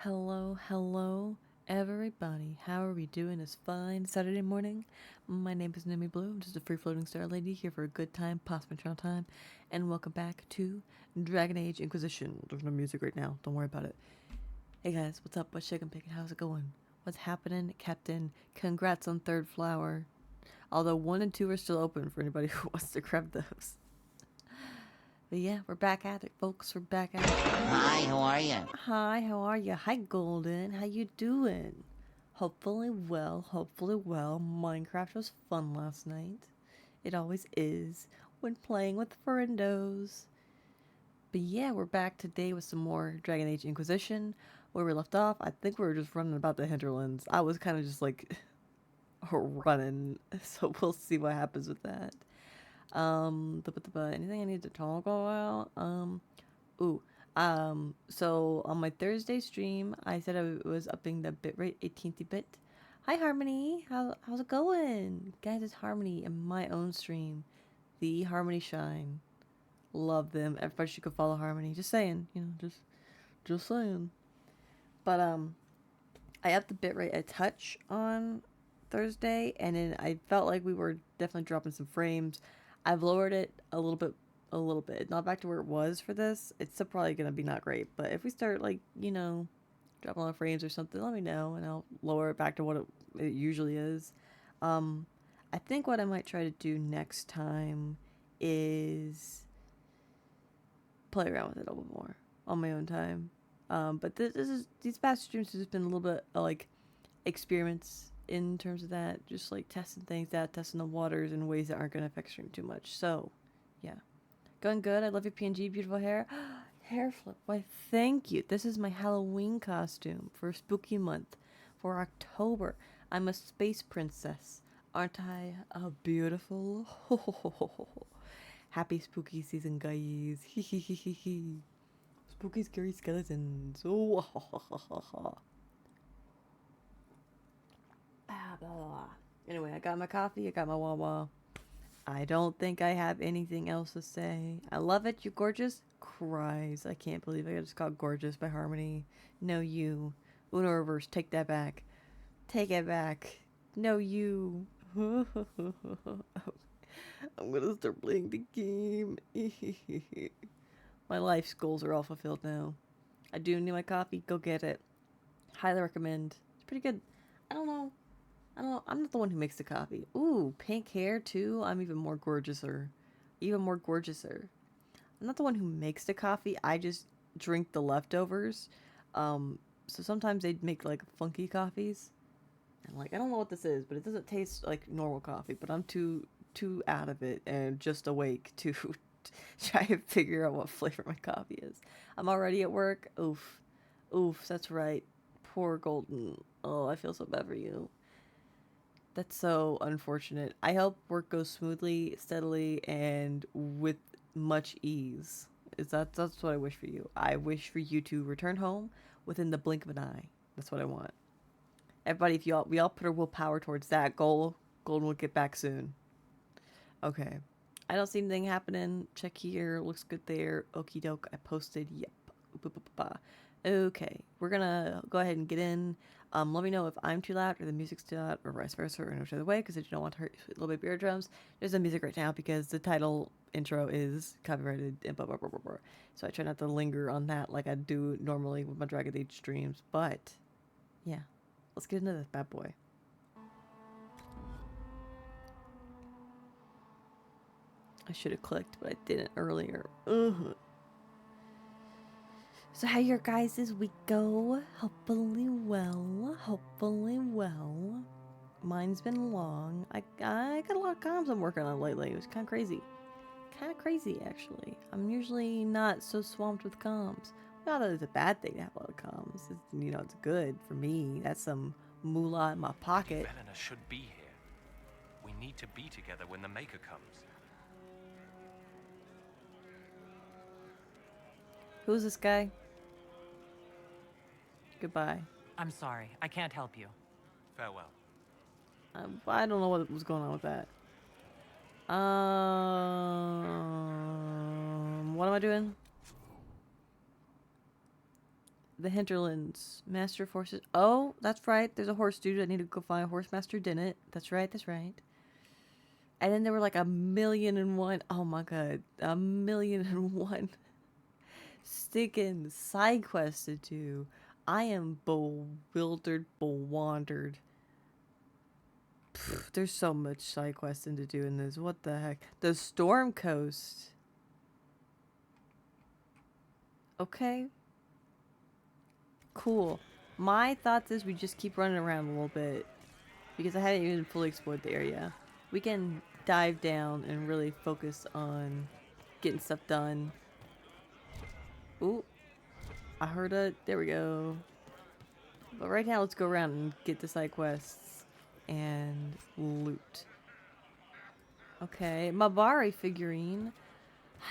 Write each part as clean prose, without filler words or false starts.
Hello, everybody. How are we doing this fine Saturday morning? My name is Numi Blue. I'm just a free-floating star lady here for a good time, possibly trial time, and welcome back to Dragon Age Inquisition. There's no music right now. Don't worry about it. Hey guys, what's up? What's shaking, picking? How's it going? What's happening, Captain? Congrats on third flower. Although 1 and 2 are still open for anybody who wants to grab those. But yeah, we're back at it, folks. We're back at it. Hi, how are you? Hi, how are you? Hi, Golden. How you doing? Hopefully well, hopefully well. Minecraft was fun last night. It always is when playing with friendos. But yeah, we're back today with some more Dragon Age Inquisition. Where we left off, I think we were just running about the hinterlands. I was kind of just like running, so we'll see what happens with that. Anything I need to talk about? So on my Thursday stream, I said I was upping the bitrate 18th bit. Hi, Harmony. How's it going? Guys, it's Harmony in my own stream. The Harmony Shine. Love them. Everybody should go follow Harmony. Just saying, just saying. But, I upped the bitrate a touch on Thursday, and then I felt like we were definitely dropping some frames. I've lowered it a little bit, not back to where it was for this. It's still probably gonna be not great, but if we start like dropping a lot of frames or something, let me know and I'll lower it back to what it usually is. I think what I might try to do next time is play around with it a little more on my own time. But these past streams have just been a little bit like experiments in terms of that, just like testing things out, testing the waters in ways that aren't going to affect stream too much. So, yeah, going good. I love your PNG, beautiful hair. Hair flip. Why, thank you. This is my Halloween costume for spooky month for October. I'm a space princess. Aren't I a beautiful? Happy spooky season, guys. Spooky scary skeletons. Oh. Blah, blah, blah. Anyway, I got my coffee, I got my Wawa. I don't think I have anything else to say. I love it, you gorgeous. Cries. I can't believe I just called gorgeous by Harmony. No, you. Uno reverse, take that back. Take it back. No, you. I'm gonna start playing the game. My life's goals are all fulfilled now. I do need my coffee, go get it. Highly recommend. It's pretty good. I don't know. I'm not the one who makes the coffee. Ooh, pink hair too. I'm even more gorgeouser. Even more gorgeouser. I'm not the one who makes the coffee. I just drink the leftovers. So sometimes they make like funky coffees. And like I don't know what this is, but it doesn't taste like normal coffee. But I'm too out of it and just awake to try and figure out what flavor my coffee is. I'm already at work. Oof. That's right. Poor Golden. Oh, I feel so bad for you. That's so unfortunate. I hope work goes smoothly, steadily, and with much ease. That's what I wish for you. I wish for you to return home within the blink of an eye. That's what I want. Everybody, if we all put our willpower towards that goal, Golden will get back soon. Okay. I don't see anything happening. Check here. Looks good there. Okie doke. I posted. Yep. Okay. We're gonna go ahead and get in. Let me know if I'm too loud or the music's too loud or vice versa or which other way because I don't want to hurt little baby eardrums. There's no music right now because the title intro is copyrighted and blah, blah, blah, blah, blah. So I try not to linger on that like I do normally with my Dragon Age streams. But, yeah. Let's get into this bad boy. I should have clicked, but I didn't earlier. Ugh. So how your guys' week go? Hopefully well. Mine's been long. I got a lot of comms I'm working on lately. It was kind of crazy. Actually. I'm usually not so swamped with comms. Not that it's a bad thing to have a lot of comms. It's good for me. That's some moolah in my pocket. Helena should be here. We need to be together when the Maker comes. Who's this guy? Goodbye. I'm sorry, I can't help you. Farewell. I don't know what was going on with that. What am I doing? the hinterlands. Master of horses. Oh, that's right. There's a horse dude. I need to go find a horse master. Didn't. That's right. That's right. And then there were like 1,000,001. Oh my god. 1,000,001 stinking side quests to do. I am bewildered, bewandered. There's so much side questing to do in this. What the heck? The Storm Coast. Okay. Cool. My thoughts is we just keep running around a little bit. Because I haven't even fully explored the area. We can dive down and really focus on getting stuff done. Ooh. I heard it. There we go. But right now, let's go around and get the side quests and loot. Okay, Mabari figurine.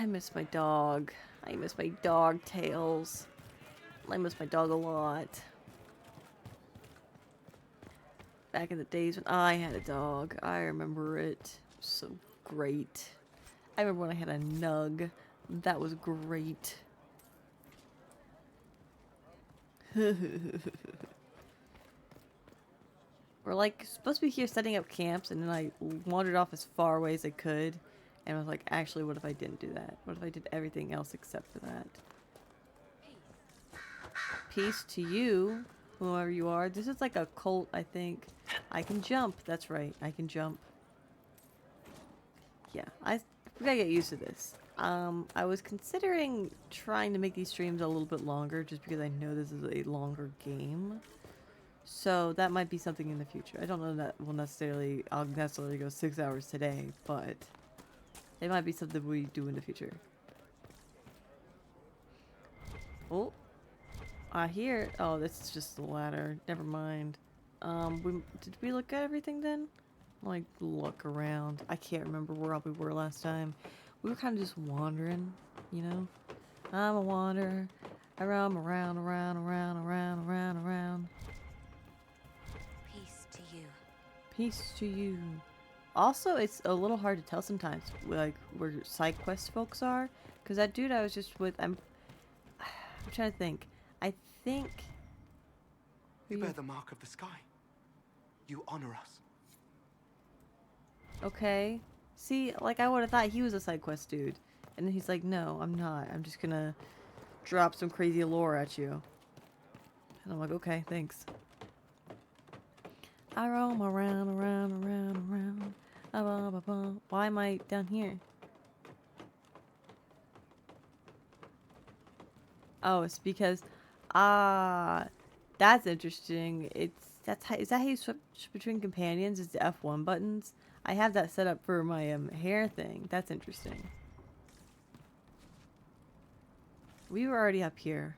I miss my dog. I miss my dog, Tails. I miss my dog a lot. Back in the days when I had a dog, I remember it. It was so great. I remember when I had a Nug. That was great. We're like supposed to be here setting up camps, and then I wandered off as far away as I could, and I was like, actually, what if I didn't do that? What if I did everything else except for that? Peace to you, whoever you are. This is like a cult, I think. I can jump. That's right. I can jump. Yeah, we gotta get used to this. I was considering trying to make these streams a little bit longer, just because I know this is a longer game. So that might be something in the future. I don't know that I'll necessarily go 6 hours today, but it might be something we do in the future. Oh, I hear. Oh, this is just the ladder. Never mind. Did we look at everything then? Like, look around. I can't remember where we were last time. We were kind of just wandering, you know? I'm a wanderer. I roam around. Peace to you. Peace to you. Also, it's a little hard to tell sometimes, like, where side quest folks are. Because that dude I was just with, I'm trying to think. I think... You bear the mark of the sky. You honor us. Okay. See, like, I would have thought he was a side quest dude. And then he's like, no, I'm not. I'm just gonna drop some crazy lore at you. And I'm like, okay, thanks. I roam around. Why am I down here? Oh, it's because, that's interesting. Is that how you switch between companions? It's the F1 buttons. I have that set up for my hair thing. That's interesting. We were already up here.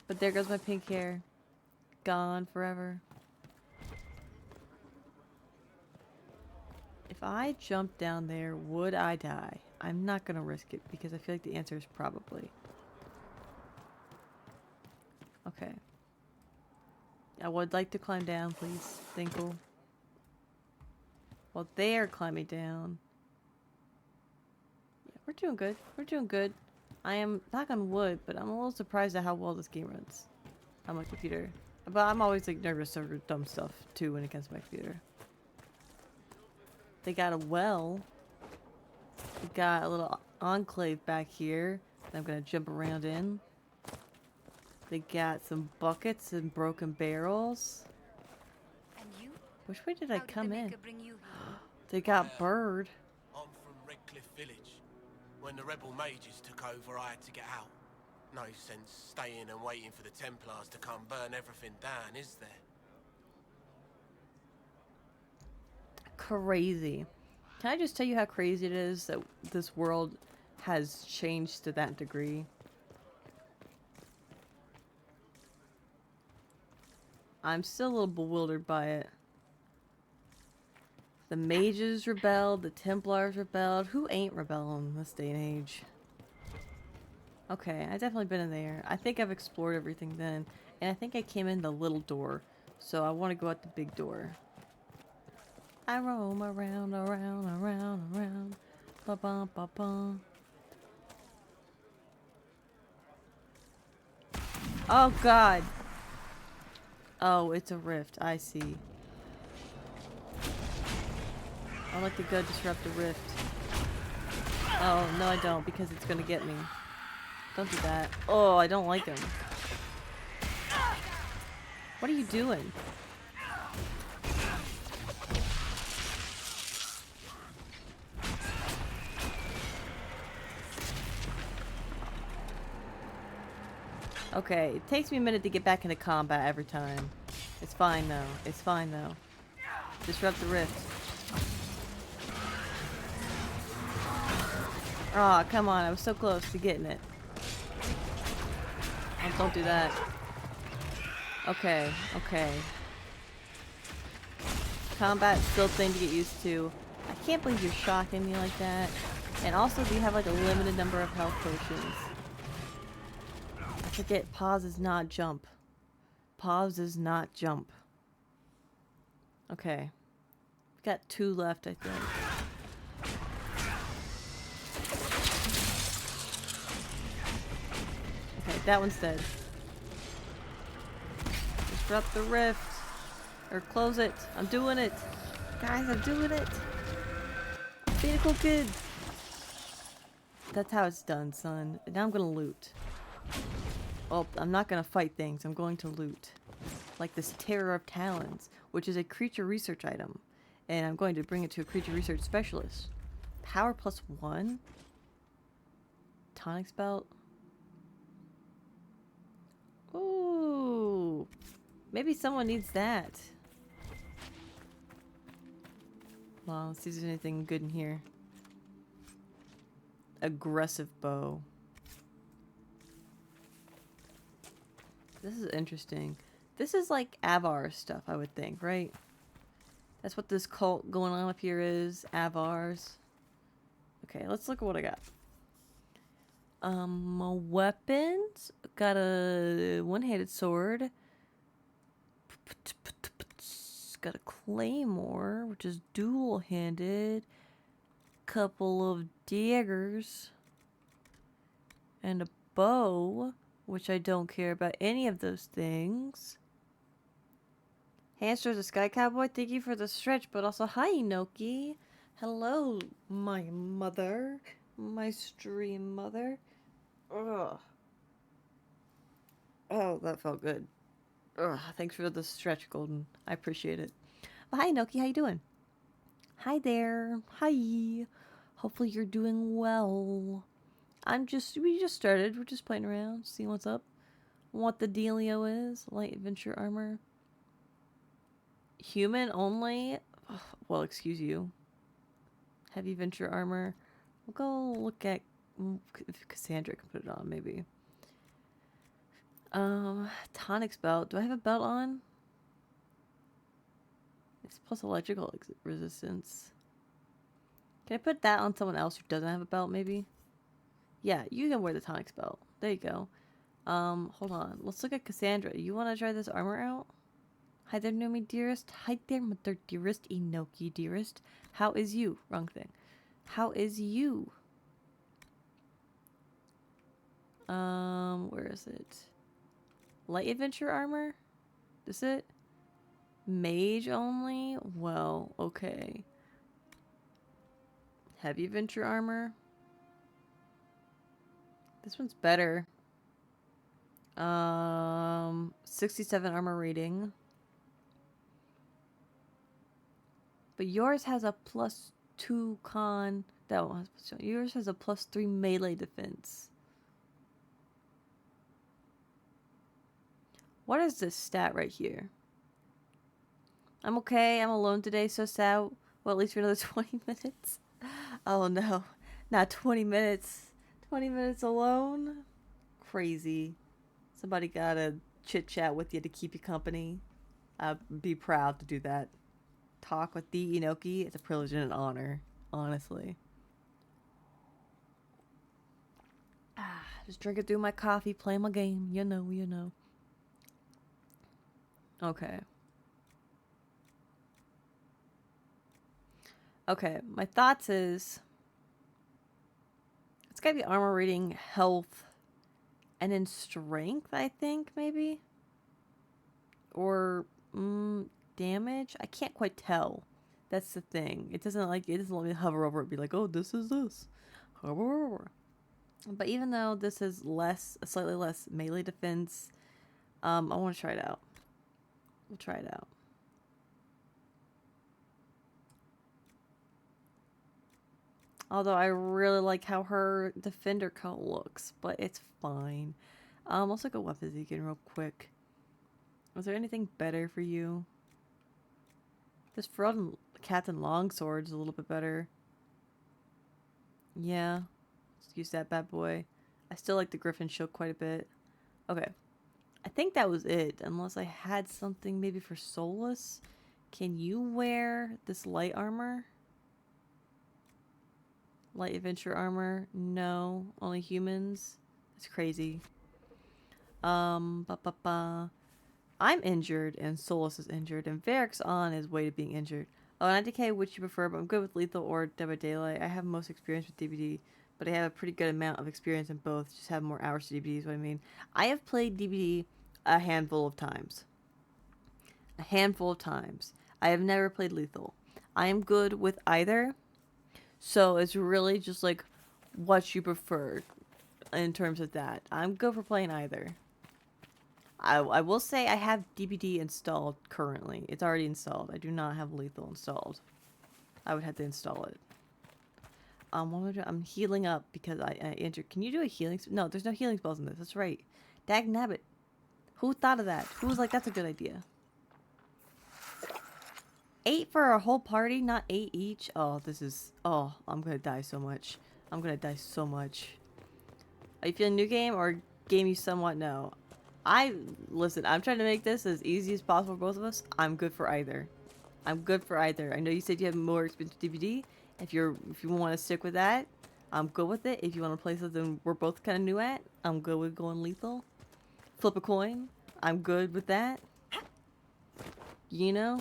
But there goes my pink hair. Gone forever. If I jump down there, would I die? I'm not gonna risk it because I feel like the answer is probably. Okay. I would like to climb down, please. Thinkle. Well, they are climbing down. Yeah, we're doing good. We're doing good. I am, knock on wood, but I'm a little surprised at how well this game runs on my computer. But I'm always like nervous over dumb stuff too when it comes to my computer. They got a well. We got a little enclave back here that I'm gonna jump around in. They got some buckets and broken barrels. And you? Which way did I How did come the in? Maker bring you here? They got bird. I'm from Redcliffe Village. When the rebel mages took over, I had to get out. No sense staying and waiting for the Templars to come burn everything down, is there? Crazy. Can I just tell you how crazy it is that this world has changed to that degree? I'm still a little bewildered by it. The mages rebelled, the Templars rebelled. Who ain't rebelling in this day and age? Okay, I've definitely been in there. I think I've explored everything then. And I think I came in the little door. So I want to go out the big door. I roam around. Ba-bum, ba-bum. Oh god. Oh, it's a rift. I see. I like to go disrupt the rift. Oh, no I don't, because it's gonna get me. Don't do that. Oh, I don't like him. What are you doing? Okay, it takes me a minute to get back into combat every time. It's fine though. It's fine though. Disrupt the rift. Aw, oh, come on. I was so close to getting it. Oh, don't do that. Okay, okay. Combat's still a thing to get used to. I can't believe you're shocking me like that. And also, do you have like a limited number of health potions? I forget, pause is not jump. Pause is not jump. Okay. We've got 2 left, I think. Okay, that one's dead. Disrupt the rift. Or close it. I'm doing it. Guys, I'm doing it. I'm being a cool kid. That's how it's done, son. Now I'm gonna loot. Well, I'm not gonna fight things. I'm going to loot. Like this Terror of Talons, which is a creature research item. And I'm going to bring it to a creature research specialist. Power +1? Tonic belt? Ooh. Maybe someone needs that. Well, let's see if there's anything good in here. Aggressive bow. This is interesting. This is like Avar stuff, I would think, right? That's what this cult going on up here is. Avars. Okay, let's look at what I got. Weapons. Got a one-handed sword. Got a claymore, which is dual-handed. Couple of daggers. And a bow, which I don't care about any of those things. Hamster the Sky Cowboy, thank you for the stretch, but also hi Inoki. Hello, my mother. My stream mother. Ugh. Oh, that felt good. Ugh, thanks for the stretch, Golden. I appreciate it. Well, hi Inoki, how you doing? Hi there. Hi. Hopefully you're doing well. We just started. We're just playing around, seeing what's up. What the dealio is. Light adventure armor. Human only? Ugh, well, excuse you. Heavy adventure armor. We'll go look at if Cassandra can put it on, maybe. Tonic's belt. Do I have a belt on? It's plus electrical resistance. Can I put that on someone else who doesn't have a belt, maybe? Yeah, you can wear the Tonic's belt. There you go. Hold on. Let's look at Cassandra. You want to try this armor out? Hi there, Numi dearest. Hi there, mother dearest. Inoki dearest. How is you? Wrong thing. How is you? Where is it? Light adventure armor? Is it? Mage only? Well, okay. Heavy adventure armor? This one's better. 67 armor rating. But yours has a +2 con. That one has yours has a +3 melee defense. What is this stat right here? I'm okay. I'm alone today. So sad. Well, at least for another 20 minutes. Oh no, not 20 minutes. 20 minutes alone. Crazy. Somebody gotta chit chat with you to keep you company. I'd be proud to do that. Talk with the Inoki. It's a privilege and an honor, honestly. Just drinking through my coffee, playing my game. You know, you know. Okay. Okay, my thoughts is... It's gotta be armor rating, health, And then strength, I think, maybe? Or damage? I can't quite tell. That's the thing. It doesn't let me hover over it and be like, oh, this is this. Hover. But even though this is slightly less melee defense, I want to try it out. We'll try it out. Although I really like how her defender coat looks, but it's fine. Let's look at weapons again real quick. Was there anything better for you? This Frozen Captain Longsword is a little bit better. Yeah. Let's use that bad boy. I still like the Griffin Shield quite a bit. Okay. I think that was it. Unless I had something maybe for Solus. Can you wear this light armor? Light adventure armor? No. Only humans? That's crazy. I'm injured and Solus is injured and Varric's on his way to being injured. Oh, and IDK which you prefer, but I'm good with lethal or Dead by Daylight. I have most experience with DBD, but I have a pretty good amount of experience in both. Just have more hours to DBD is what I mean. I have played DBD a handful of times. A handful of times. I have never played lethal. I am good with either. So it's really just like what you prefer in terms of that. I'm good for playing either. I will say I have DBD installed currently. It's already installed. I do not have lethal installed. I would have to install it. What am I doing? I'm healing up because I entered. Can you do a healing? No, there's no healing spells in this. That's right. Dag nabbit. Who thought of that? Who was like, that's a good idea? 8 for a whole party, not 8 each. Oh, this is... Oh, I'm gonna die so much. I'm gonna die so much. Are you feeling new game or game you somewhat know? Listen, I'm trying to make this as easy as possible for both of us. I'm good for either. I'm good for either. I know you said you have more experience with DBD. If you want to stick with that, I'm good with it. If you want to play something we're both kind of new at, I'm good with going lethal. Flip a coin. I'm good with that. You know?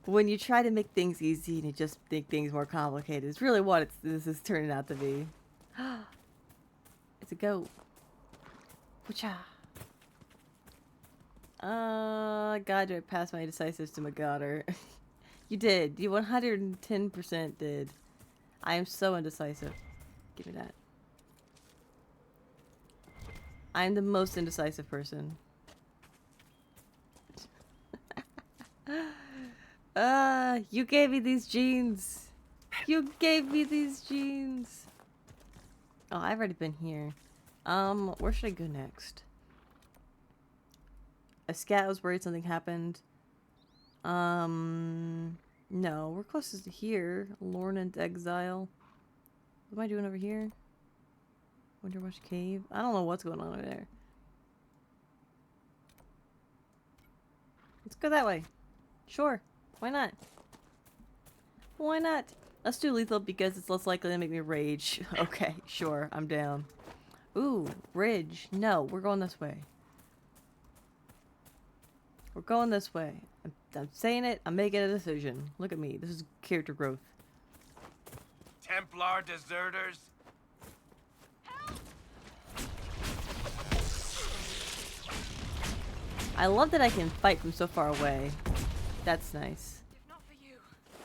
When you try to make things easy and you just make things more complicated, it's really what this is turning out to be. It's a goat. Whatcha? God, do I pass my decisives to my daughter? You did. You 110% did. I am so indecisive. Give me that. I am the most indecisive person. You gave me these jeans. You gave me these jeans. Oh, I've already been here. Where should I go next? A scat was worried something happened. No, we're closest to here. Lornant Exile. What am I doing over here? Winterwash Cave? I don't know what's going on over there. Let's go that way. Sure. Why not? Why not? Let's do lethal because it's less likely to make me rage. Okay, sure. I'm down. Ooh, ridge. No, we're going this way. We're going this way. I'm saying it. I'm making a decision. Look at me. This is character growth. Templar deserters. I love that I can fight from so far away. That's nice. If not for you,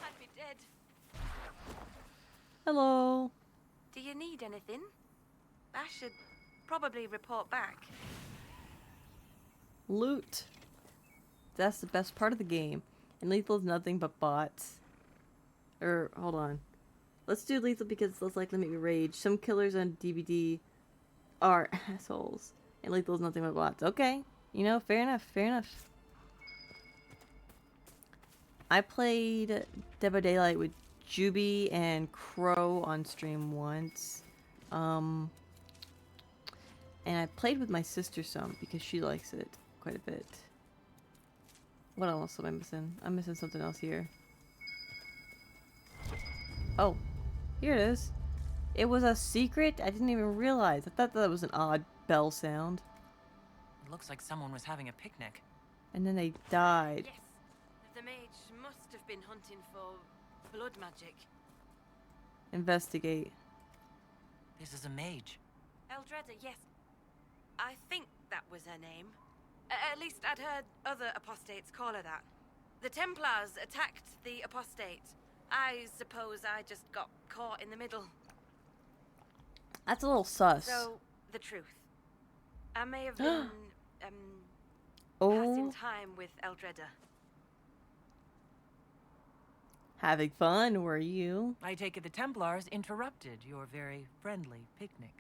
I'd be dead. Hello. Do you need anything? I should probably report back. Loot. That's the best part of the game. And lethal is nothing but bots. Hold on. Let's do lethal because it's less likely to make me rage. Some killers on DVD are assholes. And lethal is nothing but bots. Okay. You know, fair enough. Fair enough. I played Dead by Daylight with Juby and Crow on stream once. And I played with my sister some because she likes it quite a bit. What else am I missing? I'm missing something else here. Oh, here it is. It was a secret? I didn't even realize. I thought that was an odd bell sound. It looks like someone was having a picnic. And then they died. Yes, the mage must have been hunting for blood magic. Investigate. This is a mage. Eldreda, yes. I think that was her name. At least I'd heard other apostates call her that. The Templars attacked the apostate. I suppose I just got caught in the middle. That's a little sus. So, the truth. I may have been, Oh, passing time with Eldreda. having fun, were you? I take it the Templars interrupted your very friendly picnic.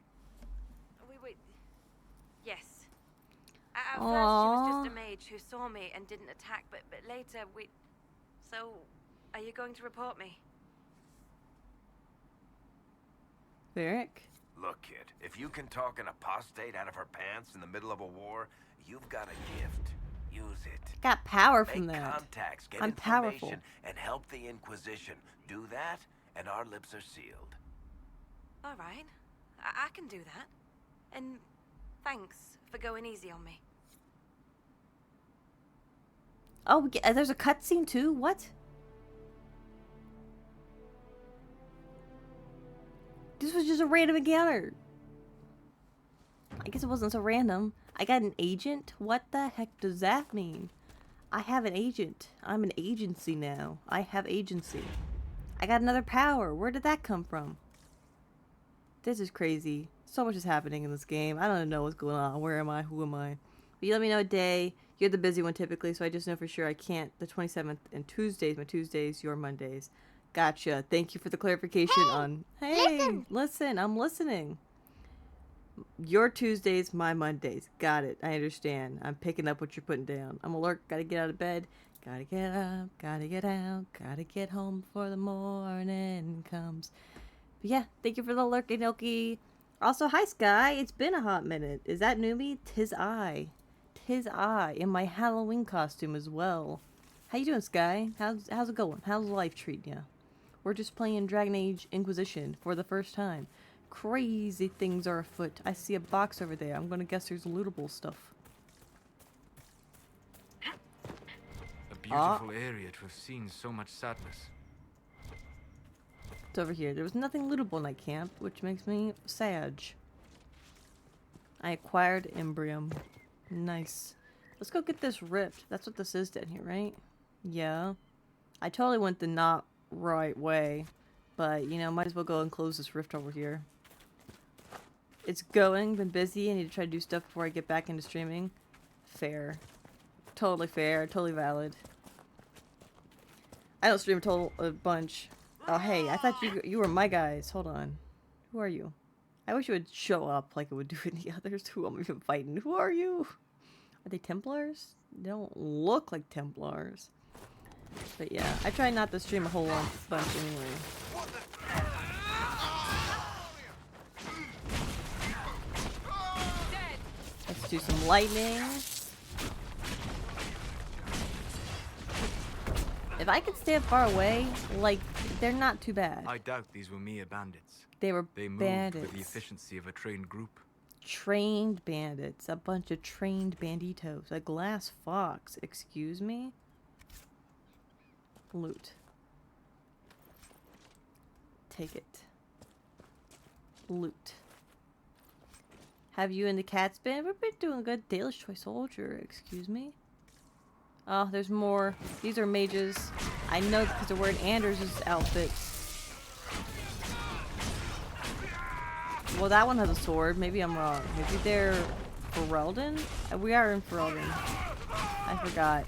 Wait. Yes. At first, she Aww. was just a mage who saw me and didn't attack, but later we... So, are you going to report me? Varric? Look, kid, if you can talk an apostate out of her pants in the middle of a war, you've got a gift. Use it. Got power from Make that. contacts, get I'm information, powerful. and help the Inquisition. Do that, and our lips are sealed. All right. I can do that. And thanks for going easy on me. Oh, there's a cutscene too? What? This was just a random encounter. I guess it wasn't so random. I got an agent? What the heck does that mean? I have an agent. I'm an agency now. I have agency. I got another power. Where did that come from? This is crazy. So much is happening in this game. I don't know what's going on. Where am I? Who am I? But you let me know a day. You're the busy one typically, so I just know for sure I can't. The 27th and Tuesdays, my Tuesdays, your Mondays. Gotcha. Thank you for the clarification on... Hey, listen. I'm listening. Your Tuesdays, my Mondays. Got it. I understand. I'm picking up what you're putting down. I'm alert. Gotta get out of bed. Gotta get up. Gotta get out. Gotta get home before the morning comes. But yeah, thank you for the lurky dokie. Also, hi Sky. It's been a hot minute. Is that Numi? Tis I. Tis I in my Halloween costume as well. How you doing, Sky? How's it going? How's life treating you? We're just playing Dragon Age Inquisition for the first time. Crazy things are afoot. I see a box over there. I'm gonna guess there's lootable stuff. A beautiful area to have seen so much sadness. It's over here. There was nothing lootable in that camp, which makes me sad. I acquired Embrium. Nice. Let's go get this ripped. That's what this is down here, right? Yeah. I totally went the not right way. But, you know, might as well go and close this rift over here. It's going. Been busy. I need to try to do stuff before I get back into streaming. Fair. Totally fair. Totally valid. I don't stream a bunch. Oh, hey. I thought you were my guys. Hold on. Who are you? I wish you would show up like it would do any others. Who am I even fighting? Who are you? Are they Templars? They don't look like Templars. But yeah, I try not to stream a whole bunch anyway. Let's do some lightning. If I could stand far away, like, they're not too bad. I doubt these were mere bandits. They were They moved bandits. with the efficiency of a trained group. Trained bandits. A bunch of trained banditos. A glass fox. Excuse me? Loot. Take it. Loot. Have you and the cats been? We've been doing good. Dalish Toy Soldier. Excuse me? Oh, there's more. These are mages. I know because they're wearing Anders' outfit. Well, that one has a sword. Maybe I'm wrong. Maybe they're Ferelden? We are in Ferelden. I forgot.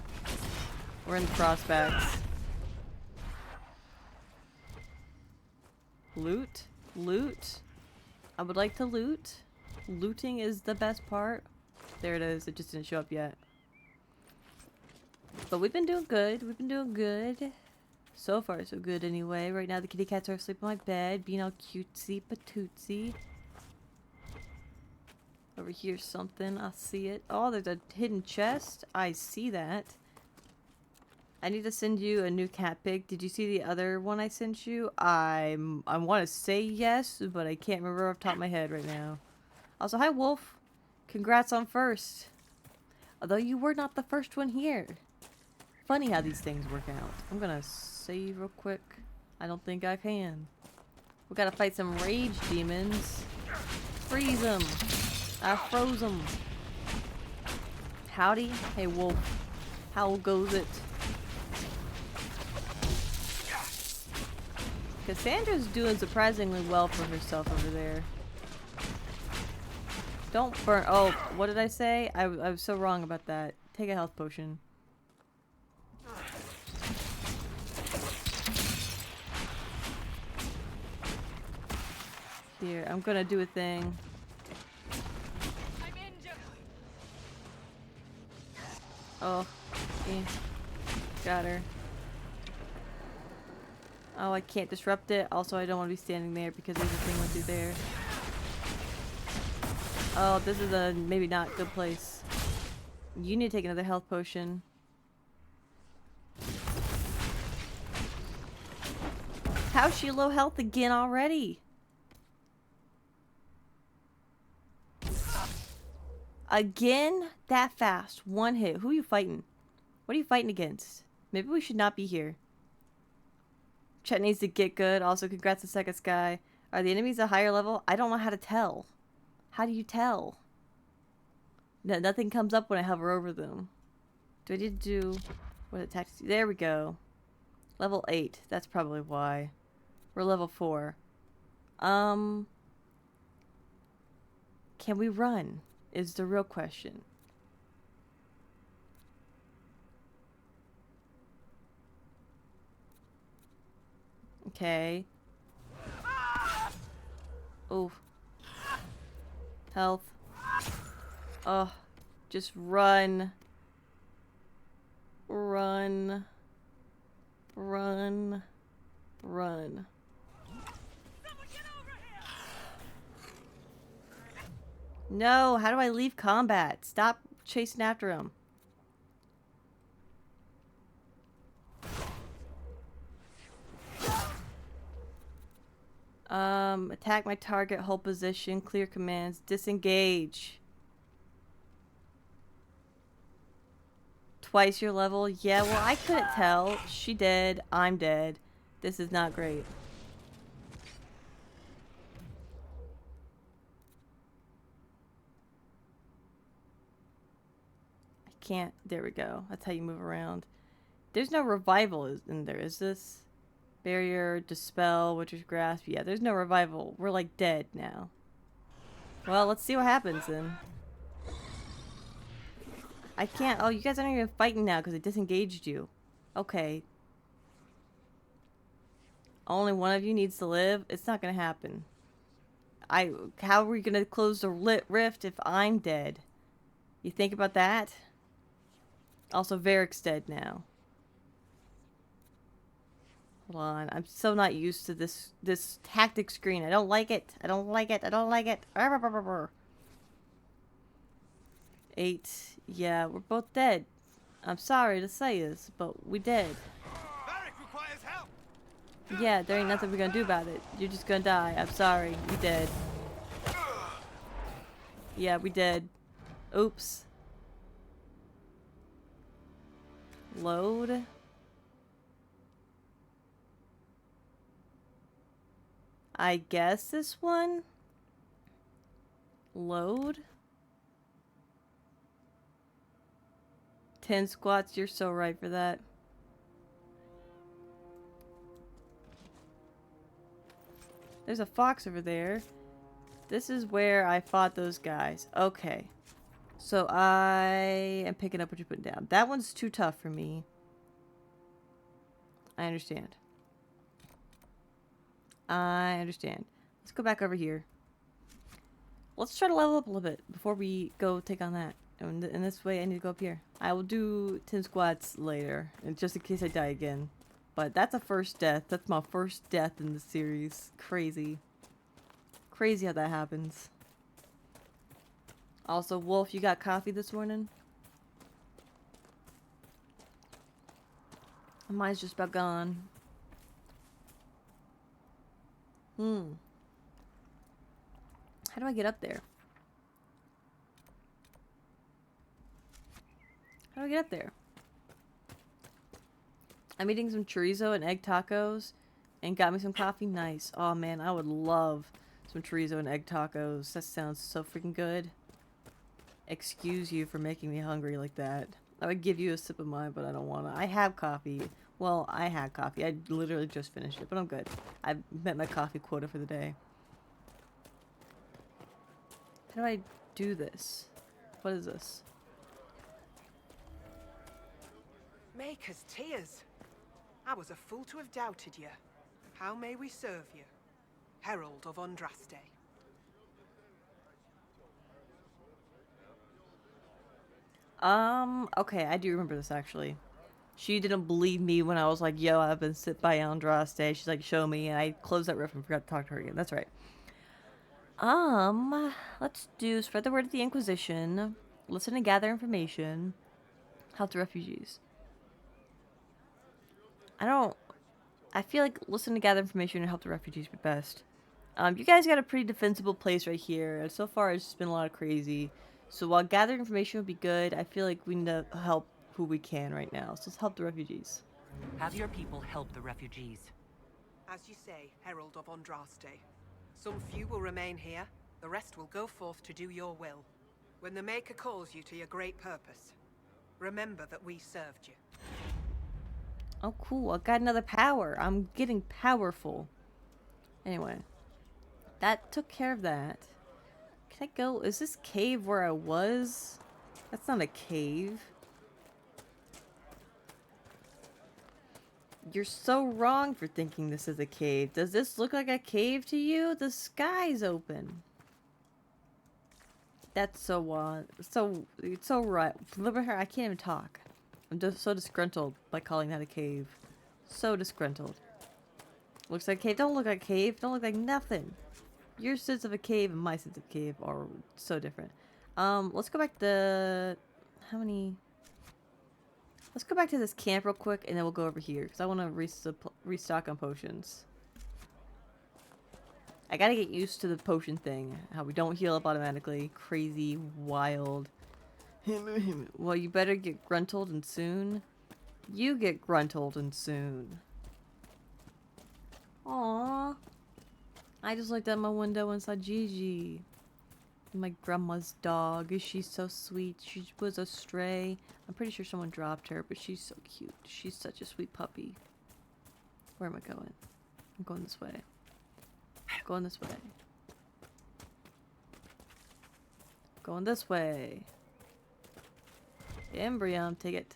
We're in the prospects. Loot? Loot? I would like to loot. Looting is the best part. There it is. It just didn't show up yet. But we've been doing good. We've been doing good. So far, so good anyway. Right now, the kitty cats are asleep on my bed, being all cutesy patootsy. Over here's something. I see it. Oh, there's a hidden chest. I see that. I need to send you a new cat pic. Did you see the other one I sent you? I want to say yes, but I can't remember off the top of my head right now. Also, hi, Wolf. Congrats on first. Although you were not the first one here. Funny how these things work out. I'm gonna save real quick. I don't think I can. We gotta fight some rage demons. freeze him. I froze him. Howdy. Hey, wolf. How goes it? Cassandra's doing surprisingly well for herself over there. Don't burn. Oh, what did I say? I was so wrong about that. Take a health potion. Here, I'm gonna do a thing. Oh, got her. Oh, I can't disrupt it. Also, I don't want to be standing there because there's a thing went through there. Oh, this is a maybe not good place. You need to take another health potion. How's she low health again already? Again? That fast. One hit. Who are you fighting? What are you fighting against? Maybe we should not be here. Chet needs to get good. Also, congrats to Second Sky. Are the enemies a higher level? I don't know how to tell. How do you tell? No, nothing comes up when I hover over them. Do I need to do... What attacks? There we go. Level 8. That's probably why. We're level 4. Can we run? Is the real question. Okay. Oh. Health. Oh. Just run. Run. Run. Run. No, how do I leave combat? Stop chasing after him. Attack my target, hold position, clear commands, disengage. Twice your level? Yeah, well, I couldn't tell. She dead, I'm dead. This is not great. I can't. There we go. That's how you move around. There's no revival in there, is this? Barrier, dispel, witcher's grasp. Yeah, there's no revival. We're like dead now. Well, let's see what happens then. I can't. Oh, you guys aren't even fighting now because it disengaged you. Okay. Only one of you needs to live. It's not gonna happen. How are we gonna close the rift if I'm dead? You think about that? Also, Varric's dead now. Hold on. I'm so not used to this tactic screen. I don't like it. I don't like it. I don't like it. 8. Yeah, we're both dead. I'm sorry to say this, but we dead. Varric requires help. Yeah, there ain't nothing we're gonna do about it. You're just gonna die. I'm sorry. We dead. Yeah, we dead. Oops. Load. I guess this one? Load? 10 squats, you're so right for that. There's a fox over there. This is where I fought those guys. Okay. So I am picking up what you're putting down. That one's too tough for me. I understand. I understand. Let's go back over here. Let's try to level up a little bit before we go take on that. And in this way, I need to go up here. I will do 10 squats later, and just in case I die again. But that's a first death. That's my first death in the series. Crazy. Crazy how that happens. Also, Wolf, you got coffee this morning? Mine's just about gone. How do I get up there? How do I get up there? I'm eating some chorizo and egg tacos and got me some coffee. Nice. Oh man, I would love Some chorizo and egg tacos. That sounds so freaking good. Excuse you for making me hungry like that. I would give you a sip of mine, but I don't want to. I have coffee. Well, I had coffee. I literally just finished it, but I'm good. I've met my coffee quota for the day. How do I do this? What is this? Maker's tears. I was a fool to have doubted you. How may we serve you? Herald of Andraste. Okay, I do remember this actually. She didn't believe me when I was like, yo, I've been sit by Andraste. She's like, show me, and I closed that riff and forgot to talk to her again. That's right. Let's do spread the word of the Inquisition, listen and gather information, help the refugees. I feel like listen to gather information and help the refugees be best. You guys got a pretty defensible place right here, and so far it's just been a lot of crazy. So while gathering information would be good, I feel like we need to help who we can right now. So let's help the refugees. Have your people help the refugees. As you say, Herald of Andraste. Some few will remain here, the rest will go forth to do your will. When the Maker calls you to your great purpose, remember that we served you. Oh cool, I got another power. I'm getting powerful. Anyway, that took care of that. Can I go? Is this cave where I was? That's not a cave. You're so wrong for thinking this is a cave. Does this look like a cave to you? The sky's open. That's so it's so right. I can't even talk. I'm just so disgruntled by calling that a cave. So disgruntled. Looks like a cave. Don't look like a cave. Don't look like nothing. Your sense of a cave and my sense of a cave are so different. Let's go back to... How many... Let's go back to this camp real quick, and then we'll go over here, because I want to restock on potions. I gotta get used to the potion thing. How we don't heal up automatically. Crazy, wild. Well, you better get gruntled and soon. You get gruntled and soon. Aww. I just looked out my window and saw Gigi. My grandma's dog. She's so sweet. She was a stray. I'm pretty sure someone dropped her, but she's so cute. She's such a sweet puppy. Where am I going? I'm going this way. I'm going this way. Going this way. Embryon, take it.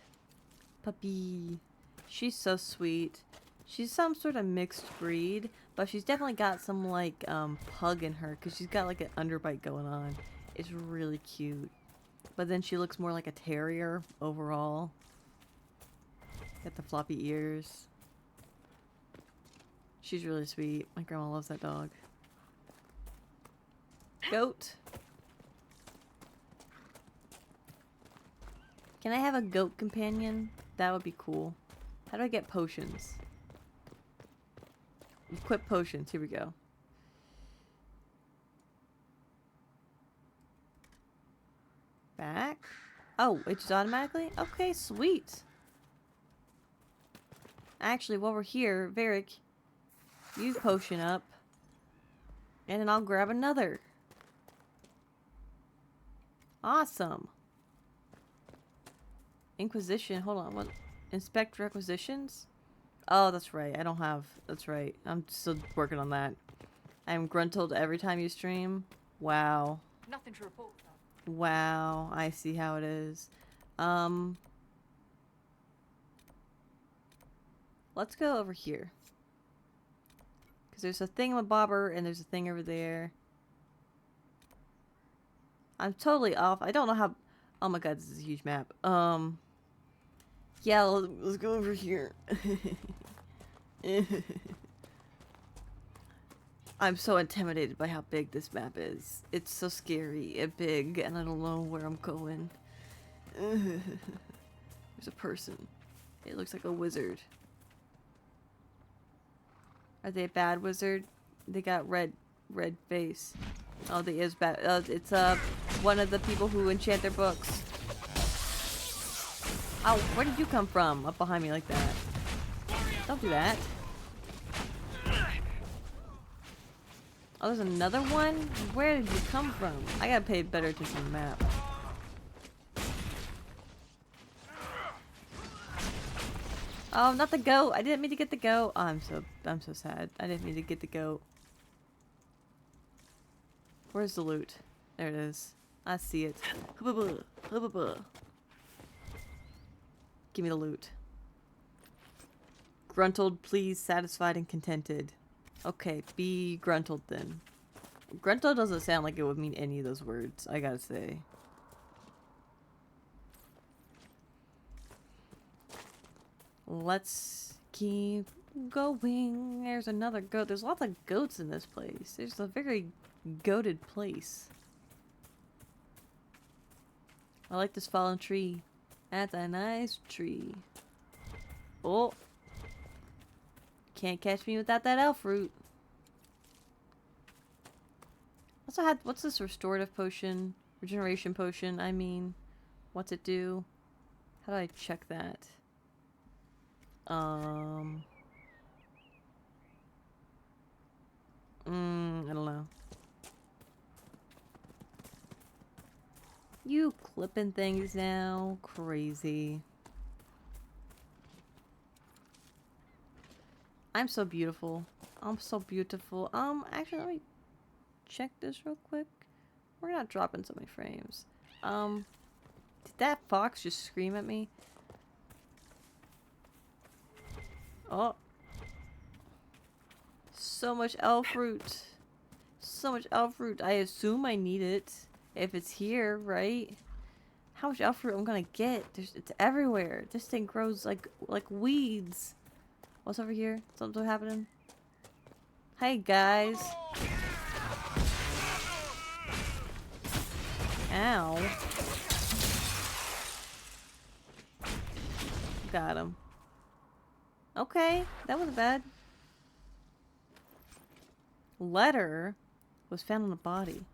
Puppy. She's so sweet. She's some sort of mixed breed, but she's definitely got some, like, pug in her, because she's got, like, an underbite going on. It's really cute. But then she looks more like a terrier overall. Got the floppy ears. She's really sweet. My grandma loves that dog. Goat. Can I have a goat companion? That would be cool. How do I get potions? Equip potions. Here we go. Back. Oh, it just automatically? Okay, sweet. Actually, while we're here, Varric, you potion up. And then I'll grab another. Awesome. Inquisition. Hold on. What? Inspect requisitions? Oh, that's right. I don't have... That's right. I'm still working on that. I'm gruntled every time you stream. Wow. Nothing to report. Wow. I see how it is. Let's go over here. Because there's a thingamabobber and there's a thing over there. I'm totally off. I don't know how... Oh my god, this is a huge map. Yeah, let's go over here. I'm so intimidated by how big this map is. It's so scary and big, and I don't know where I'm going. There's a person. It looks like a wizard. Are they a bad wizard? They got red face. Oh, they is bad. It's one of the people who enchant their books. Oh, where did you come from? Up behind me like that. Don't do that. Oh, there's another one? Where did you come from? I gotta pay better attention to the map. Oh, not the goat. I didn't mean to get the goat. Oh, I'm so sad. I didn't mean to get the goat. Where's the loot? There it is. I see it. Give me the loot. Gruntled, pleased, satisfied, and contented. Okay, be gruntled then. Gruntled doesn't sound like it would mean any of those words, I gotta say. Let's keep going. There's another goat. There's lots of goats in this place. There's a very goated place. I like this fallen tree. That's a nice tree. Oh. Can't catch me without that elf fruit. Also had, what's this restorative potion? Regeneration potion, I mean. What's it do? How do I check that? I don't know. You clipping things now? Crazy. I'm so beautiful. I'm so beautiful. Actually, let me check this real quick. We're not dropping so many frames. Did that fox just scream at me? Oh. So much elf fruit. So much elf fruit. I assume I need it. If it's here, right? How much elf fruit I'm gonna get? It's everywhere. This thing grows like weeds. What's over here? Something happening? Hey guys. Ow. Got him. Okay, that wasn't bad. Letter was found on the body.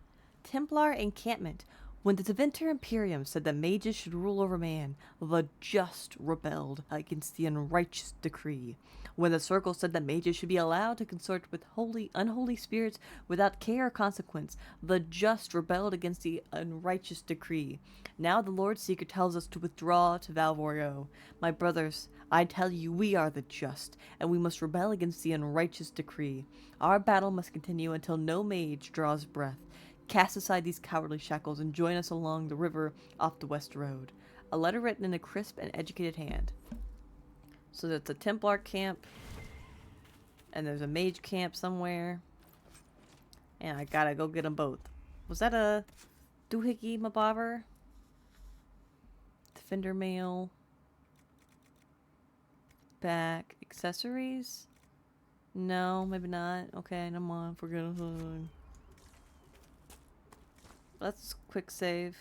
Templar encampment. When the Deventer Imperium said that mages should rule over man, the just rebelled against the unrighteous decree. When the Circle said that mages should be allowed to consort with unholy spirits without care or consequence, the just rebelled against the unrighteous decree. Now the Lord Seeker tells us to withdraw to Valvorio. My brothers, I tell you, we are the just, and we must rebel against the unrighteous decree. Our battle must continue until no mage draws breath. Cast aside these cowardly shackles and join us along the river off the west road. A letter written in a crisp and educated hand. So that's a Templar camp. And there's a mage camp somewhere. And I gotta go get them both. Was that a doohickey mabobber? Defender mail. Back. Accessories? No, maybe not. Okay, no more. Forget it. Let's quick save.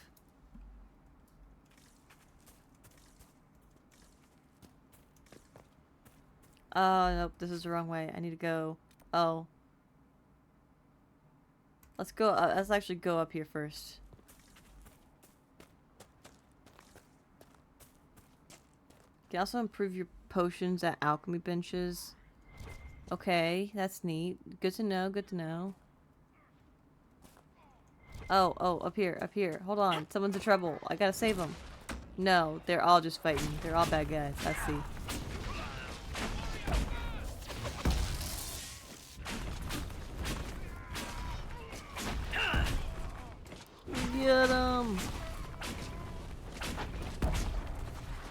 Oh, nope, this is the wrong way. I need to go. Oh. Let's go. Let's actually go up here first. You can also improve your potions at alchemy benches. Okay, that's neat. Good to know, good to know. Oh, up here. Hold on. Someone's in trouble. I gotta save them. No, they're all just fighting. They're all bad guys. I see. Get him!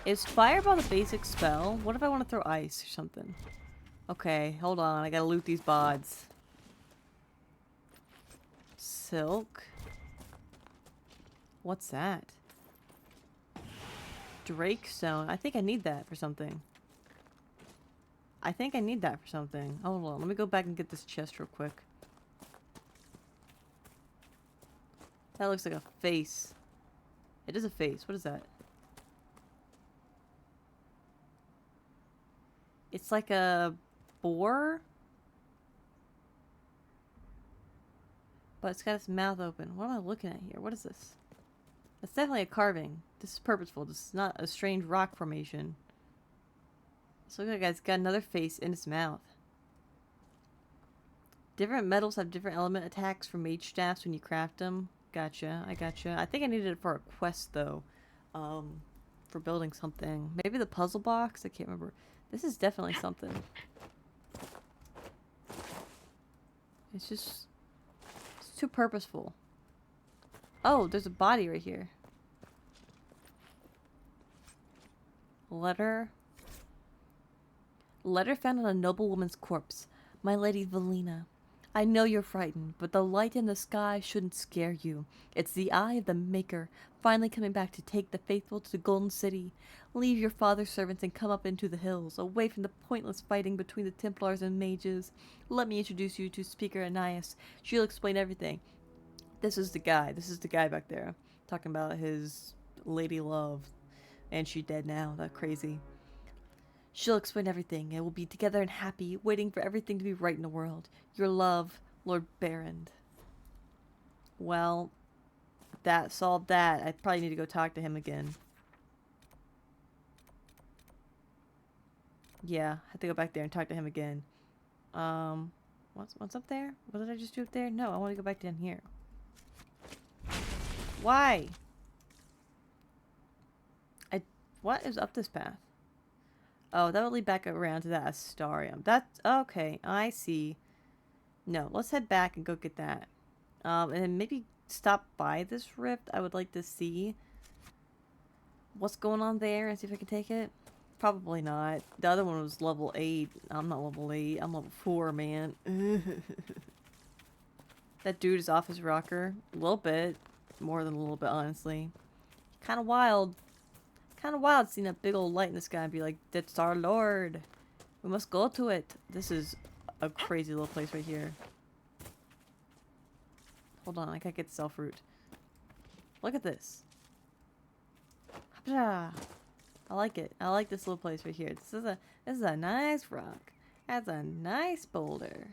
Is Fireball the basic spell? What if I want to throw ice or something? Okay, hold on. I gotta loot these bods. Silk. What's that? Drake stone. I think I need that for something. Hold on. Let me go back and get this chest real quick. That looks like a face. It is a face. What is that? It's like a boar? But it's got its mouth open. What am I looking at here? What is this? That's definitely a carving. This is purposeful. This is not a strange rock formation. This looks like it's got another face in its mouth. Different metals have different element attacks for mage staffs when you craft them. Gotcha, I gotcha. I think I needed it for a quest though. For building something. Maybe the puzzle box? I can't remember. This is definitely something. It's just... It's too purposeful. Oh, there's a body right here. Letter. Letter found on a noblewoman's corpse. My lady Valina. I know you're frightened, but the light in the sky shouldn't scare you. It's the eye of the Maker, finally coming back to take the faithful to the Golden City. Leave your father's servants and come up into the hills, away from the pointless fighting between the Templars and mages. Let me introduce you to Speaker Ananias. She'll explain everything. This is the guy. This is the guy back there. Talking about his lady love. And she's dead now. That's crazy. She'll explain everything, and we'll be together and happy, waiting for everything to be right in the world. Your love, Lord Baron. Well, that solved that. I probably need to go talk to him again. Yeah, I have to go back there and talk to him again. What's up there? What did I just do up there? No, I want to go back down here. Why? What is up this path? Oh, that will lead back around to that Astarium. That's okay. I see. No, let's head back and go get that. And then maybe stop by this rift. I would like to see what's going on there and see if I can take it. Probably not. The other one was level 8. I'm not level 8. I'm level 4, man. That dude is off his rocker. A little bit. More than a little bit, honestly. Kind of wild. Kind of wild seeing that big old light in the sky and be like, that's our lord. We must go to it. This is a crazy little place right here. Hold on, I gotta get the self root. Look at this. I like it. I like this little place right here. This is a nice rock. That's a nice boulder.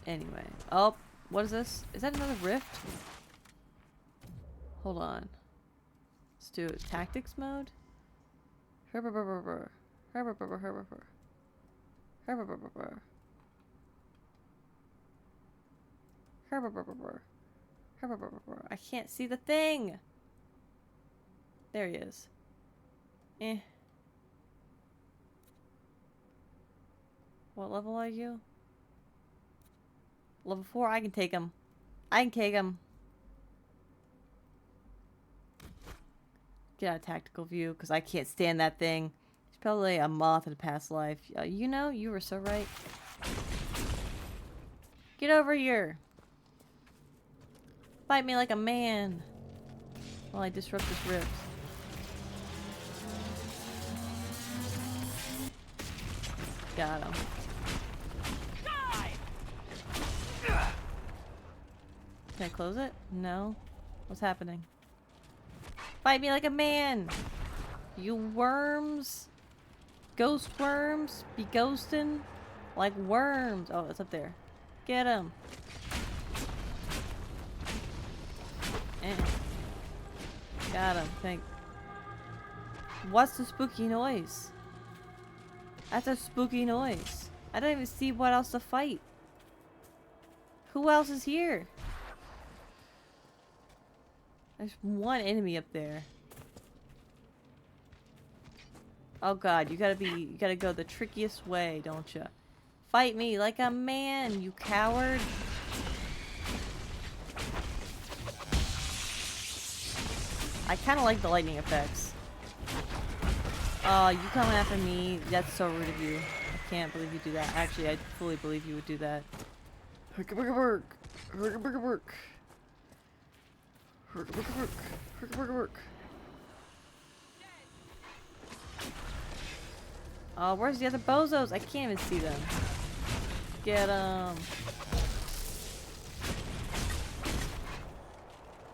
Anyway. Oh, what is this? Is that another rift? Hold on. Let's do it. Tactics mode. I can't see the thing. There he is. Eh. What level are you? Level 4. I can take him. I can take him. Get out of tactical view because I can't stand that thing. He's probably a moth in a past life. You know, you were so right. Get over here. Fight me like a man while I disrupt this rift. Got him. Can I close it? No. What's happening? Fight me like a man! You worms! Ghost worms! Be ghosting like worms! Oh, it's up there. Get him! Got him. Thank. What's the spooky noise? That's a spooky noise. I don't even see what else to fight. Who else is here? There's one enemy up there. Oh god, you gotta go the trickiest way, don't you? Fight me like a man, you coward. I kinda like the lightning effects. Oh, you coming after me? That's so rude of you. I can't believe you do that. Actually, I fully believe you would do that. Oh, where's the other bozos? I can't even see them. Get them.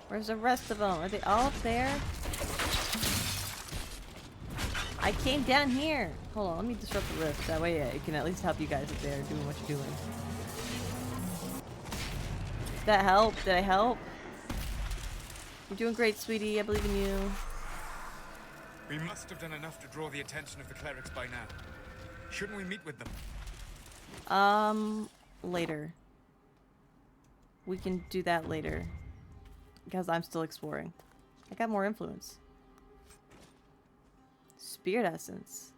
Where's the rest of them? Are they all up there? I came down here. Hold on, let me disrupt the rift. That way it can at least help you guys up there doing what you're doing. Did that help? Did I help? You're doing great, sweetie. I believe in you. We must have done enough to draw the attention of the clerics by now. Shouldn't we meet with them? Later. We can do that later. Because I'm still exploring. I got more influence. Spirit Essence.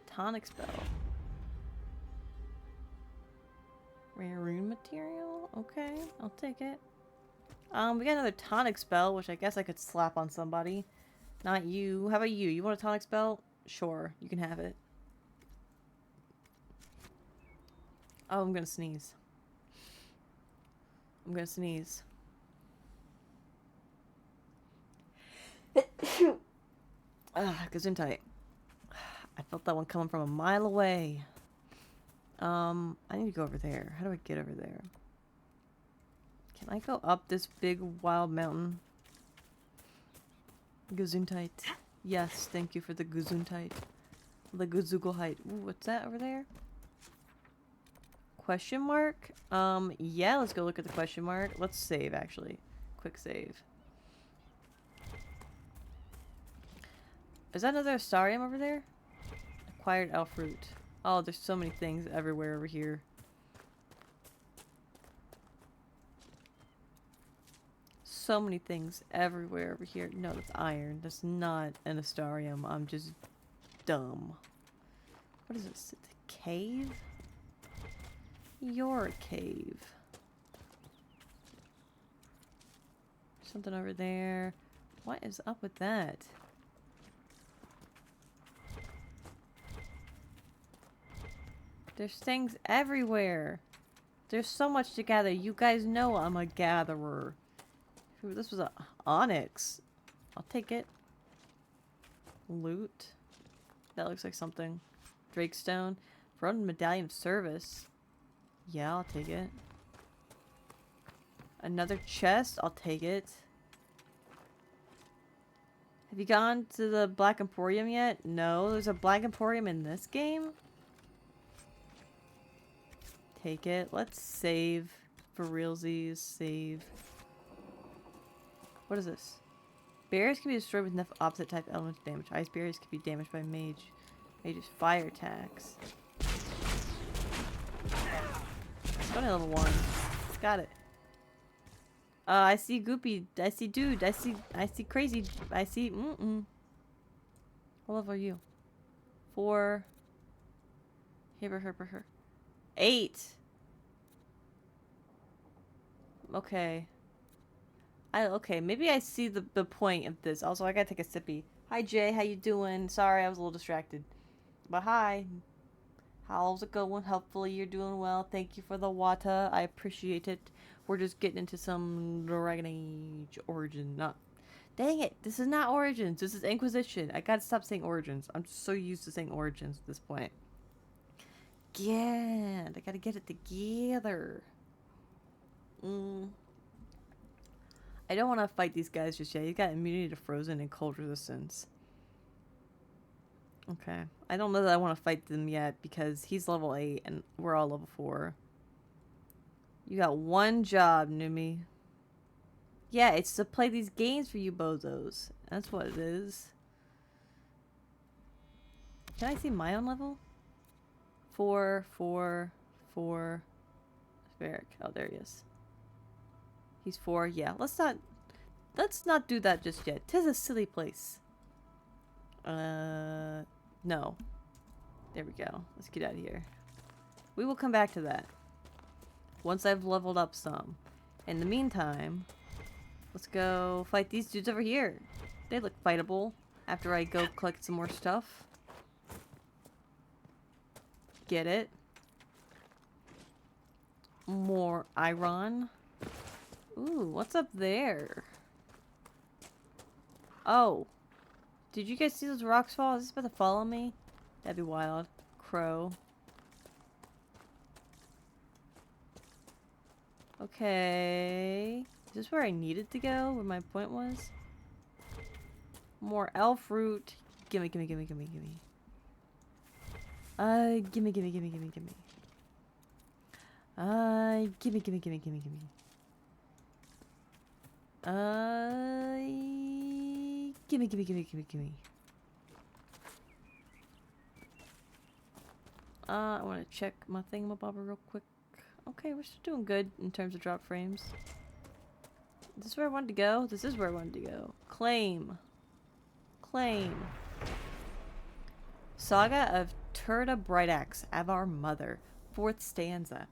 Tonic Spell. Rare rune material? Okay, I'll take it. We got another tonic spell, which I guess I could slap on somebody. Not you. How about you? You want a tonic spell? Sure, you can have it. Oh, I'm gonna sneeze. I'm gonna sneeze. Gesundheit. I felt that one coming from a mile away. I need to go over there. How do I get over there? Can I go up this big wild mountain? Gesundheit. Yes, thank you for the Gesundheit. The Gezugelheit. Ooh, what's that over there? Question mark? Yeah, let's go look at the question mark. Let's save, actually. Quick save. Is that another Astarium over there? Acquired elf fruit. Oh, there's so many things everywhere over here. So many things everywhere over here. No, that's iron. That's not an Astarium. I'm just dumb. What is this? It's a cave? You're a cave. Something over there. What is up with that? There's things everywhere. There's so much to gather. You guys know I'm a gatherer. Ooh, this was a onyx. I'll take it. Loot. That looks like something. Drakestone. Front medallion of service. Yeah, I'll take it. Another chest. I'll take it. Have you gone to the Black Emporium yet? No, there's a Black Emporium in this game. Take it. Let's save. For realsies. Save. What is this? Barriers can be destroyed with enough opposite type elements damage. Ice barriers can be damaged by mage's fire attacks. It's only level 1. Got it. I see Goopy. I see Dude. I see Crazy. I see What level are you? 4. Her. 8. Okay. Okay, maybe I see the point of this. Also, I gotta take a sippy. Hi, Jay. How you doing? Sorry, I was a little distracted. But hi. How's it going? Hopefully you're doing well. Thank you for the water. I appreciate it. We're just getting into some Dragon Age Origin. Dang it. This is not Origins. This is Inquisition. I gotta stop saying Origins. I'm just so used to saying Origins at this point. Yeah. I gotta get it together. I don't want to fight these guys just yet. He's got immunity to frozen and cold resistance. Okay. I don't know that I want to fight them yet because he's level 8 and we're all level 4. You got one job, Numi. Yeah, it's to play these games for you bozos. That's what it is. Can I see my own level? 4. Varric. Oh, there he is. He's 4. Yeah, let's not do that just yet. 'Tis a silly place. No. There we go. Let's get out of here. We will come back to that. Once I've leveled up some. In the meantime, let's go fight these dudes over here. They look fightable after I go collect some more stuff. Get it. More iron. Ooh, what's up there? Oh. Did you guys see those rocks fall? Is this about to follow me? That'd be wild. Crow. Okay. Is this where I needed to go? Where my point was? More elf root. Gimme. Gimme. Gimme. Gimme. I want to check my thingamabobber real quick. Okay, we're still doing good in terms of drop frames. Is this where I wanted to go? This is where I wanted to go. Claim. Claim. Saga of Turda Brightaxe, Avar Mother. 4th stanza.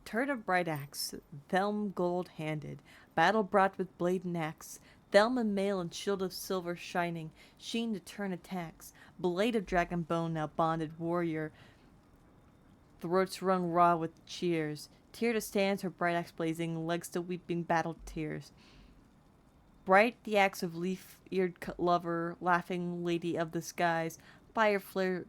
Turda Brightaxe, Thelm gold-handed, battle brought with blade and axe, Thelm and mail and shield of silver shining, sheen to turn attacks, blade of dragon bone now bonded warrior, throats wrung raw with cheers, tear to stands her bright axe blazing, legs to weeping battle tears. Bright the axe of leaf-eared lover, laughing lady of the skies, fire flares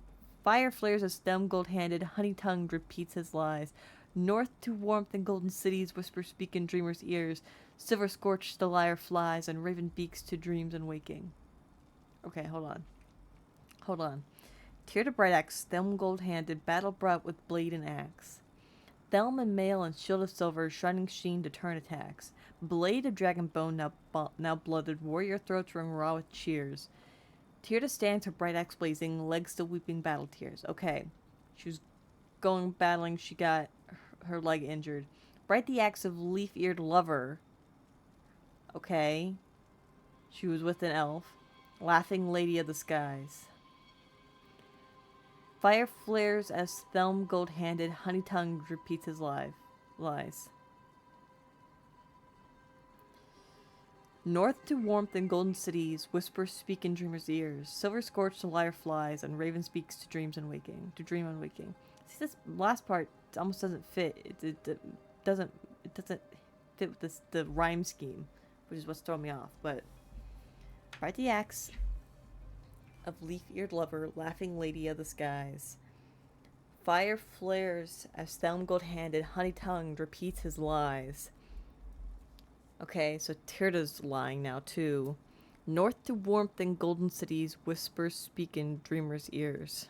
as Thelm gold-handed, honey-tongued repeats his lies. North to warmth and golden cities, whisper speak in dreamers' ears. Silver scorched the lyre flies, and raven beaks to dreams and waking. Okay, hold on. Hold on. Tear to Brightaxe, Thelm gold-handed, battle brought with blade and axe. Thelm and mail and shield of silver, shining sheen to turn attacks. Blade of dragon bone now blooded, warrior throats rung raw with cheers. Tear to stands her bright axe blazing, legs to weeping battle tears. Okay. She was going battling, she got her leg injured. Bright the axe of leaf-eared lover. Okay. She was with an elf. Laughing lady of the skies. Fire flares as Thelm gold-handed, honey-tongued repeats his lies. North to warmth and golden cities, whispers speak in dreamers' ears. Silver scorched the lyre flies, and raven speaks to dreams and waking. To dream and waking. See, this last part almost doesn't fit. It doesn't fit with the rhyme scheme, which is what's throwing me off. But Bright the axe of leaf-eared lover, laughing lady of the skies. Fire flares as Thelm gold-handed, honey-tongued repeats his lies. Okay, so Tirda's lying now, too. North to warmth and golden cities, whispers speak in dreamers' ears.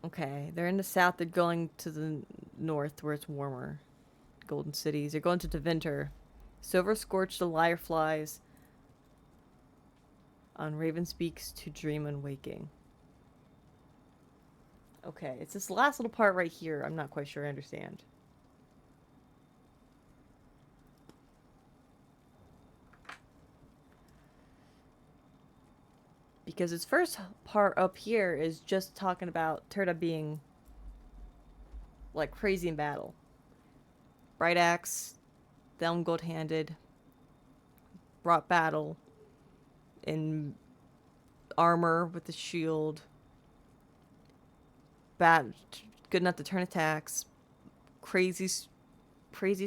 Okay, they're in the south, they're going to the north where it's warmer. Golden cities. They're going to Tevinter. Silver scorched the lyre flies. On Raven speaks to dream and waking. Okay, it's this last little part right here. I'm not quite sure I understand. Because its first part up here is just talking about Turda being like crazy in battle. Bright axe, Thelm gold-handed, brought battle in armor with the shield, good enough to turn attacks, crazy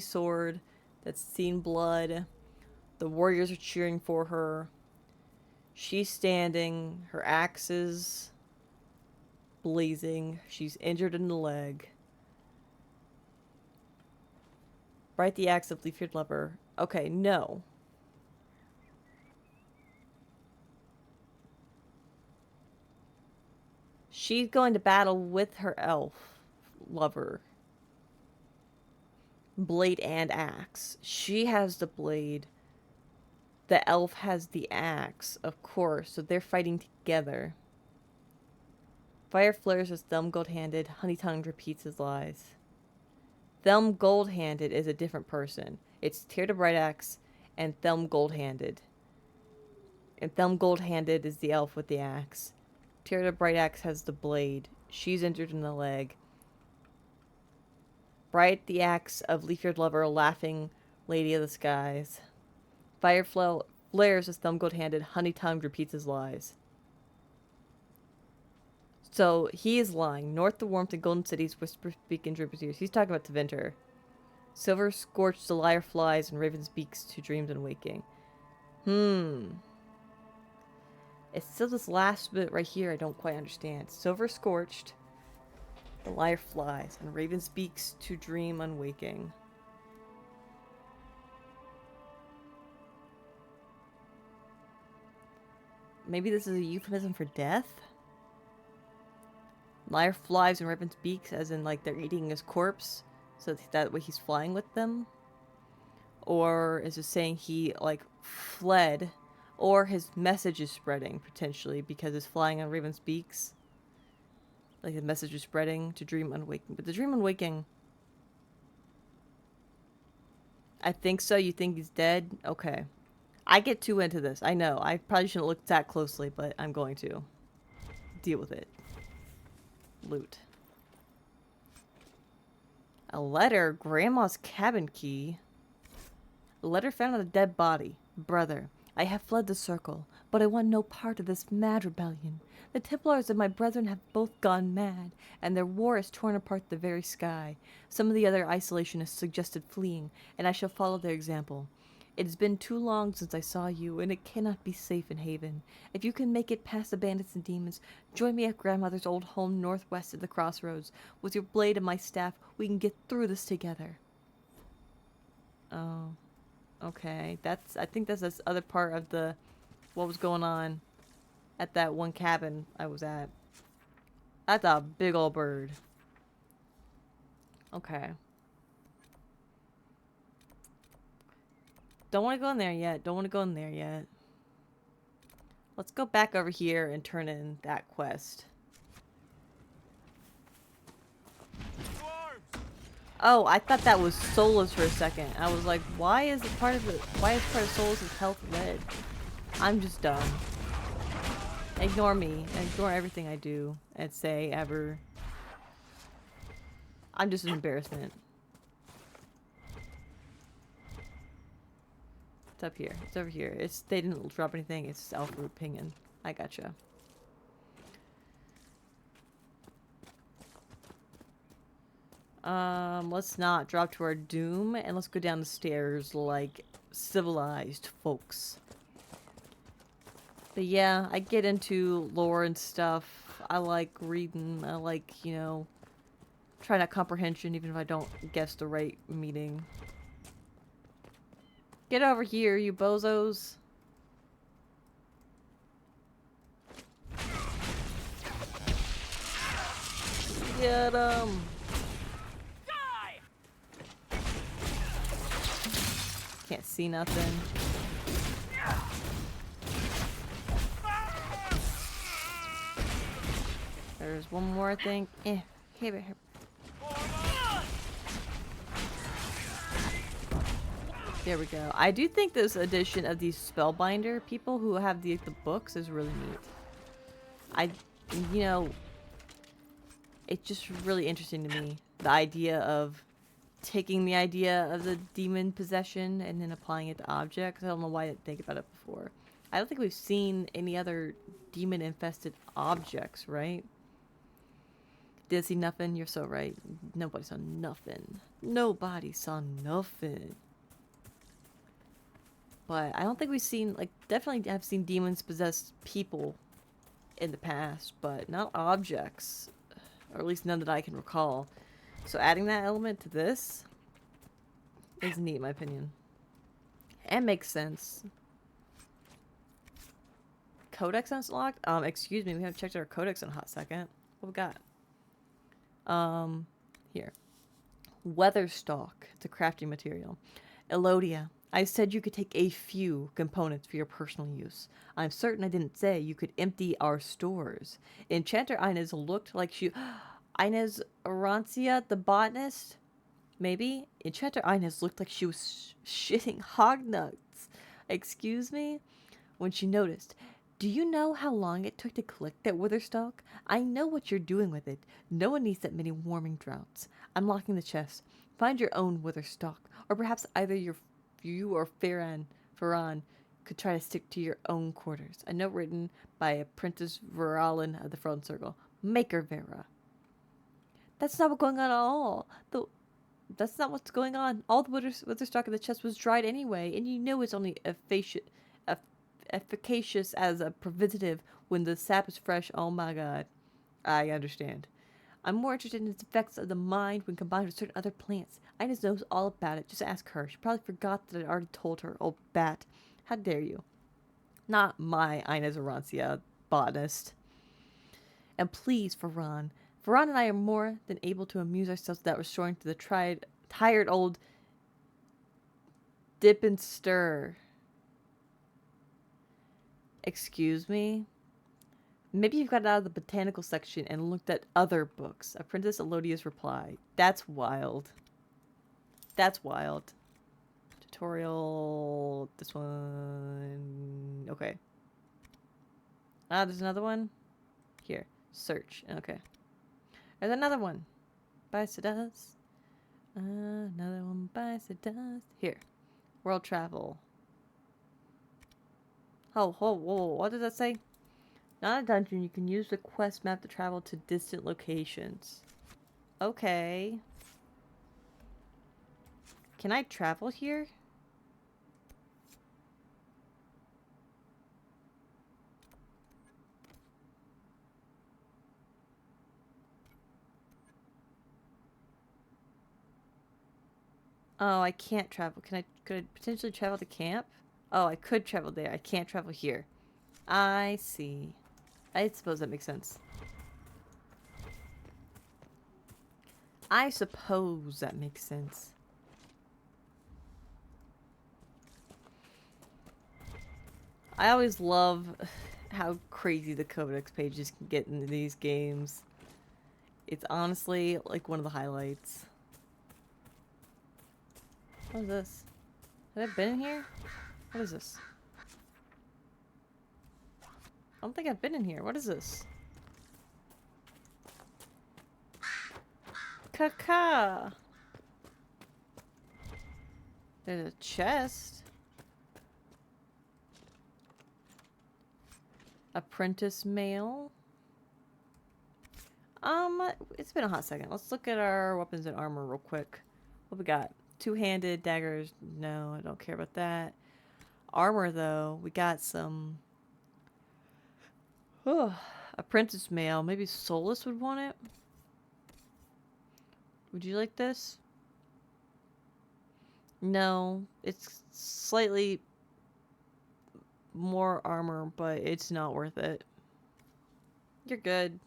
sword that's seen blood. The warriors are cheering for her. She's standing, her axe is blazing, she's injured in the leg. Bright the axe of leaf-eared lover. Okay, no. She's going to battle with her elf lover. Blade and axe. She has the blade. The elf has the axe, of course, so they're fighting together. Fire flares as Thelm gold-handed, honey-tongued repeats his lies. Thelm gold-handed is a different person. It's Tirda Brightaxe and Thelm gold-handed. And Thelm gold-handed is the elf with the axe. Tirda Brightaxe has the blade. She's injured in the leg. Bright the axe of leaf-eared lover, laughing lady of the skies. Fire flares as Thelm gold-handed, honey-tongued repeats his lies. So, he is lying. North to warmth and golden cities, whisper speak in dreamers' ears. He's talking about Tevinter. Silver scorched the lyre flies, and raven speaks to dreams and waking. It's still this last bit right here I don't quite understand. Silver scorched, the lyre flies, and raven speaks to dream unwaking. Maybe this is a euphemism for death? Lyre flies and raven speaks, as in, like, they're eating his corpse, so that way he's flying with them? Or is it saying he, like, fled, or his message is spreading, potentially, because it's flying on raven speaks? Like the message is spreading to dream unwaking. But the dream unwaking... I think so. You think he's dead? Okay. I get too into this. I know. I probably shouldn't look that closely, but I'm going to. Deal with it. Loot. A letter. Grandma's cabin key. A letter found on a dead body. Brother, I have fled the circle, but I want no part of this mad rebellion. The Templars and my brethren have both gone mad, and their war has torn apart the very sky. Some of the other isolationists suggested fleeing, and I shall follow their example. It has been too long since I saw you, and it cannot be safe in Haven. If you can make it past the bandits and demons, join me at grandmother's old home northwest of the crossroads. With your blade and my staff, we can get through this together. Oh. Okay. I think that's this other part of what was going on at that one cabin I was at. That's a big old bird. Okay. Don't want to go in there yet. Don't want to go in there yet. Let's go back over here and turn in that quest. Oh, I thought that was Solus for a second. I was like, why is part of Solus' health red? I'm just dumb. Ignore me. Ignore everything I do and say ever. I'm just an embarrassment. It's up here. It's over here. They didn't drop anything. It's alpha root pinging. I gotcha. Let's not drop to our doom, and let's go down the stairs like civilized folks. But yeah, I get into lore and stuff. I like reading. I like, you know, trying out comprehension even if I don't guess the right meaning. Get over here, you bozos. Get 'em. Can't see nothing. There's one more, I think. Here. There we go. I do think this edition of these Spellbinder people who have the books is really neat. You know, it's just really interesting to me. The idea of taking the idea of the demon possession and then applying it to objects. I don't know why I didn't think about it before. I don't think we've seen any other demon-infested objects, right? Did I see nothing? You're so right. Nobody saw nothing. Nobody saw nothing. But I don't think we've seen, like, definitely have seen demons possess people in the past, but not objects. Or at least none that I can recall. So adding that element to this is neat in my opinion. And makes sense. Codex unlocked? Excuse me, we haven't checked our codex in a hot second. What we got? Here. Weatherstock. It's a crafting material. Elodia. I said you could take a few components for your personal use. I'm certain I didn't say you could empty our stores. Enchanter Inez looked like she... Inez Arancia, the botanist? Maybe? Enchanter Inez looked like she was shitting hog nuts. Excuse me? When she noticed, do you know how long it took to collect that witherstock? I know what you're doing with it. No one needs that many warming droughts. I'm locking the chest. Find your own witherstock. Or perhaps either you or Farron could try to stick to your own quarters. A note written by Apprentice Veralin of the Front Circle. Maker Vera. That's not what's going on at all. That's not what's going on. All the witherstock in the chest was dried anyway, and you know it's only efficacious as a preventative when the sap is fresh. Oh my god. I understand. I'm more interested in its effects of the mind when combined with certain other plants. Inez knows all about it. Just ask her. She probably forgot that I'd already told her. Oh, bat. How dare you? Not my Inez Arancia, botanist. And please, Farron and I are more than able to amuse ourselves without restoring to the tired old dip and stir. Excuse me? Maybe you've got it out of the botanical section and looked at other books. Apprentice Elodia's reply. That's wild. That's wild. Tutorial. This one. Okay. Ah, there's another one. Here. Search. Okay. There's another one. Bites the dust. Another one bites the dust. Here. World travel. Oh, whoa, whoa. What does that say? Not a dungeon. You can use the quest map to travel to distant locations. Okay. Can I travel here? Oh, I can't travel. Could I potentially travel to camp? Oh, I could travel there. I can't travel here. I see. I suppose that makes sense. I suppose that makes sense. I always love how crazy the Codex Pages can get into these games. It's honestly like one of the highlights. What is this? Have I been in here? What is this? I don't think I've been in here. What is this? Caca! There's a chest. Apprentice mail. It's been a hot second. Let's look at our weapons and armor real quick. What we got? Two-handed daggers. No, I don't care about that. Armor, though. We got some... Oh, apprentice mail. Maybe Solus would want it. Would you like this? No. It's slightly more armor, but it's not worth it. You're good.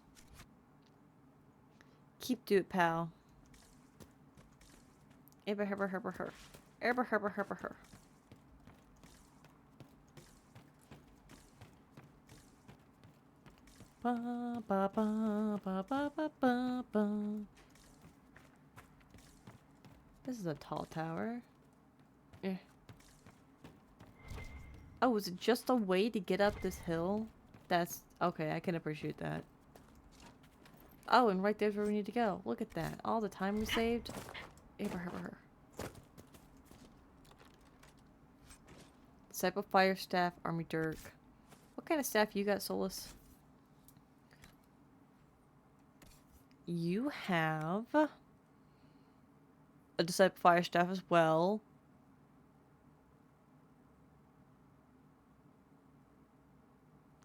Keep do it, pal. Eber herber herber her. Eber herber herber her. Ba ba ba ba ba ba ba ba. This is a tall tower. Eh. Oh, is it just a way to get up this hill? That's okay, I can appreciate that. Oh, and right there's where we need to go. Look at that. All the time we saved. Abraham. Type of fire staff, army dirk. What kind of staff you got, Solus? You have a disciple fire staff as well.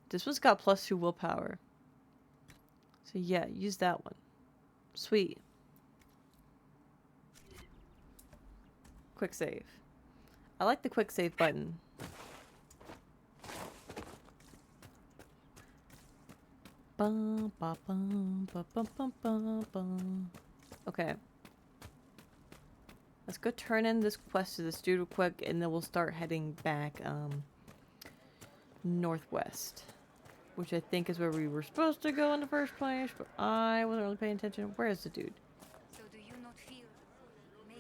This one's got +2 willpower. So yeah, use that one. Sweet. Quick save. I like the quick save button. Bum, ba, bum, ba, bum, bum, bum, bum. Okay. Let's go turn in this quest to this dude real quick, and then we'll start heading back northwest. Which I think is where we were supposed to go in the first place, but I wasn't really paying attention. Where is the dude? So do you not feel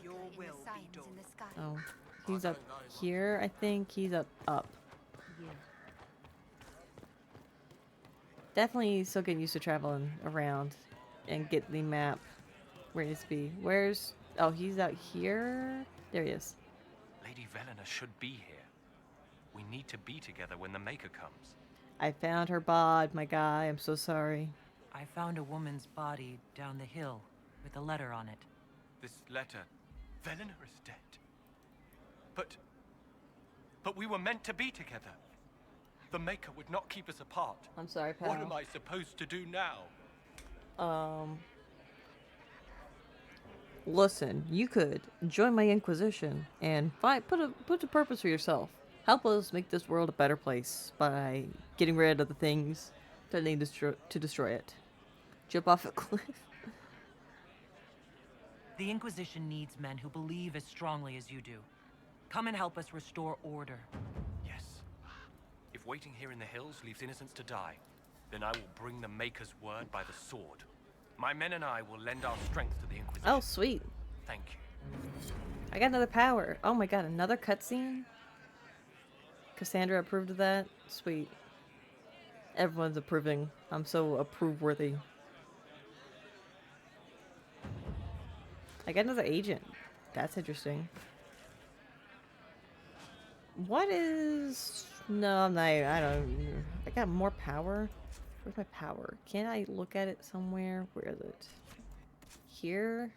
Your maker in will the be signs done. in the sky? Oh. He's up here, I think. He's up. Yeah. Definitely still getting used to traveling around and get the map where it needs to be. Where's... Oh, he's out here? There he is. Lady Velena should be here. We need to be together when the Maker comes. I found her bod, my guy. I'm so sorry. I found a woman's body down the hill with a letter on it. This letter... Velena is dead. But we were meant to be together. The Maker would not keep us apart. I'm sorry, pal. What am I supposed to do now? Listen, you could join my Inquisition and put a purpose for yourself. Help us make this world a better place by getting rid of the things that need to destroy it. Jump off a cliff. The Inquisition needs men who believe as strongly as you do. Come and help us restore order. Yes. If waiting here in the hills leaves innocents to die, then I will bring the Maker's word by the sword. My men and I will lend our strength to the Inquisition. Oh, sweet. Thank you. I got another power. Oh my god, another cutscene? Cassandra approved of that? Sweet. Everyone's approving. I'm so approve-worthy. I got another agent. That's interesting. What is... No, I'm not... I don't... I got more power? Where's my power? Can I look at it somewhere? Where is it? Here?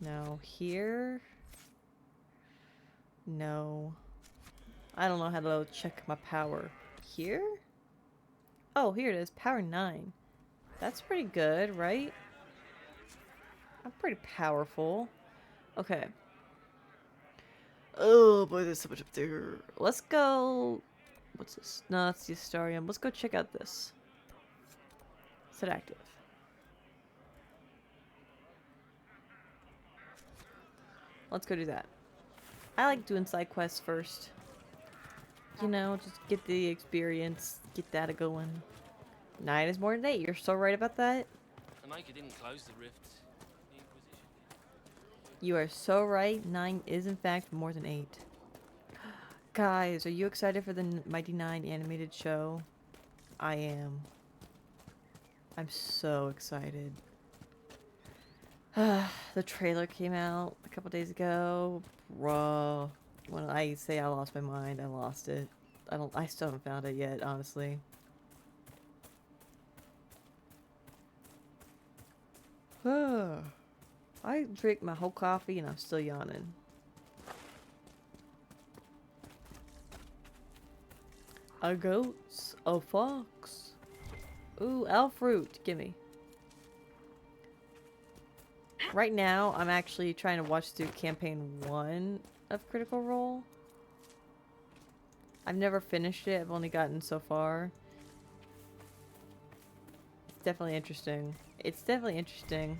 No. Here? No. I don't know how to check my power. Here? Oh, here it is. Power 9. That's pretty good, right? I'm pretty powerful. Okay. Oh boy, there's so much up there. Let's go... What's this? No, that's the Astarium. Let's go check out this. Is it active? Let's go do that. I like doing side quests first. You know, just get the experience, get that going. 9 is more than 8. You're so right about that. The Maker didn't close the rift. The Inquisition did. You are so right. 9 is in fact more than 8. Guys, are you excited for the Mighty 9 animated show? I am. I'm so excited. The trailer came out a couple days ago. Bruh. When I say I lost my mind, I lost it. I still haven't found it yet, honestly. I drank my whole coffee and I'm still yawning. A goat, a fox. Ooh, elf fruit, gimme. Right now, I'm actually trying to watch through campaign 1 of Critical Role. I've never finished it. I've only gotten so far. It's definitely interesting. It's definitely interesting.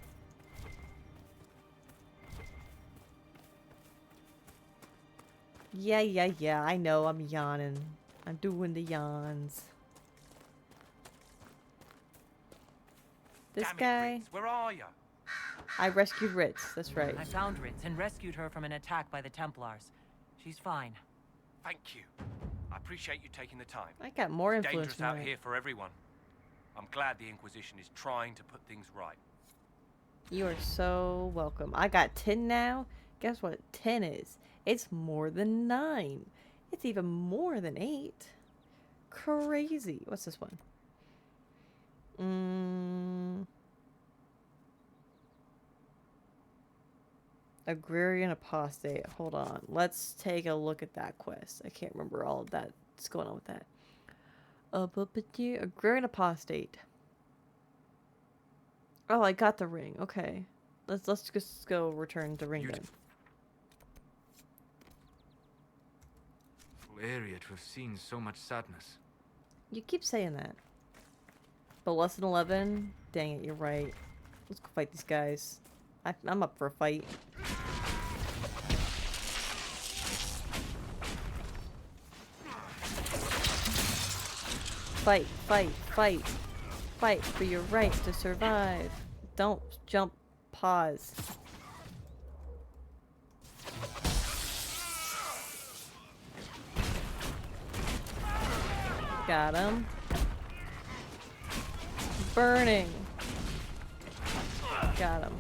Yeah. I know. I'm yawning. I'm doing the yawns. This Damn it, guy. Ritz, where are you? I rescued Ritz. That's right. I found Ritz and rescued her from an attack by the Templars. She's fine. Thank you. I appreciate you taking the time. I got more It's influence dangerous out than that. here for everyone. I'm glad the Inquisition is trying to put things right. You are so welcome. I got 10 now. Guess what 10 is? It's more than 9. It's even more than 8. Crazy. What's this one? Agrarian Apostate. Hold on. Let's take a look at that quest. I can't remember all of that. What's going on with that? Agrarian Apostate. Oh, I got the ring. Okay. Let's just go return the ring then. Area to have seen so much sadness. You keep saying that. But lesson 11? Dang it, you're right. Let's go fight these guys. I'm up for a fight. Fight, fight, fight. Fight for your right to survive. Don't jump. Pause. Got him. Burning. Got him.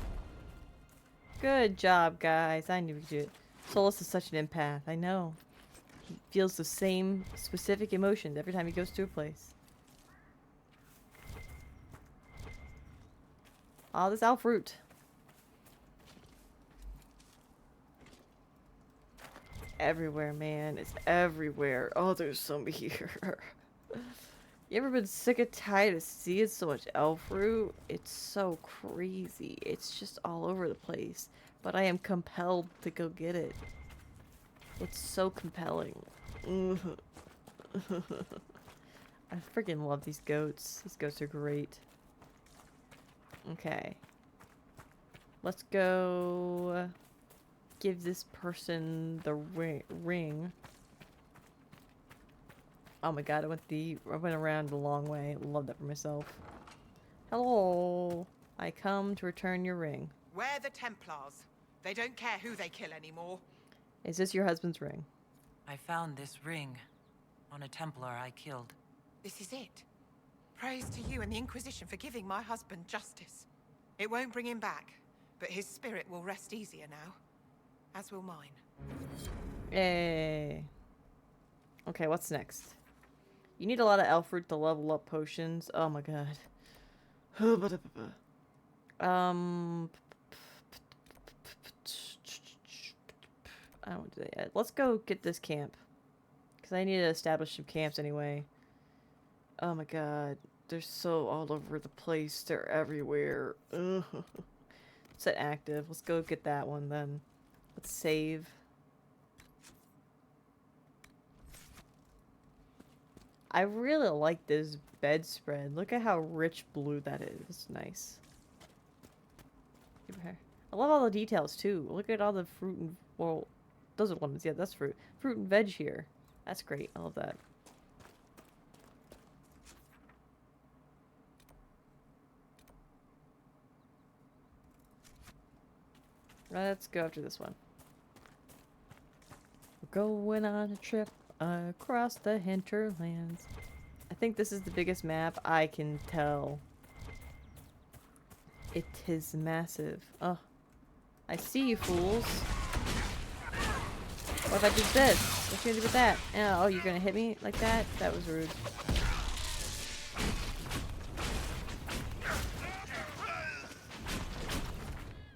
Good job, guys. I knew we could do it. Solus is such an empath. I know. He feels the same specific emotions every time he goes to a place. Oh, this elf fruit. Everywhere, man. It's everywhere. Oh, there's some here. You ever been sick and tired of seeing so much elf fruit? It's so crazy. It's just all over the place. But I am compelled to go get it. It's so compelling. I freaking love these goats. These goats are great. Okay. Let's go give this person the ring. Oh my god, I went around the long way. Love that for myself. Hello. I come to return your ring. We're the Templars. They don't care who they kill anymore. Is this your husband's ring? I found this ring on a Templar I killed. This is it. Praise to you and the Inquisition for giving my husband justice. It won't bring him back, but his spirit will rest easier now. As will mine. Yay. Okay, what's next? You need a lot of elf fruit to level up potions. Oh my god. I don't do that yet. Let's go get this camp. Because I need to establish some camps anyway. Oh my god. They're so all over the place. They're everywhere. Ugh. Set active. Let's go get that one then. Let's save. I really like this bedspread. Look at how rich blue that is. It's nice. I love all the details too. Look at all the fruit and, well, those are lemons. Yeah, that's fruit. Fruit and veg here. That's great. I love that. Let's go after this one. We're going on a trip across the hinterlands. I think this is the biggest map I can tell. It is massive. Oh, I see you fools. What if I did this? What you gonna do with that? Oh, you're gonna hit me like that? That was rude.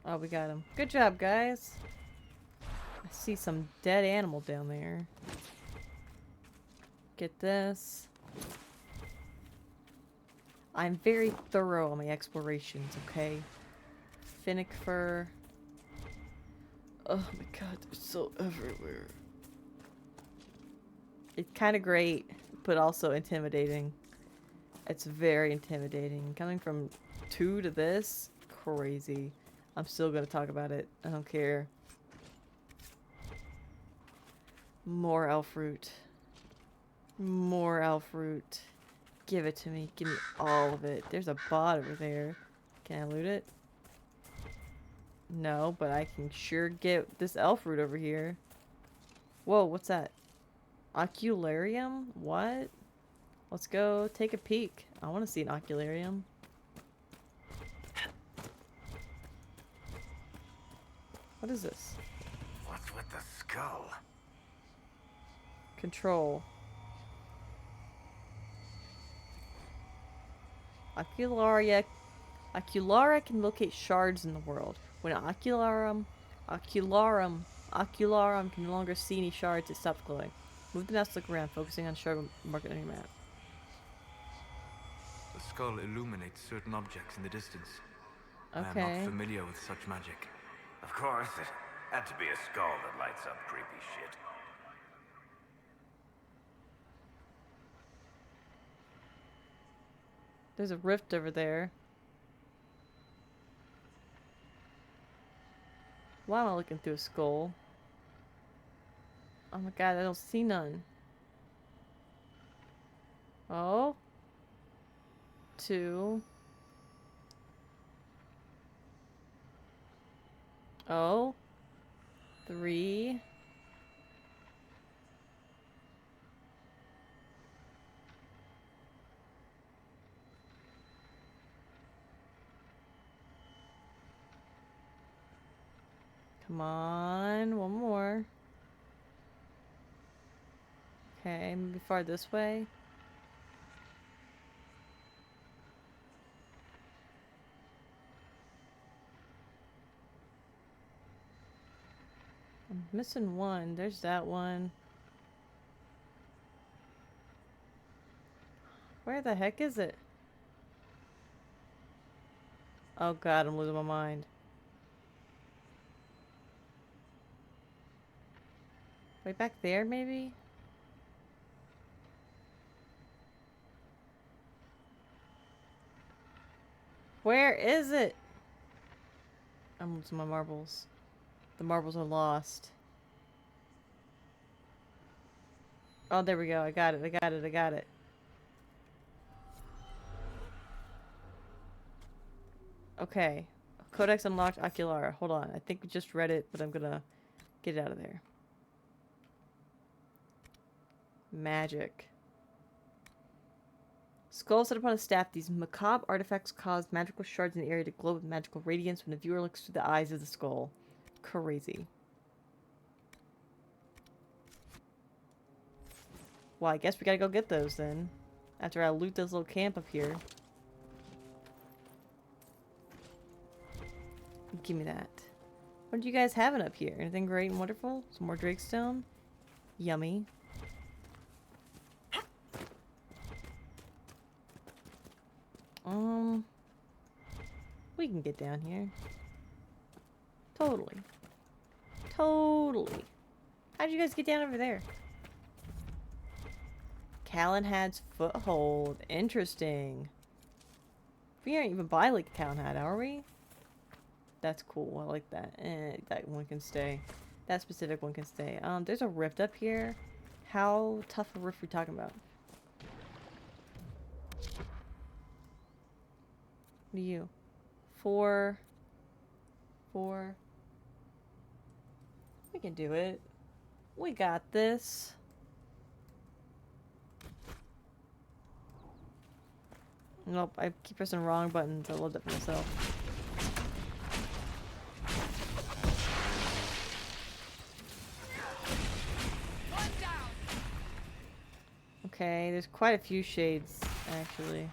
Oh, we got him. Good job, guys. I see some dead animal down there. Get this. I'm very thorough on my explorations, okay? Finnick fur. Oh my god, they're so everywhere. It's kind of great, but also intimidating. It's very intimidating. Coming from 2 to this, crazy. I'm still gonna talk about it. I don't care. More elf root. More elf root. Give it to me. Give me all of it. There's a bot over there. Can I loot it? No, but I can sure get this elf root over here. Whoa, what's that? Ocularium? What? Let's go take a peek. I want to see an ocularium. What is this? What's with the skull? Control. Ocularia can locate shards in the world. When Ocularum can no longer see any shards, it stops glowing. Move the mouse to look around, focusing on shard marked on your map. The skull illuminates certain objects in the distance. Okay. I am not familiar with such magic. Of course, it had to be a skull that lights up creepy shit. There's a rift over there. Why am I looking through a skull? Oh my god, I don't see none. Oh. 2. Oh. 3. Come on, one more. Okay, maybe far this way. I'm missing one. There's that one. Where the heck is it? Oh god, I'm losing my mind. Right back there, maybe? Where is it? I'm losing my marbles. The marbles are lost. Oh, there we go. I got it. I got it. I got it. Okay. Codex unlocked Oculara. Hold on. I think we just read it, but I'm gonna get it out of there. Magic. Skull set upon a staff. These macabre artifacts cause magical shards in the area to glow with magical radiance when the viewer looks through the eyes of the skull. Crazy. Well, I guess we gotta go get those then. After I loot this little camp up here. Give me that. What are you guys having up here? Anything great and wonderful? Some more Drakestone? Yummy. We can get down here. Totally. Totally. How'd you guys get down over there? Calenhad's foothold. Interesting. We aren't even by like Calenhad, are we? That's cool. I like that. That one can stay. That specific one can stay. There's a rift up here. How tough a rift are we talking about? What are you? 4. We can do it. We got this. Nope, I keep pressing the wrong buttons. I love that for myself. Okay, there's quite a few shades, actually.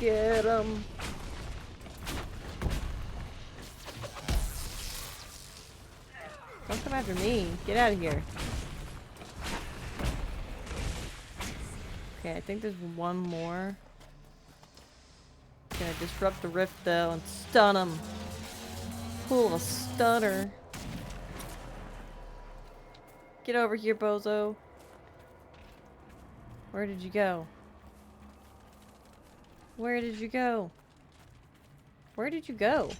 Get 'em. Don't come after me. Get out of here. Okay, I think there's one more. Gonna disrupt the rift though and stun him. Pull a stunner. Get over here, bozo. Where did you go? Where did you go? Where did you go?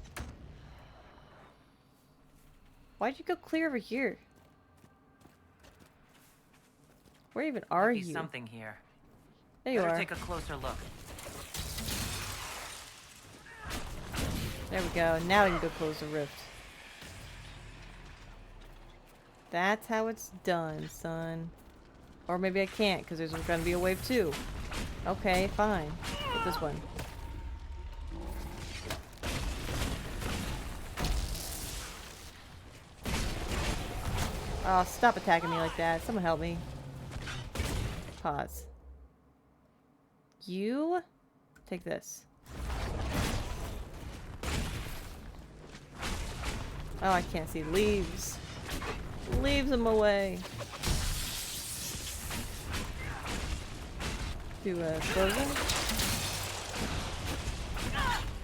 Why'd you go clear over here? Where even are you? Something here. There you Better are. take a closer look. There we go. Now we can go close the rift. That's how it's done, son. Or maybe I can't, because there's going to be a wave 2. Okay, fine. Get this one. Oh, stop attacking me like that. Someone help me. Pause. You take this. Oh, I can't see. Leaves. Leaves them away. Do frozen?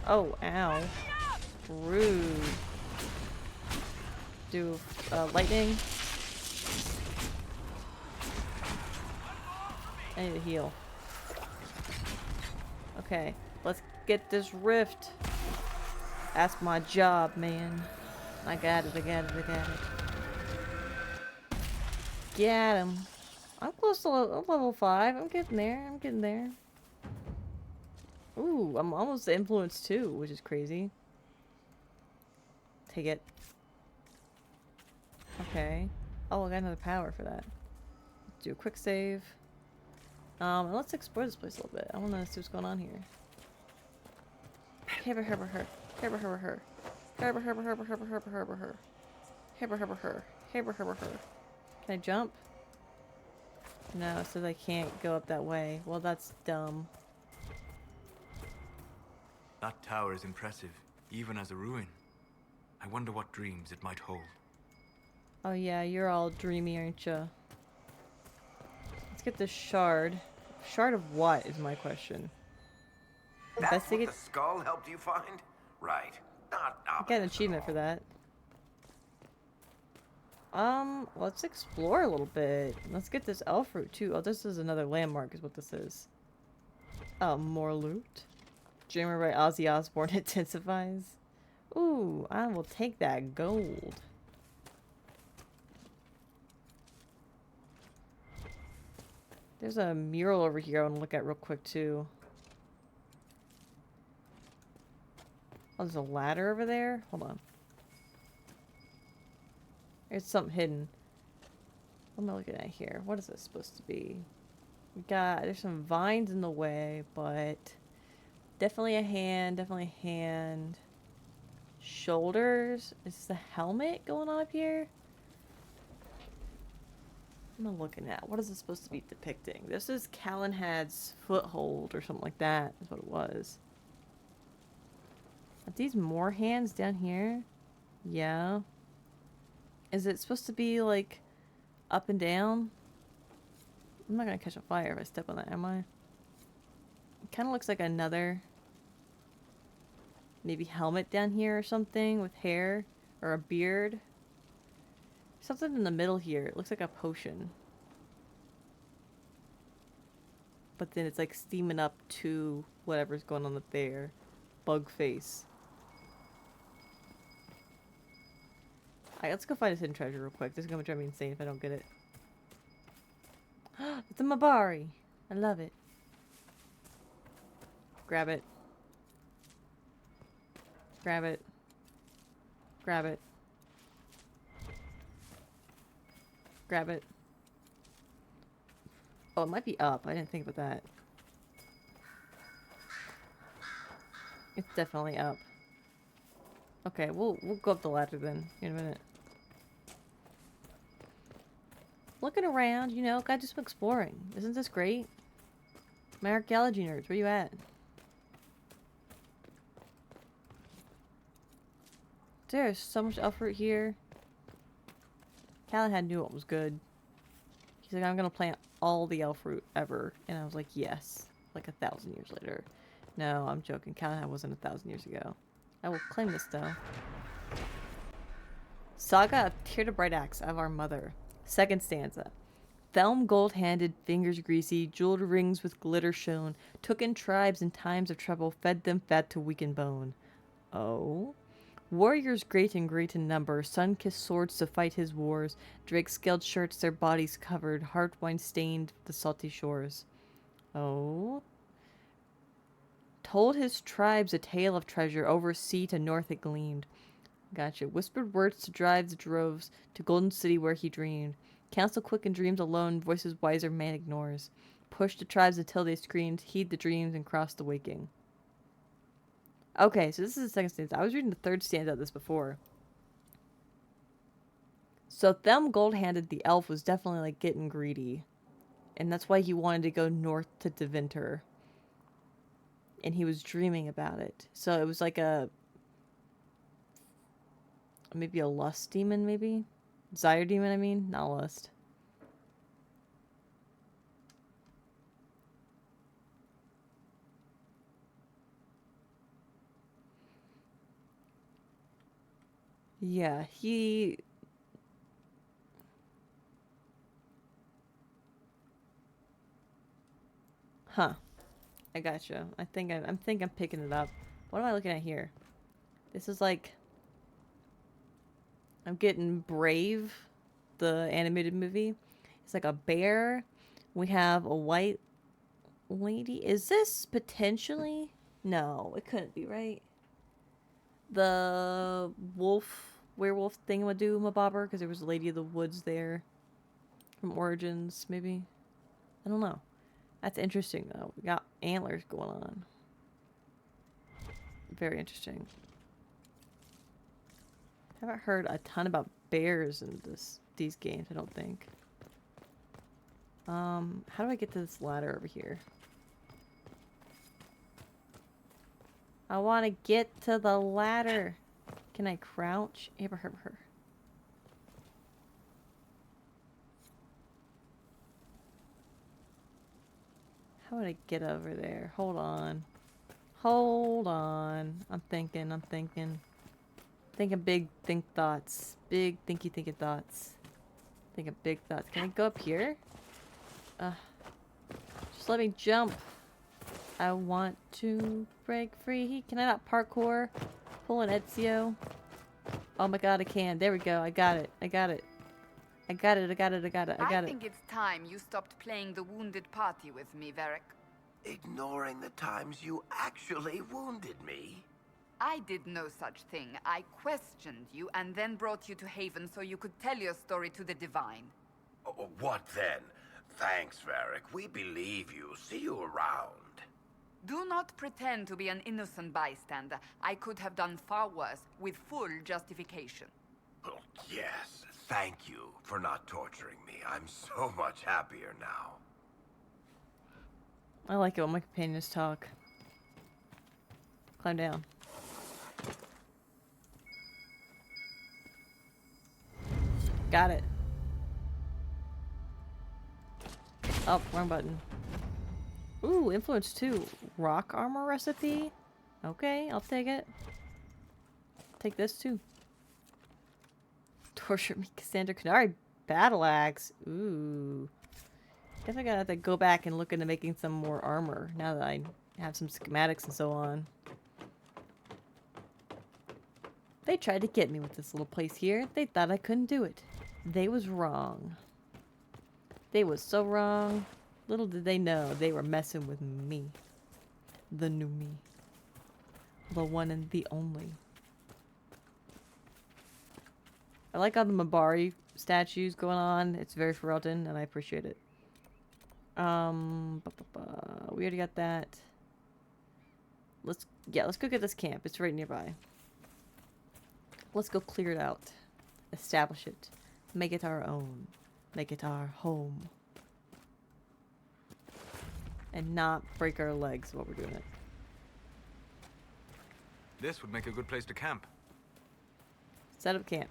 Oh, ow. Rude. Do lightning. I need to heal. Okay, let's get this rift. That's my job, man. I got it, I got it, I got it. Get him. I'm close to level 5. I'm getting there, I'm getting there. Ooh, I'm almost influence 2, which is crazy. Take it. Okay. Oh, I got another power for that. Let's do a quick save. And let's explore this place a little bit. I want to see what's going on here. Herber, herber, her. Herber, herber, her. Herber, herber, herber, herber, herber, herber, her. Herber, herber, her. Herber, herber, her. Can I jump? No, it says I can't go up that way. Well, that's dumb. That tower is impressive, even as a ruin. I wonder what dreams it might hold. Oh yeah, you're all dreamy, aren't you? Let's get this shard. Shard of what is my question? That's what the skull helped you find? Right. Not I get an achievement for that. Let's explore a little bit. Let's get this elf fruit too. Oh, this is another landmark is what this is. Oh, more loot. Dreamer by Ozzy Osbourne intensifies. Ooh, I will take that gold. There's a mural over here I want to look at real quick too. Oh, there's a ladder over there? Hold on. There's something hidden. What am I looking at here? What is this supposed to be? There's some vines in the way, but definitely a hand, definitely a hand. Shoulders? Is this a helmet going on up here? What am I looking at? What is this supposed to be depicting? This is Calenhad's foothold or something like that, is what it was. Are these more hands down here? Yeah. Is it supposed to be like up and down? I'm not gonna catch a fire if I step on that, am I? It kind of looks like another maybe helmet down here or something with hair or a beard. Something in the middle here. It looks like a potion. But then it's like steaming up to whatever's going on up there. Bug face. Alright, let's go find this hidden treasure real quick. This is gonna drive me insane if I don't get it. It's a Mabari. I love it. Grab it. Grab it. Grab it. Grab it. Oh, it might be up. I didn't think about that. It's definitely up. Okay, we'll go up the ladder then in a minute. Looking around, you know, gotta do some exploring. Isn't this great? My archaeology nerds, where you at? There's so much elf fruit here. Callahan knew what was good. He's like, I'm gonna plant all the elf fruit ever. And I was like, yes. Like 1,000 years later. No, I'm joking. Callahan wasn't 1,000 years ago. I will claim this though. Saga of Tear the Bright Axe of Our Mother. Second stanza. Thelm gold-handed, fingers greasy, jeweled rings with glitter shone, took in tribes in times of trouble, fed them fat to weaken bone. Oh? Warriors great and great in number, sun-kissed swords to fight his wars, drake-scaled shirts their bodies covered, heart wine stained the salty shores. Oh? Told his tribes a tale of treasure, over sea to north it gleamed. Gotcha. Whispered words to drive the droves, to golden city where he dreamed. Counsel quick in dreams alone, voices wiser man ignores. Push the tribes until they screamed, heed the dreams and cross the waking. Okay, so this is the second stanza. I was reading the third stanza of this before. So Thelm Gold-Handed, the elf, was definitely like getting greedy. And that's why he wanted to go north to Deventer. And he was dreaming about it. So it was like maybe a lust demon, maybe? Desire demon, I mean? Not lust. Yeah, he... Huh. I gotcha. I'm picking it up. What am I looking at here? This is like... I'm getting Brave, the animated movie. It's like a bear. We have a white lady. Is this potentially... No, it couldn't be, right? The werewolf thingamadoo-mabobber, because there was a Lady of the Woods there. From Origins, maybe? I don't know. That's interesting, though. We got antlers going on. Very interesting. Haven't heard a ton about bears in these games, I don't think. How do I get to this ladder over here? I want to get to the ladder. Can I crouch? How would I get over there? Hold on. Hold on. I'm thinking. Thinking big think thoughts. Big thinking thoughts. Thinking big thoughts. Can I go up here? Just let me jump. I want to break free. Can I not parkour? pull an Ezio? Oh my god, I can. There we go. I got it. I got it. I got it. I got it. I got it. I got it. think it's time you stopped playing the wounded party with me, Varric. Ignoring the times you actually wounded me? I did no such thing. I questioned you and then brought you to Haven so you could tell your story to the Divine. Oh, what then? Thanks, Varric. We believe you. See you around. Do not pretend to be an innocent bystander. I could have done far worse, with full justification. Oh, yes. Thank you for not torturing me. I'm so much happier now. I like it when my companions talk. Climb down. Got it. Oh, wrong button. Ooh, influence 2. Rock armor recipe? Okay, I'll take it. Take this too. Torture me, Cassandra Qunari battle axe. Ooh. Guess I gotta have to go back and look into making some more armor now that I have some schematics and so on. They tried to get me with this little place here. They thought I couldn't do it. They was wrong. They was so wrong. Little did they know they were messing with me. The Numi. The one and the only. I like all the Mabari statues going on. It's very Ferelden and I appreciate it. We already got that. Let's go get this camp. It's right nearby. Let's go clear it out. Establish it. Make it our own. Make it our home. And not break our legs while we're doing it. This would make a good place to camp. Set up camp.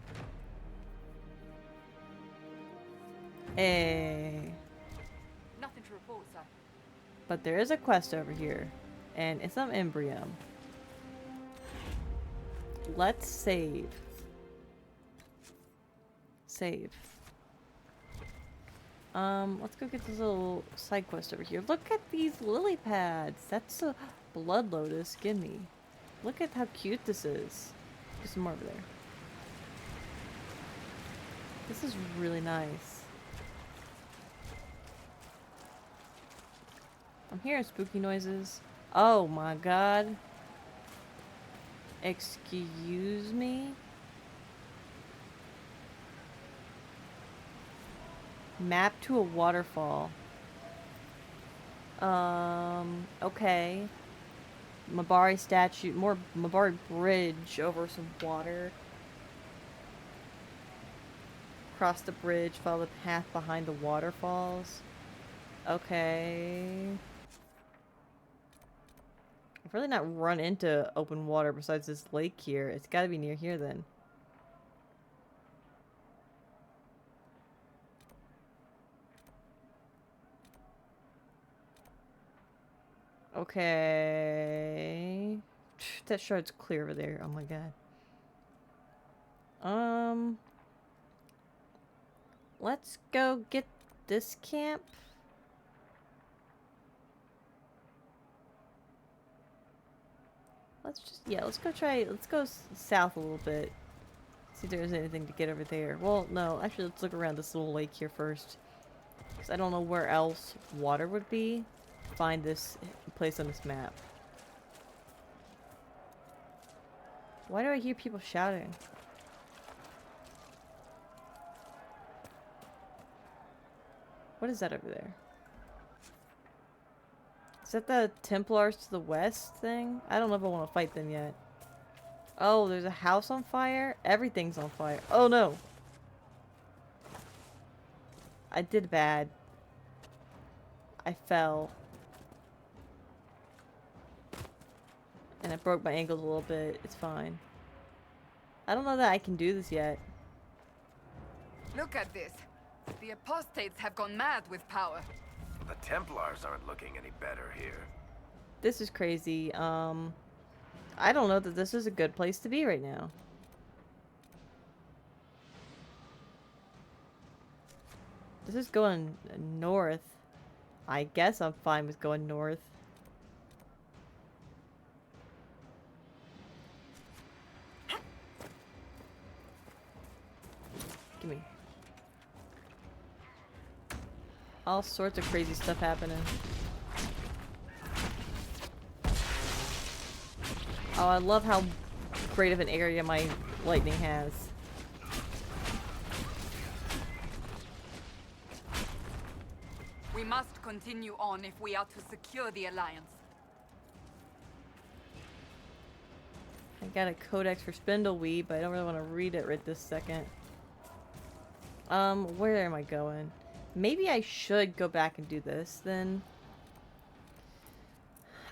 Hey. Nothing to report, sir. But there is a quest over here. And it's on Embrium. Let's save. Save. Let's go get this little side quest over here. Look at these lily pads. That's a blood lotus. Gimme. Look at how cute this is. There's some more over there. This is really nice. I'm hearing spooky noises. Oh my god. Excuse me? Map to a waterfall. Okay. Mabari statue. More Mabari bridge over some water. Cross the bridge, follow the path behind the waterfalls. Okay. I've really not run into open water besides this lake here. It's gotta be near here then. Okay. That shard's clear over there. Oh my god. Let's go get this camp. Let's go south a little bit. See if there's anything to get over there. Well, no, actually let's look around this little lake here first. Because I don't know where else water would be. Find this place on this map. Why do I hear people shouting? What is that over there? Is that the Templars to the west thing? I don't know if I want to fight them yet. Oh, there's a house on fire? Everything's on fire. Oh no! I did bad. I fell. And I broke my ankles a little bit. It's fine. I don't know that I can do this yet. Look at this. The apostates have gone mad with power. The Templars aren't looking any better here. This is crazy. I don't know that this is a good place to be right now. This is going north. I guess I'm fine with going north. Gimme. All sorts of crazy stuff happening. Oh, I love how great of an area my lightning has. We must continue on if we are to secure the Alliance. I got a codex for Spindleweed, but I don't really want to read it right this second. Where am I going? Maybe I should go back and do this, then.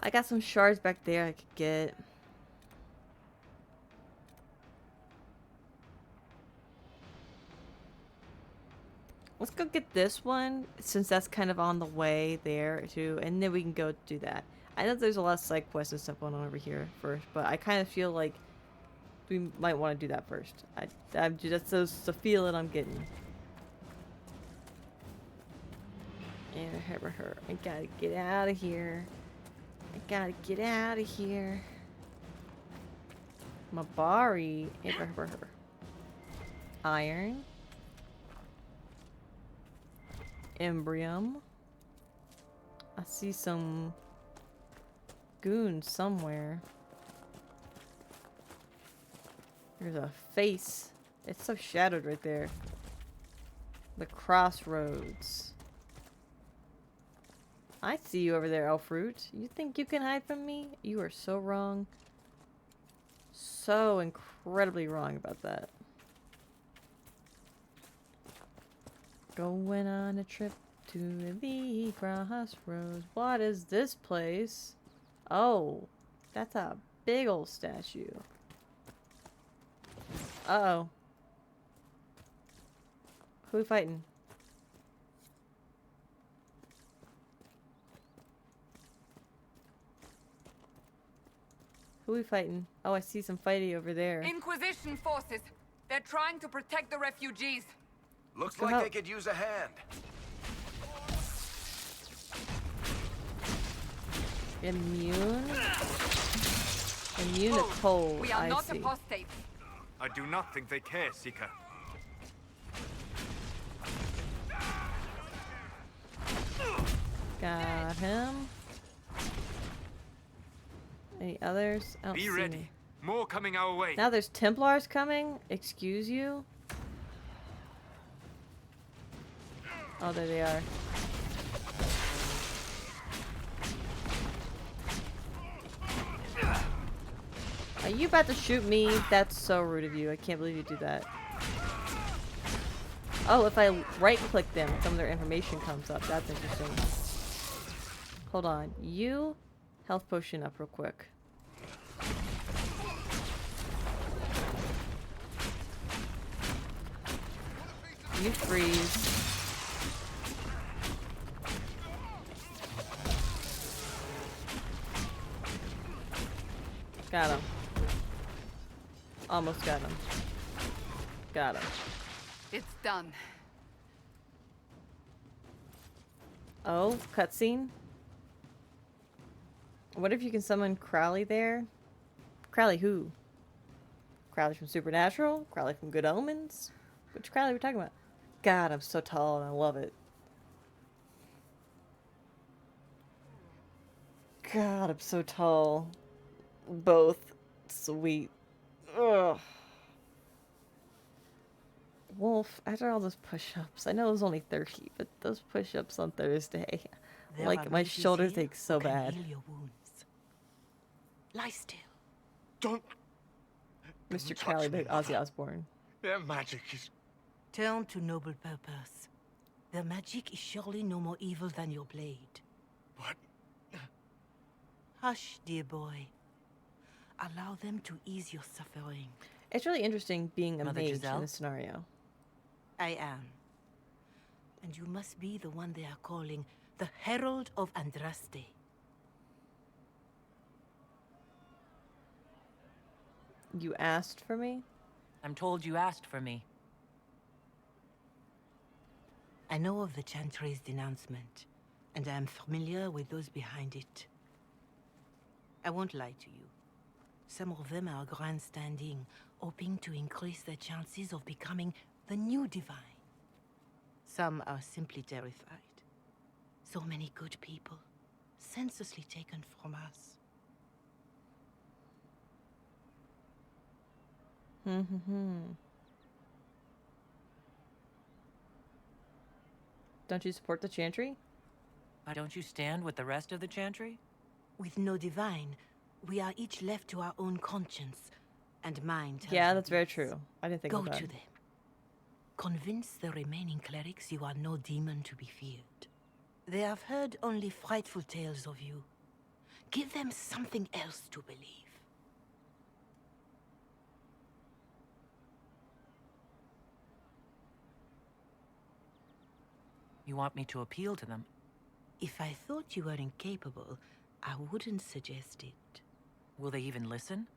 I got some shards back there I could get. Let's go get this one, since that's kind of on the way there, too, and then we can go do that. I know there's a lot of side quests and stuff going on over here first, but I kind of feel like we might want to do that first. I'm just, that's the feeling I'm getting. And I gotta get out of here. I gotta get out of here. Mabari. Iron. Embrium. I see some goons somewhere. There's a face. It's so shadowed right there. The crossroads. I see you over there, Elfroot. You think you can hide from me? You are so wrong. So incredibly wrong about that. Going on a trip to the crossroads. What is this place? Oh, that's a big old statue. Uh-oh. Who we fighting? Who we fighting? Oh, I see some fighting over there. Inquisition forces. They're trying to protect the refugees. Looks like they could use a hand. Immune? Immune to cold. We are I not see. apostates. I do not think they care, Seeker. Got him. Any others? I don't Be see ready. any. More coming our way. Now there's Templars coming? Excuse you? Oh, there they are. Are you about to shoot me? That's so rude of you. I can't believe you do that. Oh, if I right-click them, some of their information comes up. That's interesting. Hold on. You, health potion up real quick. You freeze. Got him. Almost got him. Got him. It's done. Oh, cutscene. What if you can summon Crowley there? Crowley who? Crowley from Supernatural? Crowley from Good Omens? Which Crowley are we talking about? God, I'm so tall and I love it. God, I'm so tall. Both. Sweet. Ugh. Wolf, after all those push-ups, I know it was only 30, but those push-ups on Thursday, like my shoulders ache so bad. Lie still. Don't. Mr. Crowley, the Ozzy Osbourne. Their magic is. Turn to noble purpose. Their magic is surely no more evil than your blade. What? Hush, dear boy. Allow them to ease your suffering. It's really interesting being a Mother mage Giselle? in this scenario. I am. And you must be the one they are calling the Herald of Andraste. You asked for me? I'm told you asked for me. I know of the Chantry's denouncement, and I am familiar with those behind it. I won't lie to you. Some of them are grandstanding, hoping to increase their chances of becoming The new divine. Some are simply terrified. So many good people, senselessly taken from us. Don't you support the Chantry? Why don't you stand with the rest of the Chantry? With no divine, we are each left to our own conscience, and mine tells Yeah, me that's very this. true. I didn't think Go of that. to them. Convince the remaining clerics you are no demon to be feared. They have heard only frightful tales of you. Give them something else to believe. You want me to appeal to them? If I thought you were incapable, I wouldn't suggest it. Will they even listen?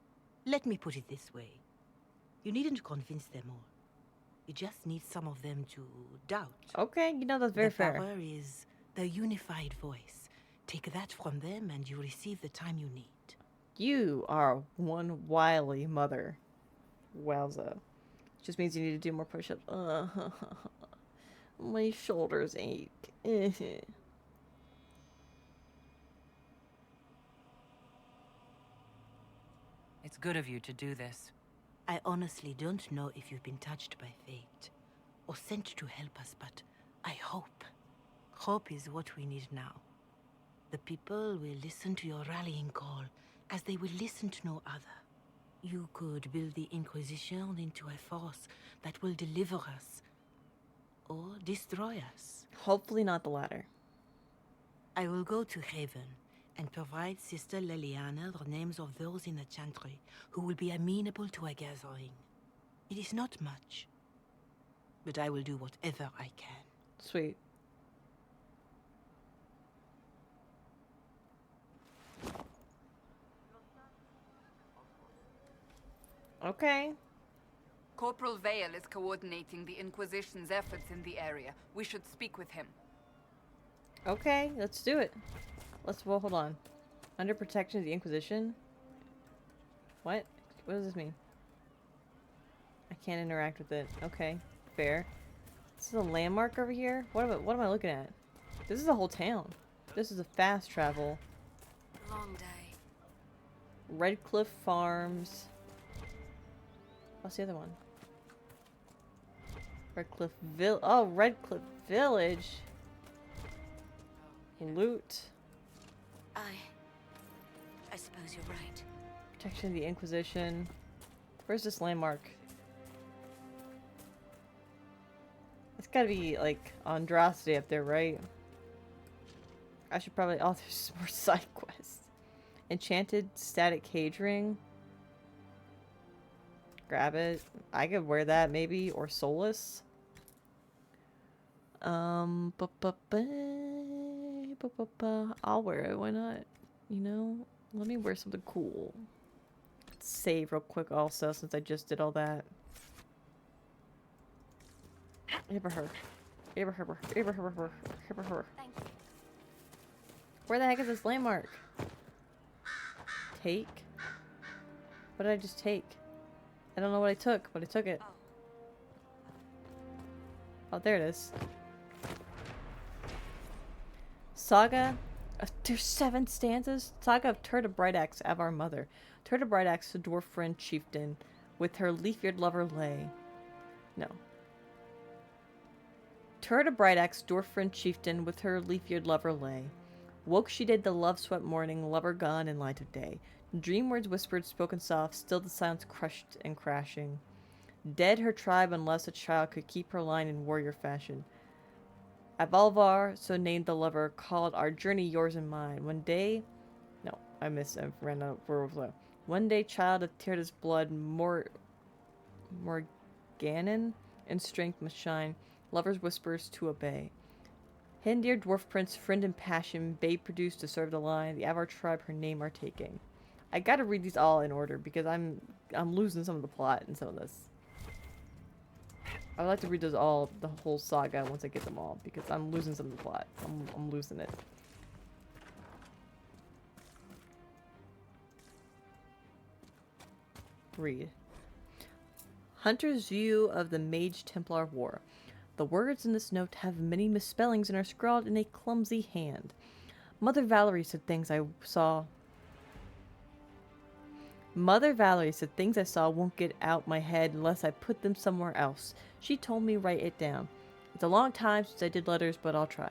Let me put it this way. You needn't convince them all. You just need some of them to doubt. Okay, you know, that's very fair. The power is the unified voice. Take that from them and you receive the time you need. You are one wily mother. Wowza. Just means you need to do more push-ups. My shoulders ache. It's good of you to do this. I honestly don't know if you've been touched by fate or sent to help us, but I hope. Hope is what we need now. The people will listen to your rallying call as they will listen to no other. You could build the Inquisition into a force that will deliver us or destroy us. Hopefully not the latter. I will go to Haven and provide Sister Leliana the names of those in the Chantry who will be amenable to a gathering. It is not much, but I will do whatever I can. Sweet. Okay. Corporal Vale is coordinating the Inquisition's efforts in the area. We should speak with him. Okay, let's do it. Well, hold on. Under protection of the Inquisition? What? What does this mean? I can't interact with it. Okay, fair. This is a landmark over here? What am I looking at? This is a whole town. This is a fast travel. Long day. Redcliffe Farms. What's the other one? Redcliffe Redcliffe Village. Loot. I suppose you're right. Protection of the Inquisition. Where's this landmark? It's gotta be, like, Andraste up there, right? I should probably... Oh, there's more side quests. Enchanted Static Cage Ring. Grab it. I could wear that, maybe. Or Solus. I'll wear it. Why not? You know? Let me wear something cool. Let's save real quick also, since I just did all that. Her. Thank you. Where the heck is this landmark? Take? What did I just take? I don't know what I took, but I took it. Oh, there it is. Saga. There's 7 stanzas. Saga of Turda Brightaxe, Avar Mother. Turda Brightaxe, the dwarf friend chieftain, with her leaf-eared lover lay. No. Turda Brightaxe, dwarf friend chieftain, with her leaf-eared lover lay. Woke she did the love-swept morning, lover gone in light of day. Dream words whispered, spoken soft, still the silence crushed and crashing. Dead her tribe unless a child could keep her line in warrior fashion. Avalvar, so named the lover, called our journey yours and mine. One day... No, I ran out of flow. One day, child of Tirda's blood, Morganon in strength must shine. Lovers' whispers to obey. Hendir, dwarf prince, friend in passion, babe produced to serve the line. The Avar tribe her name are taking. I gotta read these all in order because I'm losing some of the plot in some of this. I'd like to read those all, the whole saga, once I get them all, because I'm losing some of the plot. I'm losing it. Read. Hunter's View of the Mage-Templar War. The words in this note have many misspellings and are scrawled in a clumsy hand. Mother Valerie said things I saw won't get out my head unless I put them somewhere else. She told me write it down. It's a long time since I did letters, but I'll try.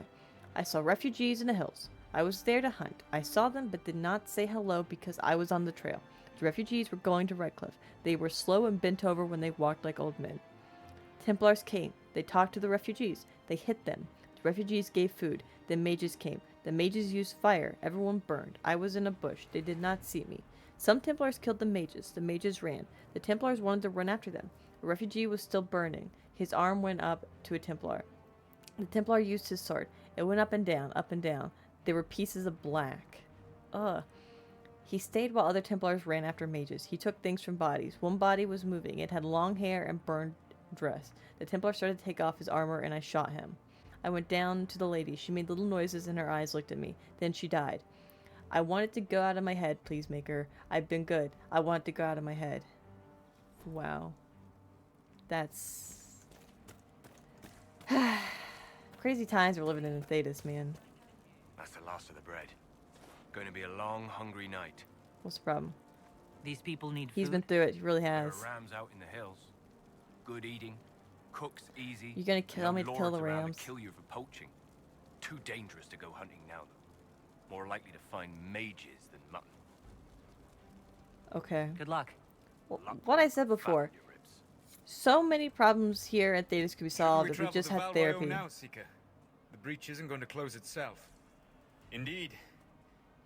I saw refugees in the hills. I was there to hunt. I saw them, but did not say hello because I was on the trail. The refugees were going to Redcliffe. They were slow and bent over when they walked like old men. Templars came. They talked to the refugees. They hit them. The refugees gave food. The mages came. The mages used fire. Everyone burned. I was in a bush. They did not see me. Some Templars killed the mages. The mages ran. The Templars wanted to run after them. A refugee was still burning. His arm went up to a Templar. The Templar used his sword. It went up and down, up and down. There were pieces of black. Ugh. He stayed while other Templars ran after mages. He took things from bodies. One body was moving. It had long hair and burned dress. The Templar started to take off his armor and I shot him. I went down to the lady. She made little noises and her eyes looked at me. Then she died. I wanted to go out of my head, please, Maker. I've been good. I want to go out of my head. Wow. That's... crazy times we're living in Thetis, man. That's the last of the bread. Going to be a long, hungry night. What's the problem? These people need food. He's been through it. He really There has. are rams out in the hills. Good eating. Cooks easy. You gonna tell me to kill the lords around rams? to kill you for poaching. Too dangerous to go hunting now, though. More likely to find mages than mutton. Okay. Good luck. Well, what I said before. So many problems here at Thetis could be solved if we just had therapy. Now, Seeker. The breach isn't going to close itself. Indeed.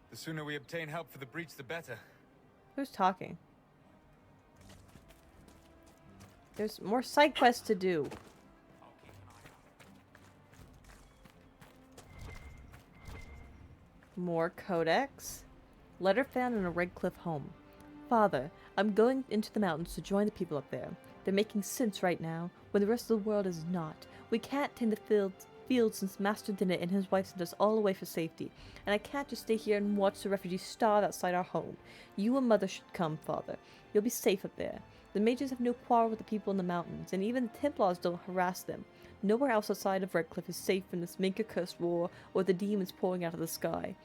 The sooner we obtain help for the breach, the better. Who's talking? There's more side quests to do. More codex. Letter found in a Redcliffe home. Father, I'm going into the mountains to join the people up there. They're making sense right now, when the rest of the world is not. We can't tend the field since Master Dinnet and his wife sent us all away for safety. And I can't just stay here and watch the refugees starve outside our home. You and Mother should come, Father. You'll be safe up there. The mages have no quarrel with the people in the mountains, and even the Templars don't harass them. Nowhere else outside of Redcliffe is safe from this Minka-cursed war or the demons pouring out of the sky.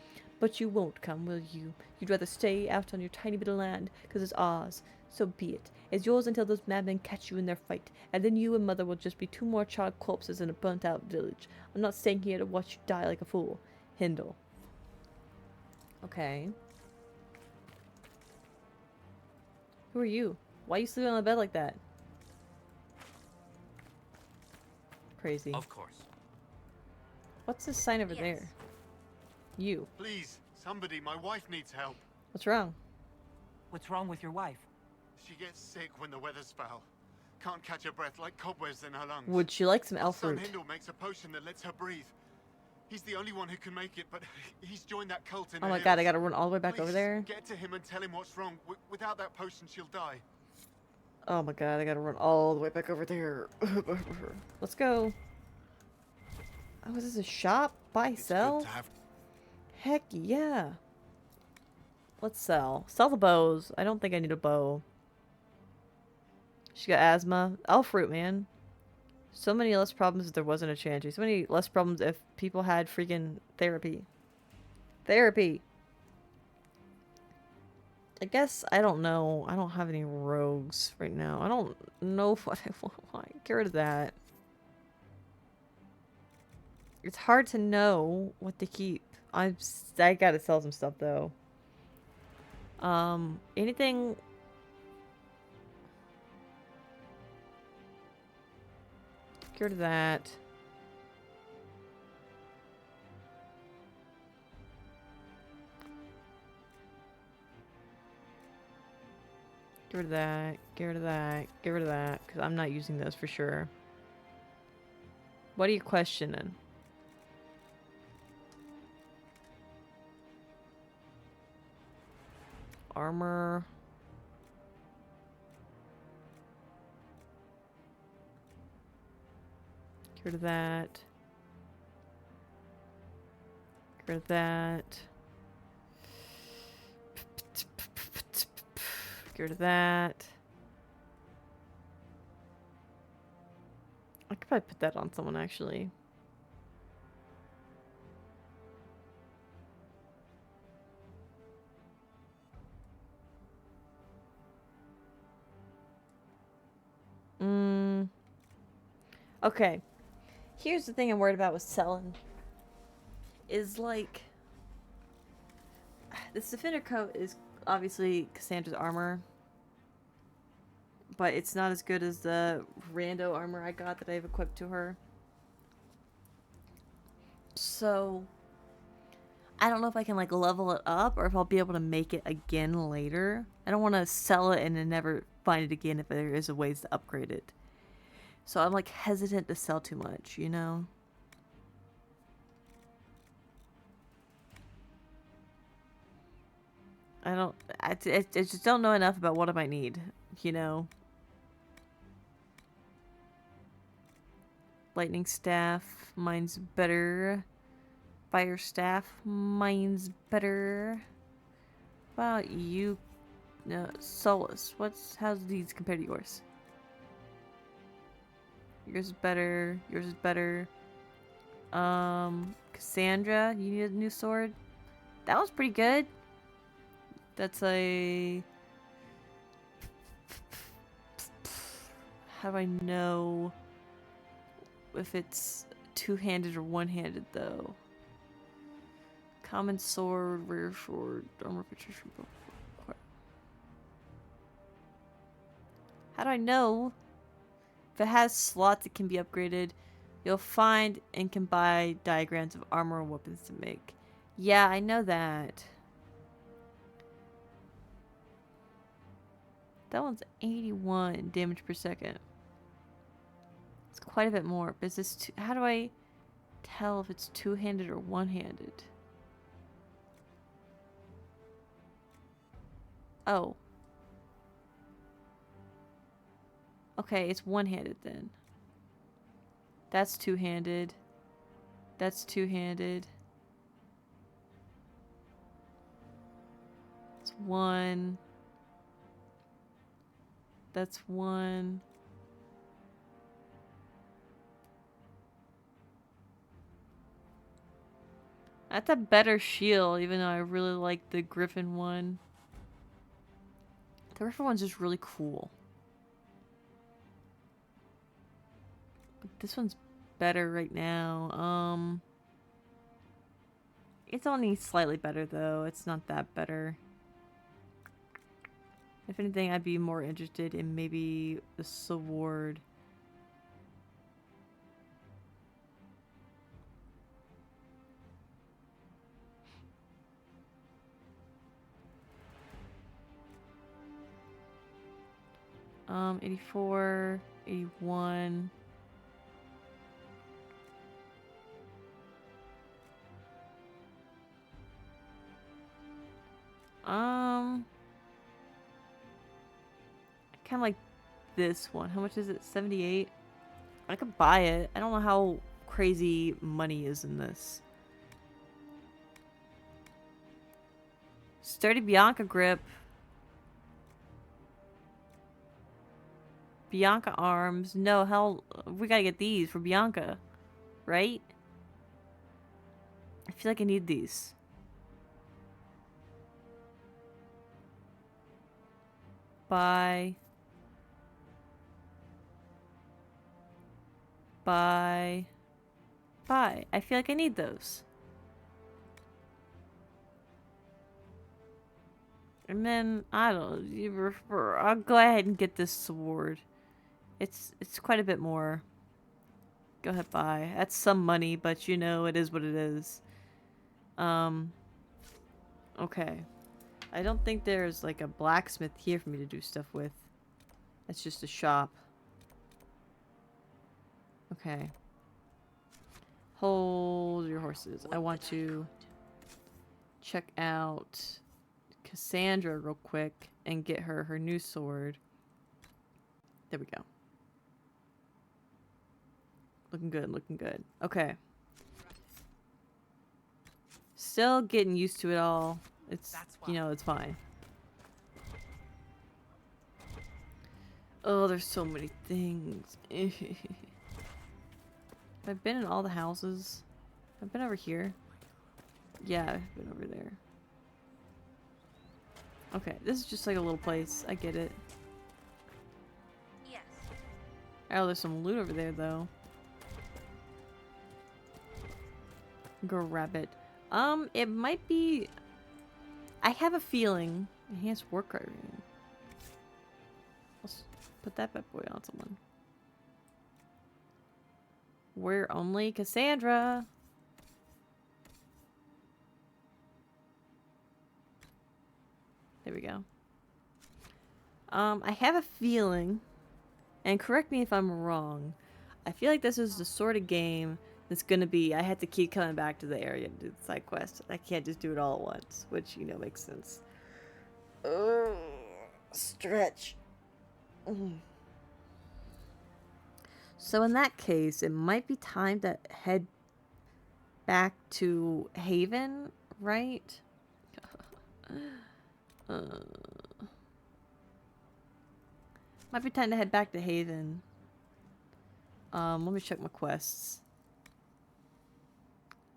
But you won't come, will you? You'd rather stay out on your tiny bit of land, because it's ours. So be it. It's yours until those madmen catch you in their fight, and then you and Mother will just be two more charred corpses in a burnt-out village. I'm not staying here to watch you die like a fool. Hindle. Okay. Who are you? Why are you sleeping on the bed like that? Crazy. Of course. What's this sign over there? You. Please, somebody, my wife needs help. What's wrong? What's wrong with your wife? She gets sick when the weather's foul. Can't catch her breath like cobwebs in her lungs. Would she like some elf Son fruit? Hindle makes a potion that lets her breathe. He's the only one who can make it, but he's joined that cult in Oh the my hills. god, I gotta run all the way back Please, over there. Get to him and tell him what's wrong. Without that potion, she'll die. Oh my god, I gotta run all the way back over there. Let's go. Oh, is this a shop? Buy, sell? Heck yeah. Let's sell. Sell the bows. I don't think I need a bow. She got asthma. Elf fruit, man. So many less problems if there wasn't a chantry. So many less problems if people had freaking therapy. Therapy. I guess, I don't know. I don't have any rogues right now. I don't know what I want. Get rid of that. It's hard to know what to keep. I gotta sell some stuff though. Anything... Get rid of that. Get rid of that. Get rid of that. Get rid of that. Because I'm not using those for sure. What are you questioning? Armor. Get rid of that. Get rid of that. Get rid of that. I could probably put that on someone, actually. Okay. Here's the thing I'm worried about with selling. Is like... This defender coat is obviously Cassandra's armor. But it's not as good as the rando armor I got that I've equipped to her. So... I don't know if I can like level it up or if I'll be able to make it again later. I don't want to sell it and then never find it again if there is a ways to upgrade it. So I'm like hesitant to sell too much, you know? I just don't know enough about what I might need, you know? Lightning staff, mine's better. Fire staff, mine's better. How about you? Solus, how's these compared to yours? Yours is better. Yours is better. Cassandra, you need a new sword? That was pretty good. That's a... How do I know if it's two-handed or one-handed, though? Common sword, rare sword, armor patrician. How do I know? If it has slots that can be upgraded, you'll find and can buy diagrams of armor and weapons to make. Yeah, I know that. That one's 81 damage per second. It's quite a bit more. But is this how do I tell if it's two-handed or one-handed? Oh. Okay, it's one-handed then. That's two-handed. That's two-handed. It's one. That's one. That's a better shield, even though I really like the Griffin one. The Griffin one's just really cool. But this one's better right now. It's only slightly better though. It's not that better. If anything, I'd be more interested in maybe the sword. Um, 84, 81. I kind of like this one. How much is it? 78? I could buy it. I don't know how crazy money is in this. Sturdy Bianca grip. Bianca arms. No, hell, we gotta get these for Bianca. Right? I feel like I need these. Buy. Buy. Buy. I feel like I need those. And then, I don't know, I'll go ahead and get this sword. It's quite a bit more. Go ahead, buy. That's some money, but you know, it is what it is. Okay. I don't think there's like a blacksmith here for me to do stuff with. That's just a shop. Okay. Hold your horses. I want to check out Cassandra real quick and get her new sword. There we go. Looking good, looking good. Okay. Still getting used to it all. It's, you know, it's fine. Oh, there's so many things. I've been in all the houses. I've been over here. Yeah, I've been over there. Okay, this is just like a little place. I get it. Yes. Oh, there's some loot over there, though. Grab it. It might be... I have a feeling... Enhanced work writing. Let's put that bad boy on someone. We're only Cassandra. There we go. I have a feeling, and correct me if I'm wrong, I feel like this is the sort of game that's gonna be, I had to keep coming back to the area to do the side quest. I can't just do it all at once, which, you know, makes sense. Stretch. So in that case, it might be time to head back to Haven, right? Might be time to head back to Haven. Let me check my quests.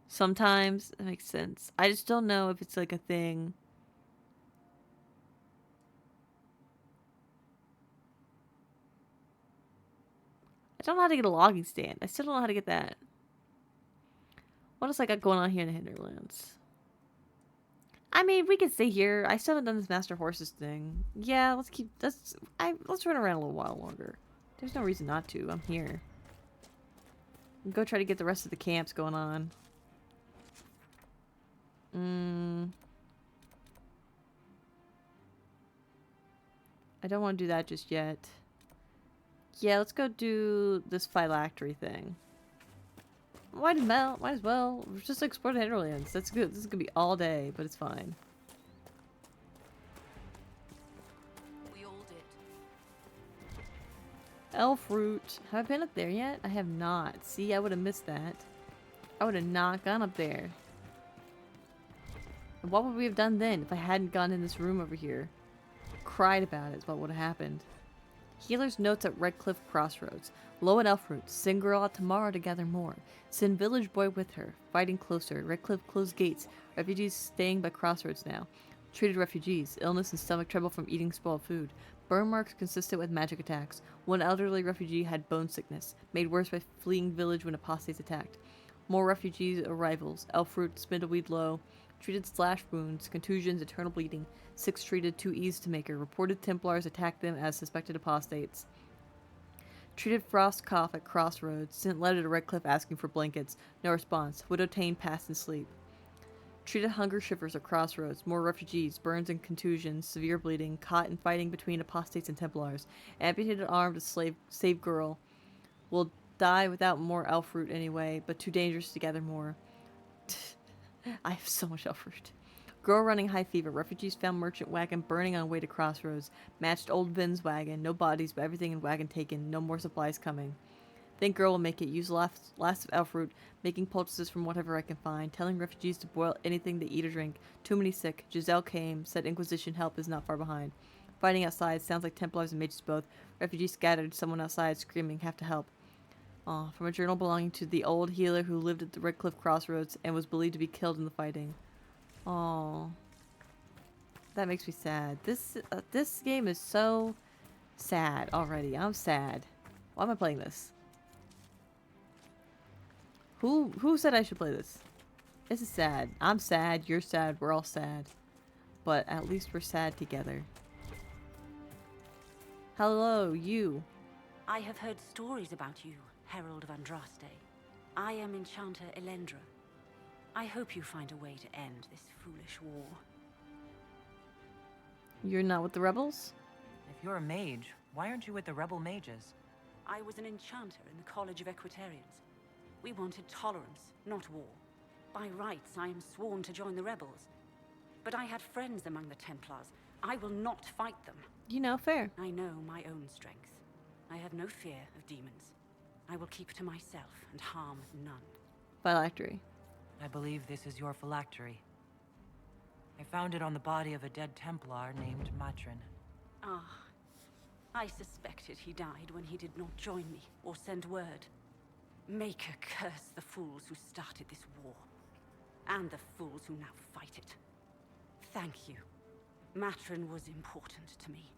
Sometimes it makes sense. I just don't know if it's like a thing. I don't know how to get a logging stand. I still don't know how to get that. What else I got going on here in the Hinterlands? I mean, we can stay here. I still haven't done this Master Horses thing. Yeah, let's run around a little while longer. There's no reason not to. I'm here. Go try to get the rest of the camps going on. I don't want to do that just yet. Yeah, let's go do this phylactery thing. Might as well. We're just explore the Hinterlands. That's good. This is gonna be all day, but it's fine. We all did. Elf root. Have I been up there yet? I have not. See, I would have missed that. I would have not gone up there. And what would we have done then if I hadn't gone in this room over here? Cried about it is what would have happened. Healer's notes at Redcliffe Crossroads. Low and Elfroot. Send girl out tomorrow to gather more. Send village boy with her. Fighting closer. Redcliffe closed gates. Refugees staying by Crossroads now. Treated refugees. Illness and stomach trouble from eating spoiled food. Burn marks consistent with magic attacks. One elderly refugee had bone sickness. Made worse by fleeing village when apostates attacked. More refugees arrivals. Elfroot. Spindleweed low. Treated slash wounds. Contusions. Eternal bleeding. 6 treated, 2 eased to make her. Reported Templars attacked them as suspected apostates. Treated frost cough at Crossroads. Sent letter to Redcliffe asking for blankets. No response. Widow Tane passed in sleep. Treated hunger shivers at Crossroads. More refugees. Burns and contusions. Severe bleeding. Caught in fighting between apostates and Templars. Amputated arm to save girl. Will die without more elf root anyway, but too dangerous to gather more. I have so much elf root. Girl running high fever. Refugees found merchant wagon burning on way to Crossroads. Matched old Vin's wagon. No bodies, but everything in wagon taken. No more supplies coming. Think girl will make it. Use last of elf root. Making poultices from whatever I can find. Telling refugees to boil anything they eat or drink. Too many sick. Giselle came. Said Inquisition help is not far behind. Fighting outside. Sounds like Templars and mages both. Refugees scattered. Someone outside screaming. Have to help. Aw, from a journal belonging to the old healer who lived at the Redcliffe Crossroads and was believed to be killed in the fighting. Oh, that makes me sad. This game is so sad already. I'm sad. Why am I playing this? Who said I should play this? This is sad. I'm sad. You're sad. We're all sad. But at least we're sad together. Hello, you. I have heard stories about you, Herald of Andraste. I am Enchanter Elendra. I hope you find a way to end this foolish war. You're not with the rebels? If you're a mage, why aren't you with the rebel mages? I was an enchanter in the College of Equitarians. We wanted tolerance, not war. By rights, I am sworn to join the rebels. But I had friends among the Templars. I will not fight them. You know, fair. I know my own strength. I have no fear of demons. I will keep to myself and harm none. Phylactery. I believe this is your phylactery. I found it on the body of a dead Templar named Matrin. Ah, I suspected he died when he did not join me or send word. Maker curse the fools who started this war, and the fools who now fight it. Thank you. Matron was important to me.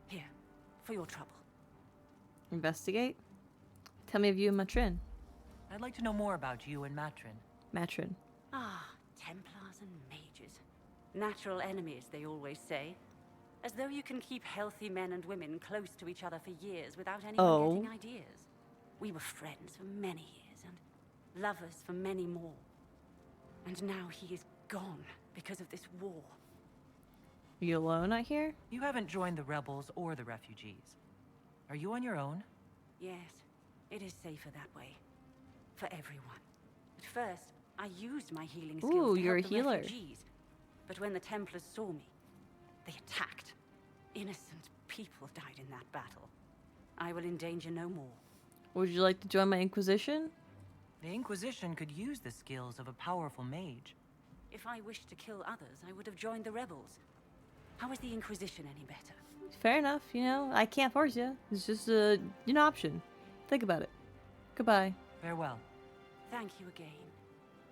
Here, for your trouble. Investigate? Tell me of you and Matrin. I'd like to know more about you and Matrin. Matrin. Ah, Templars and mages. Natural enemies, they always say. As though you can keep healthy men and women close to each other for years without anyone getting ideas. We were friends for many years, and lovers for many more. And now he is gone because of this war. You alone out here? You haven't joined the rebels or the refugees. Are you on your own? Yes, it is safer that way. For everyone. At first, I used my healing skills Ooh, to you're help a the healer. refugees. But when the Templars saw me, they attacked. Innocent people died in that battle. I will endanger no more. Would you like to join my Inquisition? The Inquisition could use the skills of a powerful mage. If I wished to kill others, I would have joined the rebels. How is the Inquisition any better? Fair enough, you know. I can't force you. It's just an option. Think about it. Goodbye. Farewell. Thank you again.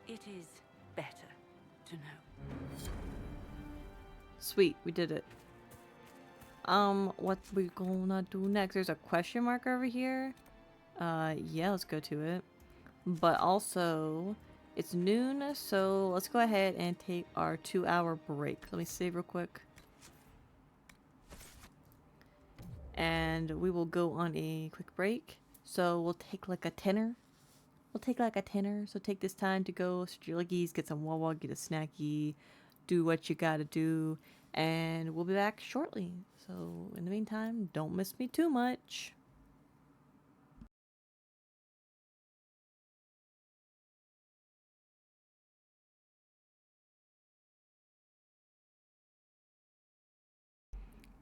It is better to know. Sweet, we did it. What we gonna do next? There's a question mark over here. Yeah, let's go to it. But also, it's noon, so let's go ahead and take our 2-hour break. Let me save real quick. And we will go on a quick break. So we'll take like a tenner. So take this time to go stretch your leggies, get some Wawa, get a snacky, do what you gotta do, and we'll be back shortly. So in the meantime, don't miss me too much.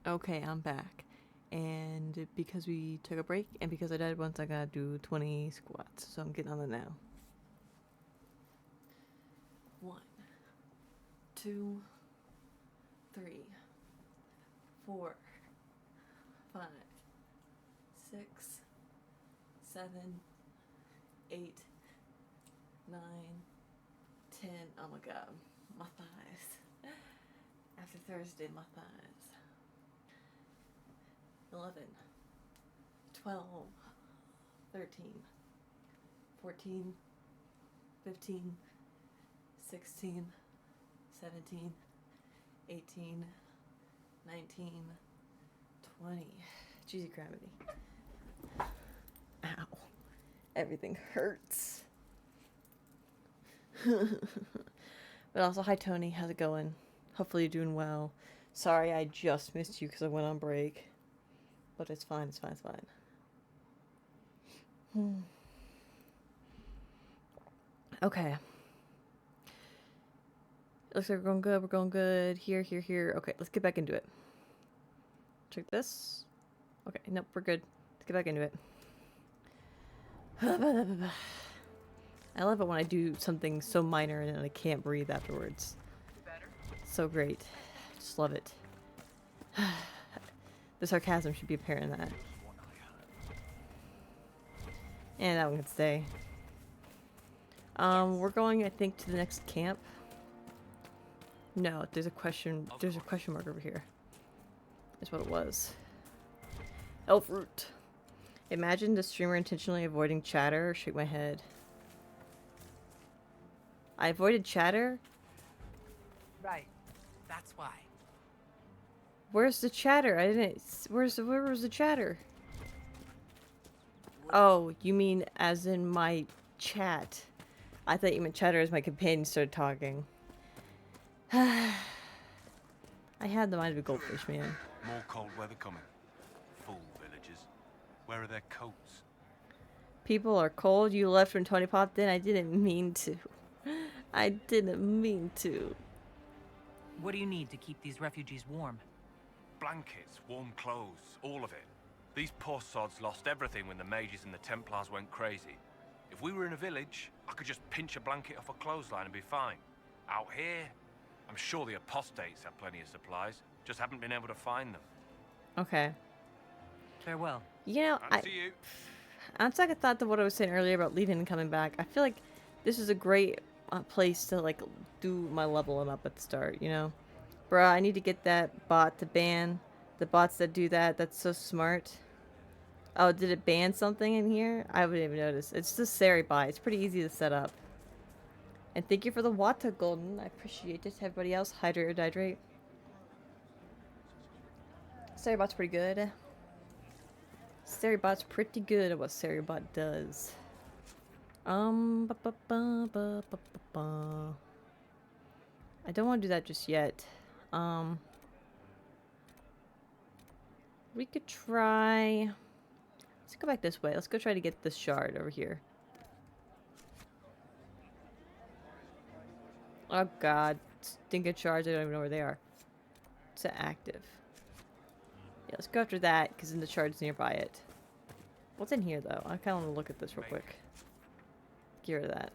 Okay, I'm back. And because we took a break and because I died once, I gotta do 20 squats. So I'm getting on it now. 1, 2, 3, 4, 5, 6, 7, 8, 9, 10. Oh my god, my thighs. After Thursday, my thighs. 11, 12, 13, 14, 15, 16, 17, 18, 19, 20. Cheesy gravity. Ow. Everything hurts. But also, hi Tony, how's it going? Hopefully you're doing well. Sorry I just missed you because I went on break. But it's fine, it's fine, it's fine. Okay. Looks like we're going good. Here. Okay, let's get back into it. Check this. Okay, nope, we're good. Let's get back into it. I love it when I do something so minor and then I can't breathe afterwards. So great. Just love it. The sarcasm should be apparent in that. And that one can stay. We're going, I think, to the next camp. No, there's a question mark over here. That's what it was. Elf root. Imagine the streamer intentionally avoiding chatter. Shake my head. I avoided chatter? Right. That's why. Where's the chatter? I didn't... where was the chatter? Oh, you mean as in my chat. I thought you meant chatter as my companion started talking. I had the mind of a goldfish, man. More cold weather coming. Fool villagers. Where are their coats? People are cold. You left when Tony popped in. I didn't mean to. I didn't mean to. What do you need to keep these refugees warm? Blankets, warm clothes, all of it. These poor sods lost everything when the mages and the Templars went crazy. If we were in a village, I could just pinch a blanket off a clothesline and be fine. Out here, I'm sure the apostates have plenty of supplies, just haven't been able to find them. Okay. Farewell. You know, And see you. on second thought to what I was saying earlier about leaving and coming back, I feel like this is a great place to like do my leveling up at the start, you know? Bruh, I need to get that bot to ban the bots that do that. That's so smart. Oh, did it ban something in here? I haven't even noticed. It's just Sari bot. It's pretty easy to set up. And thank you for the Wata Golden. I appreciate it. Everybody else, hydrate or dihydrate. Sari bot's pretty good. Sari bot's pretty good at what Sari bot does. I don't want to do that just yet. We could try. Let's go back this way. Let's go try to get this shard over here. Oh god. Stinking shards. I don't even know where they are. It's active. Yeah, let's go after that, because then the shard's nearby it. What's in here, though? I kind of want to look at this real quick. Get rid of that.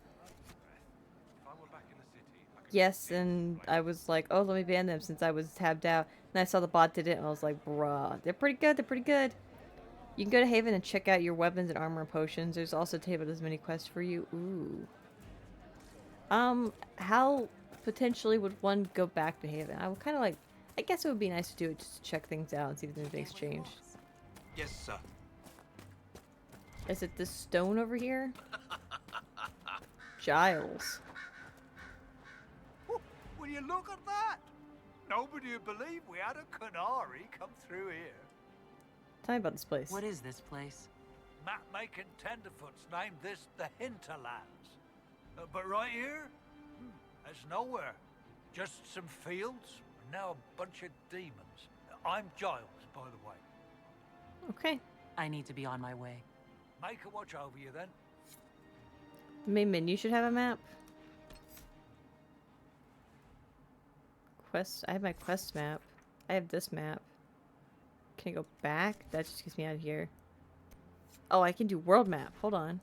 Yes, and I was like, oh, let me ban them since I was tabbed out. And I saw the bot did it, and I was like, bruh. They're pretty good. They're pretty good. You can go to Haven and check out your weapons and armor and potions. There's also a table that has many quests for you. Ooh. How potentially would one go back to Haven? I would kind of like... I guess it would be nice to do it just to check things out and see if anything's changed. Yes, sir. Is it this stone over here? Giles. Will you look at that? Nobody would believe we had a Qunari come through here. Tell me about this place. What is this place? Map-making tenderfoots named this the Hinterlands. But right here, there's nowhere. Just some fields, and now a bunch of demons. I'm Giles, by the way. Okay. I need to be on my way. Make a watch over you, then. The main menu should have a map. Quest. I have my quest map. I have this map. Can I go back? That just gets me out of here. Oh, I can do world map. Hold on.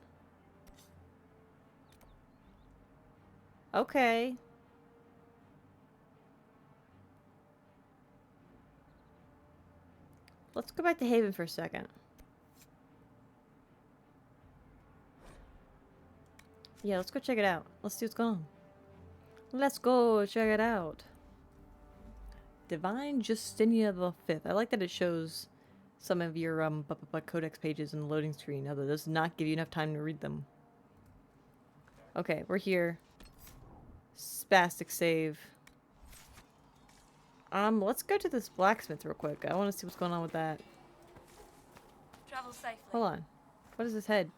Okay. Let's go back to Haven for a second. Yeah, let's go check it out. Let's see what's going on. Let's go check it out. Divine Justinia the Fifth. I like that it shows some of your Codex pages in the loading screen, although it does not give you enough time to read them. Okay, we're here. Spastic save. Let's go to this blacksmith real quick. I want to see what's going on with that. Travel safely. Hold on. What is this head?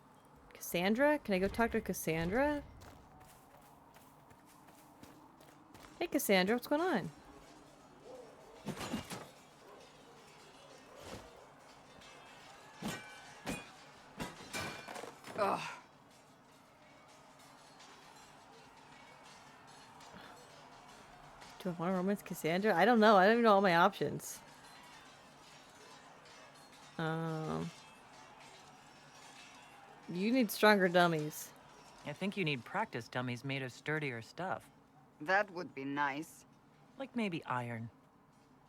Cassandra? Can I go talk to Cassandra? Hey Cassandra, what's going on? Ugh. Do I want to romance Cassandra? I don't know. I don't even know all my options. You need stronger dummies. I think you need practice dummies made of sturdier stuff. That would be nice. Like maybe iron.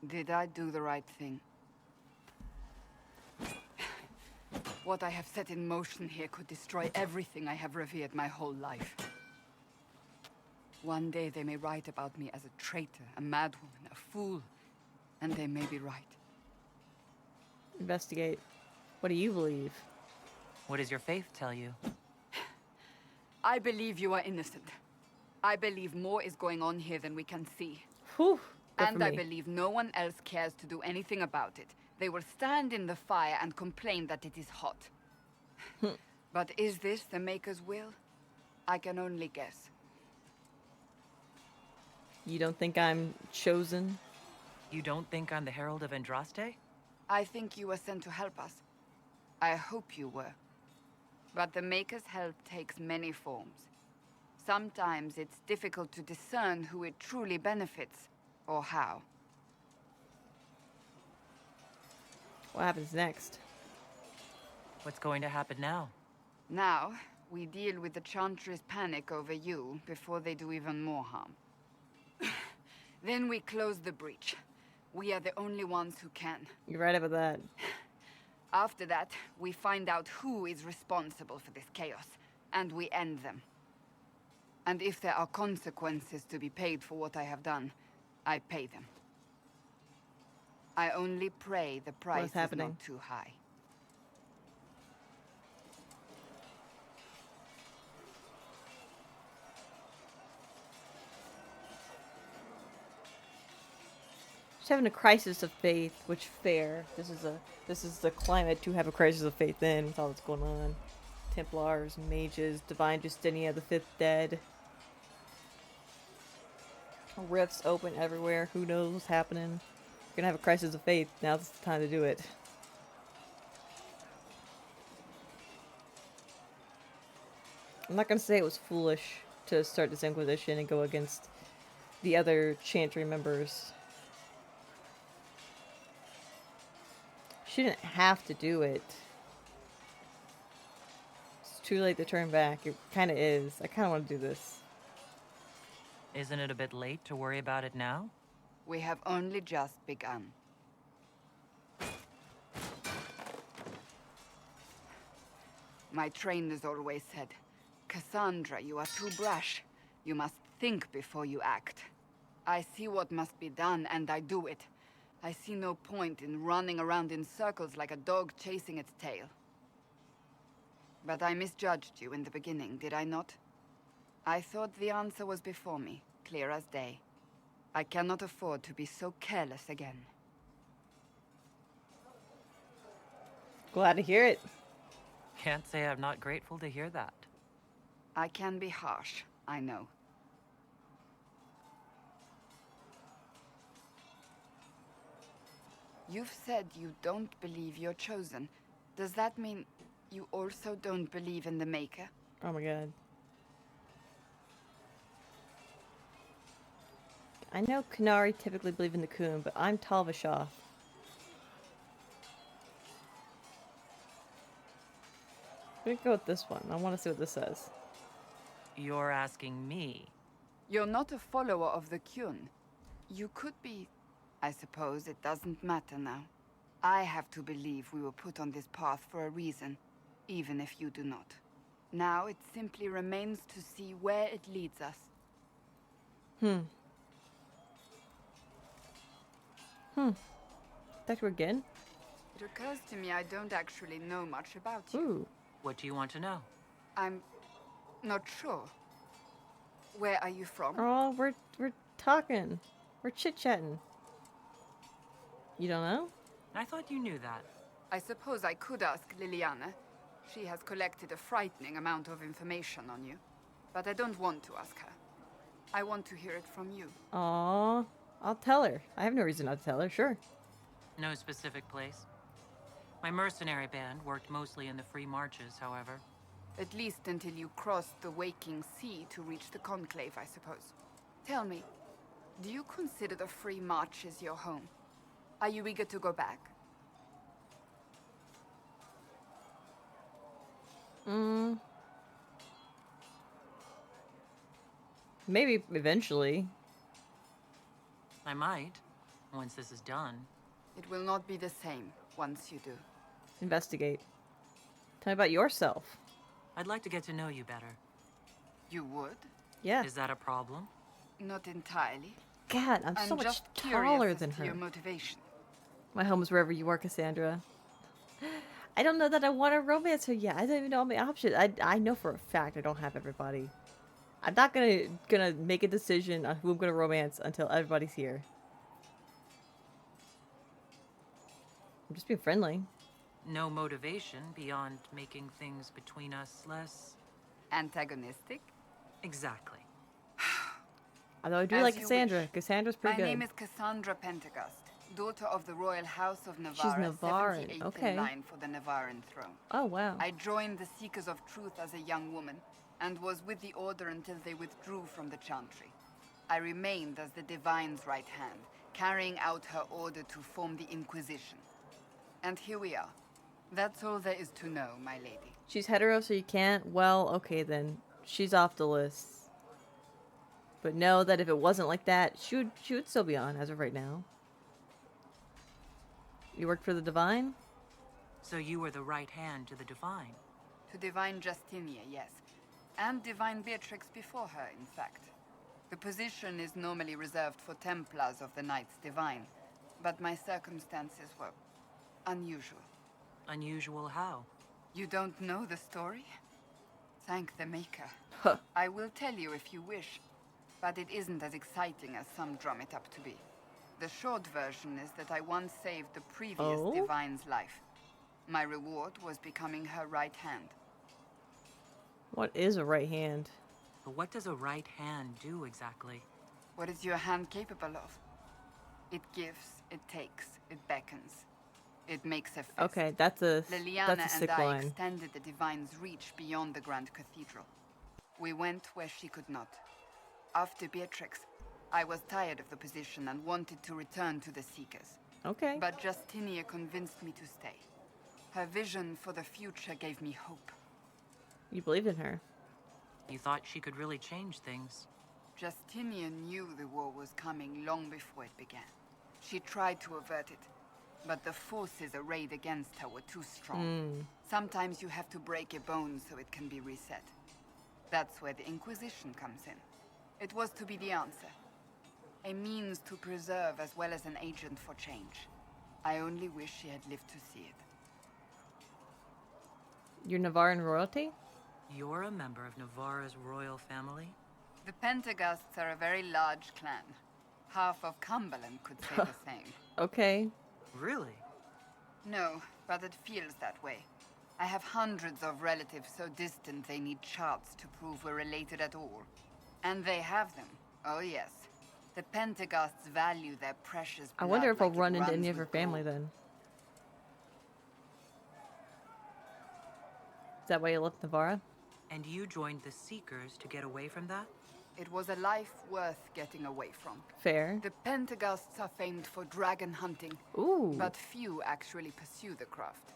Did I do the right thing? What I have set in motion here could destroy everything I have revered my whole life. One day they may write about me as a traitor, a madwoman, a fool, and they may be right. Investigate. What do you believe? What does your faith tell you? I believe you are innocent. I believe more is going on here than we can see. Whew, and I believe no one else cares to do anything about it. They will stand in the fire and complain that it is hot. But is this the Maker's will? I can only guess. You don't think I'm chosen? You don't think I'm the Herald of Andraste? I think you were sent to help us. I hope you were. But the Maker's help takes many forms. Sometimes it's difficult to discern who it truly benefits, or how. What happens next? What's going to happen now? Now, we deal with the Chantry's panic over you before they do even more harm. Then we close the breach. We are the only ones who can. You're right about that. After that, we find out who is responsible for this chaos, and we end them. And if there are consequences to be paid for what I have done, I pay them. I only pray the price is not too high. She's having a crisis of faith, which fair. This is the climate to have a crisis of faith in with all that's going on. Templars, mages, Divine Justinia, the Fifth Dead. Rifts open everywhere. Who knows what's happening? We're gonna have a crisis of faith. Now's the time to do it. I'm not gonna say it was foolish to start this Inquisition and go against the other Chantry members. She didn't have to do it. It's too late to turn back. It kind of is. I kind of want to do this. Isn't it a bit late to worry about it now? We have only just begun. My trainers always said, Cassandra, you are too brash. You must think before you act. I see what must be done, and I do it. I see no point in running around in circles like a dog chasing its tail. But I misjudged you in the beginning, did I not? I thought the answer was before me, clear as day. I cannot afford to be so careless again. Glad to hear it. Can't say I'm not grateful to hear that. I can be harsh, I know. You've said you don't believe you're chosen. Does that mean you also don't believe in the Maker? Oh my god. I know Qunari typically believe in the Qun, but I'm Talvashoth. I'm gonna go with this one. I want to see what this says. You're asking me? You're not a follower of the Qun. You could be... I suppose it doesn't matter now. I have to believe we were put on this path for a reason, even if you do not. Now it simply remains to see where it leads us. Back again? It occurs to me I don't actually know much about you. Ooh. What do you want to know? I'm not sure. Where are you from? Oh, we're talking. We're chit-chatting. You don't know? I thought you knew that. I suppose I could ask Liliana. She has collected a frightening amount of information on you. But I don't want to ask her. I want to hear it from you. Aw, I'll tell her. I have no reason not to tell her, sure. No specific place. My mercenary band worked mostly in the free marches, however. At least until you crossed the waking sea to reach the Conclave, I suppose. Tell me, do you consider the free marches your home? Are you eager to go back? Maybe eventually. I might, once this is done. It will not be the same once you do. Investigate. Tell me about yourself. I'd like to get to know you better. You would? Yeah. Is that a problem? Not entirely. God, I'm so much just taller than as to her. your motivation. My home is wherever you are, Cassandra. I don't know that I want to romance her yet. I don't even know all my options. I know for a fact I don't have everybody. I'm not gonna make a decision on who I'm gonna romance until everybody's here. I'm just being friendly. No motivation beyond making things between us less... Antagonistic? Exactly. Although I do like Cassandra. Cassandra's pretty good. My name is Cassandra Pentecost, daughter of the royal house of Navarre. She's Navarran, 78th okay. in line for the Navarran throne. Oh, wow. I joined the Seekers of Truth as a young woman, and was with the Order until they withdrew from the Chantry. I remained as the Divine's right hand, carrying out her order to form the Inquisition. And here we are. That's all there is to know, my lady. She's hetero, so you can't? Well, okay then. She's off the list. But know that if it wasn't like that, she would still be on as of right now. You worked for the Divine? So you were the right hand to the Divine? To Divine Justinia, yes. And Divine Beatrix before her, in fact. The position is normally reserved for Templars of the Knights Divine, but my circumstances were unusual. Unusual how? You don't know the story? Thank the Maker. Huh. I will tell you if you wish, but it isn't as exciting as some drum it up to be. The short version is that I once saved the previous Divine's life. My reward was becoming her right hand. What is a right hand? But what does a right hand do exactly? What is your hand capable of? It gives, it takes, it beckons. It makes a fist. Okay, that's a Liliana sick and I line. extended the Divine's reach beyond the Grand Cathedral. We went where she could not. After Beatrix, I was tired of the position and wanted to return to the Seekers. Okay. But Justinia convinced me to stay. Her vision for the future gave me hope. You believed in her. You thought she could really change things. Justinia knew the war was coming long before it began. She tried to avert it, but the forces arrayed against her were too strong. Sometimes you have to break a bone so it can be reset. That's where the Inquisition comes in. It was to be the answer. A means to preserve as well as an agent for change. I only wish she had lived to see it. You're Navarran royalty? You're a member of Navarra's royal family? The Pentaghasts are a very large clan. Half of Cumberland could say the same. Okay. Really? No, but it feels that way. I have hundreds of relatives so distant they need charts to prove we're related at all. And they have them. Oh yes. The Pentaghasts value their precious blood. I wonder if I'll like it run into runs any of her with family gold. then. Is that why you left Navarra? And you joined the Seekers to get away from that? It was a life worth getting away from. Fair. The Pentaghasts are famed for dragon hunting. Ooh. But few actually pursue the craft.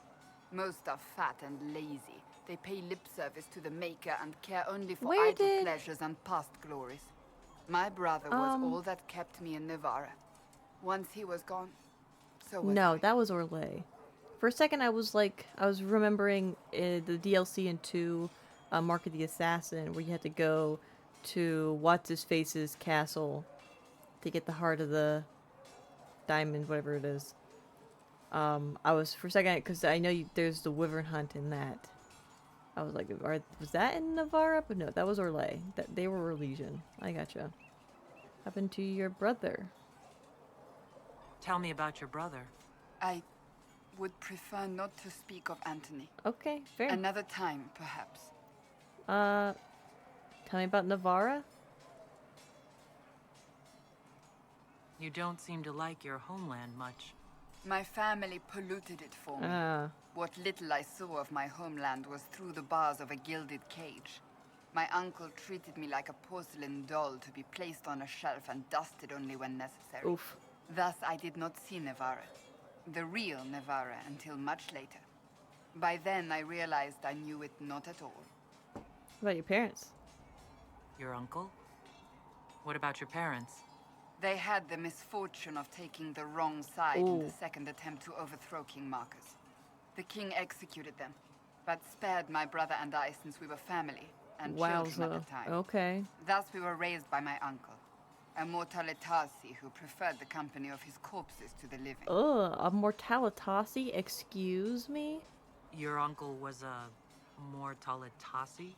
Most are fat and lazy. They pay lip service to the Maker and care only for idle pleasures and past glories. My brother was all that kept me in Navarra. Once he was gone, so was No, I. that was Orlais. For a second, I was remembering the DLC in 2, Mark of the Assassin, where you had to go to What's-His-Face's castle to get the heart of the diamond, whatever it is. I was, for a second, because I know there's the wyvern hunt in that. I was like, was that in Navarra? But no, that was Orlais. They were Orlesian. I gotcha. Happened to your brother? Tell me about your brother. I would prefer not to speak of Anthony. Okay, fair. Another time, perhaps. Tell me about Navarra? You don't seem to like your homeland much. My family polluted it for me. Ah. What little I saw of my homeland was through the bars of a gilded cage. My uncle treated me like a porcelain doll to be placed on a shelf and dusted only when necessary. Oof. Thus, I did not see Navarra, the real Navarra, until much later. By then, I realized I knew it not at all. What about your parents? Your uncle? What about your parents? They had the misfortune of taking the wrong side in the second attempt to overthrow King Marcus. The king executed them, but spared my brother and I since we were family and children at the time. Okay. Thus we were raised by my uncle, a Mortalitasi who preferred the company of his corpses to the living. Ugh, a Mortalitasi? Excuse me? Your uncle was a Mortalitasi?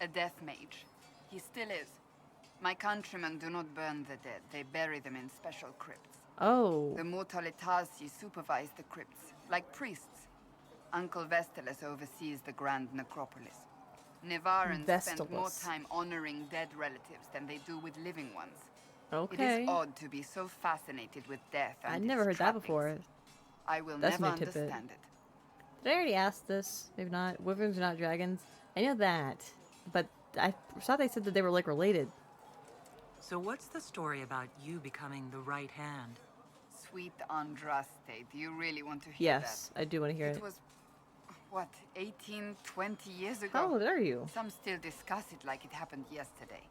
A death mage. He still is. My countrymen do not burn the dead. They bury them in special crypts. Oh. The Mortalitasi supervise the crypts, like priests. Uncle Vestalis oversees the Grand Necropolis. Navarrans spend more time honoring dead relatives than they do with living ones. Okay. It is odd to be so fascinated with death and I'd never heard that before. I will That's never a new tidbit. understand it. Did I already ask this? Maybe not. Wyverns are not dragons. I know that. But I thought they said that they were, like, related. So what's the story about you becoming the right hand? Sweet Andraste, do you really want to hear that? Yes, I do want to hear it. It was, what, 18, 20 years ago? How old are you? Some still discuss it like it happened yesterday.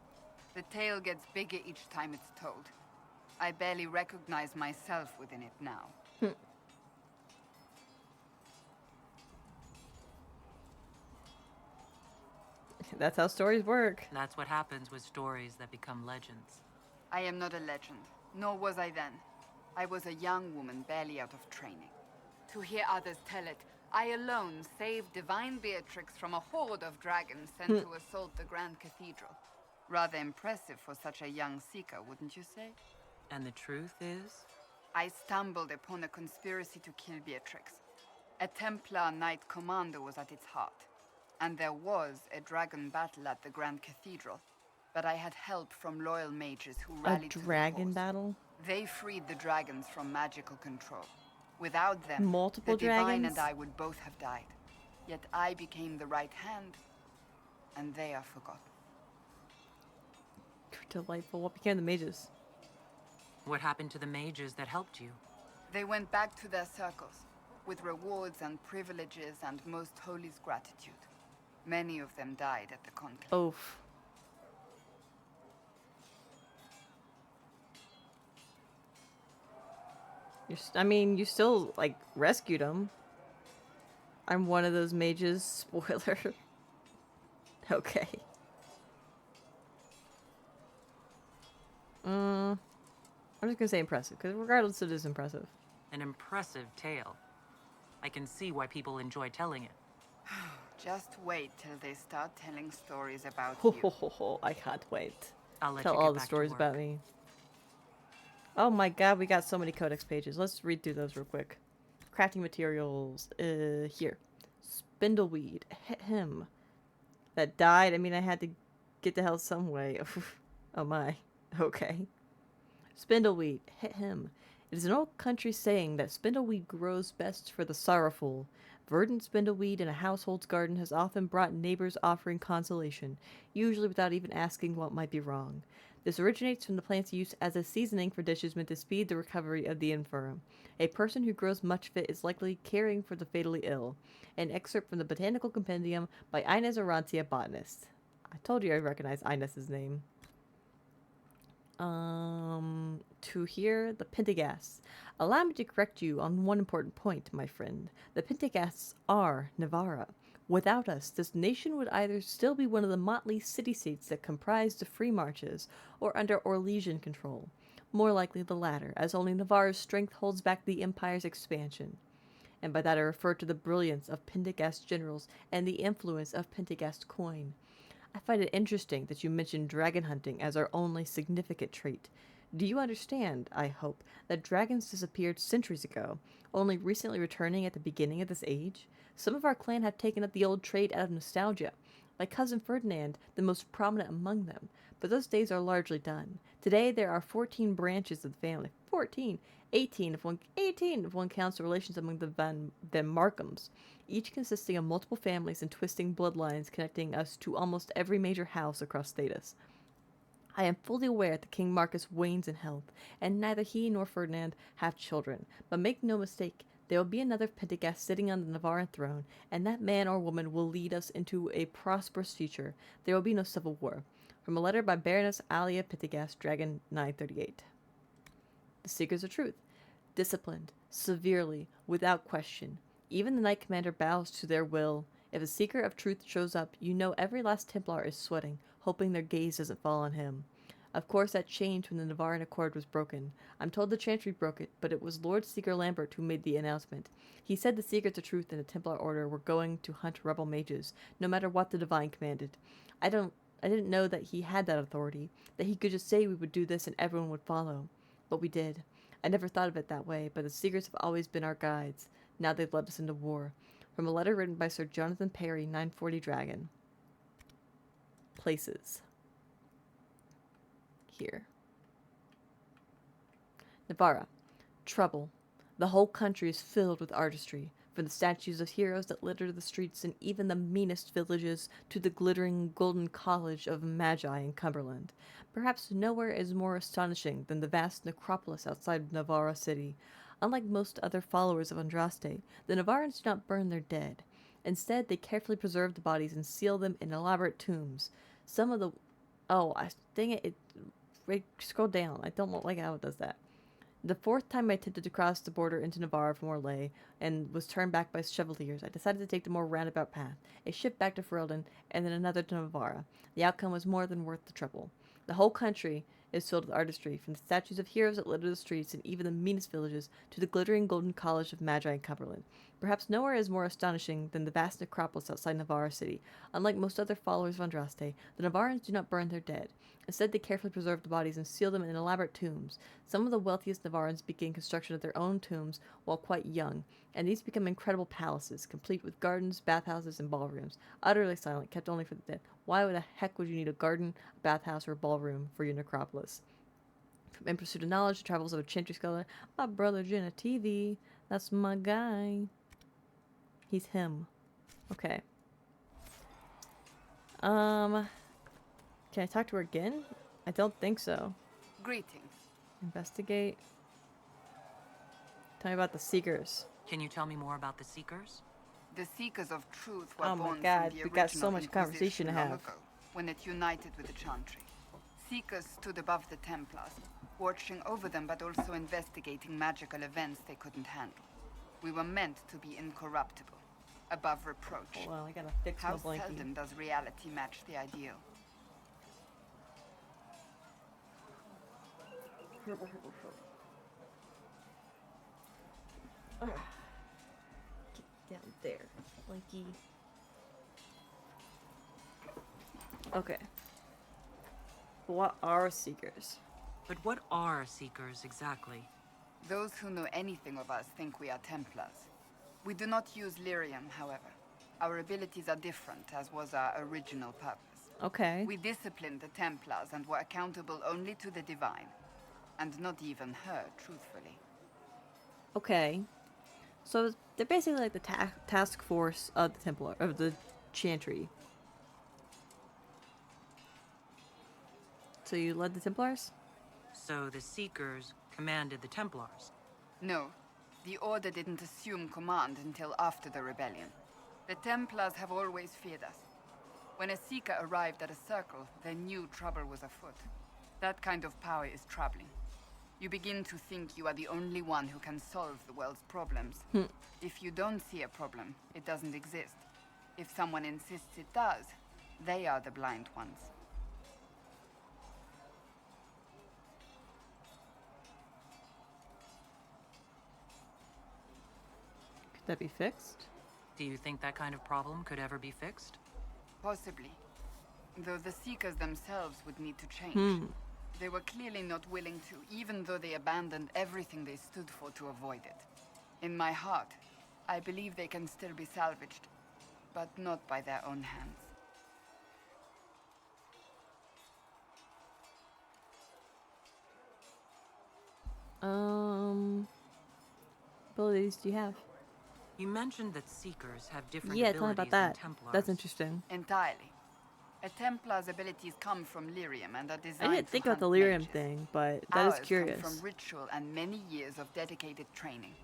The tale gets bigger each time it's told. I barely recognize myself within it now. That's how stories work. That's what happens with stories that become legends. I am not a legend, nor was I then. I was a young woman barely out of training. To hear others tell it, I alone saved divine Beatrix from a horde of dragons sent to assault the Grand Cathedral. Rather impressive for such a young seeker, wouldn't you say? And the truth is? I stumbled upon a conspiracy to kill Beatrix. A Templar Knight Commander was at its heart. And there was a dragon battle at the Grand Cathedral. But I had help from loyal mages who rallied to the dragon cause. battle? They freed the dragons from magical control. Without them, Multiple the Divine dragons? and I would both have died. Yet I became the right hand, and they are forgotten. Delightful. What became of the mages? What happened to the mages that helped you? They went back to their circles, with rewards and privileges and most holi's gratitude. Many of them died at the conclave. Oof. I mean, you still, like, rescued them. I'm one of those mages. Spoiler. Okay. I'm just gonna say impressive, because regardless it is impressive. An impressive tale. I can see why people enjoy telling it. Just wait till they start telling stories about Ho, you. ho, ho, ho. I can't wait. I'll let Tell you all get the back to stories work. about me. Oh my god, we got so many codex pages. Let's read through those real quick. Crafting materials. Here. Spindleweed. Hit him. That died. I mean, I had to get the hell some way. Oh my. Okay. Spindleweed. Hit him. It is an old country saying that spindleweed grows best for the sorrowful. Verdant spindleweed in a household's garden has often brought neighbors offering consolation, usually without even asking what might be wrong. This originates from the plant's use as a seasoning for dishes meant to speed the recovery of the infirm. A person who grows much of it is likely caring for the fatally ill. An excerpt from the Botanical Compendium by Inez Orantia, botanist. I told you I recognize Inez's name. To hear the Pentaghasts. Allow me to correct you on one important point, my friend. The Pentaghasts are Navarra. Without us, this nation would either still be one of the motley city-states that comprise the Free Marches, or under Orlesian control. More likely the latter, as only Navarra's strength holds back the Empire's expansion. And by that I refer to the brilliance of Pendergast generals and the influence of Pendergast coin. I find it interesting that you mentioned dragon hunting as our only significant trait. Do you understand, I hope, that dragons disappeared centuries ago, only recently returning at the beginning of this age? Some of our clan have taken up the old trade out of nostalgia. My cousin Ferdinand, the most prominent among them, but those days are largely done. Today there are 14 branches of the family. 14! 18 if one counts the relations among the Van Markhams, each consisting of multiple families and twisting bloodlines connecting us to almost every major house across Thedas. I am fully aware that King Marcus wanes in health, and neither he nor Ferdinand have children, but make no mistake, there will be another Pentagast sitting on the Navarran throne, and that man or woman will lead us into a prosperous future. There will be no civil war. From a letter by Baroness Alia Pentagast, Dragon 938. The Seekers of Truth. Disciplined, severely, without question. Even the Knight Commander bows to their will. If a Seeker of Truth shows up, you know every last Templar is sweating, hoping their gaze doesn't fall on him. Of course, that changed when the Navarran Accord was broken. I'm told the Chantry broke it, but it was Lord Seeker Lambert who made the announcement. He said the Seekers of Truth and the Templar Order were going to hunt rebel mages, no matter what the Divine commanded. I didn't know that he had that authority, that he could just say we would do this and everyone would follow. But we did. I never thought of it that way, but the Seekers have always been our guides. Now they've led us into war. From a letter written by Sir Jonathan Parry, 940 Dragon. Places. Here. Navarra. Trouble. The whole country is filled with artistry, from the statues of heroes that litter the streets in even the meanest villages to the glittering golden college of Magi in Cumberland. Perhaps nowhere is more astonishing than the vast necropolis outside Navarra city. Unlike most other followers of Andraste, the Navarrans do not burn their dead. Instead, they carefully preserve the bodies and seal them in elaborate tombs. Some of the... Oh, dang it. Scroll down. I don't like how it does that. The fourth time I attempted to cross the border into Navarre from Orlais and was turned back by Chevaliers, I decided to take the more roundabout path, a ship back to Ferelden and then another to Navarre. The outcome was more than worth the trouble. The whole country is filled with artistry, from the statues of heroes that litter the streets and even the meanest villages to the glittering golden college of Magi in Cumberland. Perhaps nowhere is more astonishing than the vast necropolis outside Navarre city. Unlike most other followers of Andraste, the Navarrans do not burn their dead. Instead, they carefully preserve the bodies and seal them in elaborate tombs. Some of the wealthiest Navarrans begin construction of their own tombs while quite young, and these become incredible palaces, complete with gardens, bathhouses, and ballrooms, utterly silent, kept only for the dead. Why the heck would you need a garden, a bathhouse, or a ballroom for your necropolis? From In Pursuit of Knowledge, the Travels of a Chantry Scholar, my brother Jenna TV, that's my guy. He's him. Okay. Can I talk to her again? I don't think so. Greetings. Investigate. Tell me about the Seekers. Can you tell me more about the Seekers? The Seekers of Truth were Oh born my god, from the we got so original much conversation to Inquisition long have. ago, when it united with the Chantry. Seekers stood above the Templars, watching over them but also investigating magical events they couldn't handle. We were meant to be incorruptible, above reproach. Hold on, I gotta fix How my blankie. seldom does reality match the ideal? Get down there, blankie. Okay. What are Seekers? But what are Seekers exactly? Those who know anything of us think we are Templars. We do not use lyrium, however. Our abilities are different, as was our original purpose. Okay. We disciplined the Templars and were accountable only to the Divine. And not even her, truthfully. Okay. So they're basically like the task force of the Templar, of the Chantry. So you led the Templars? So the Seekers commanded the Templars? No. The Order didn't assume command until after the rebellion. The Templars have always feared us. When a Seeker arrived at a circle, they knew trouble was afoot. That kind of power is troubling. You begin to think you are the only one who can solve the world's problems. If you don't see a problem, it doesn't exist. If someone insists it does, they are the blind ones. Could that be fixed? Do you think that kind of problem could ever be fixed? Possibly. Though the Seekers themselves would need to change. They were clearly not willing to, even though they abandoned everything they stood for to avoid it. In my heart, I believe they can still be salvaged, but not by their own hands. Abilities do you have? You mentioned that Seekers have different Yeah, abilities tell me about than that. Templars. That's interesting. Entirely. A Templar's abilities come from lyrium and are I designed didn't to think about hunt the lyrium mages. thing, but that Ours is curious. come from ritual and many years of dedicated training.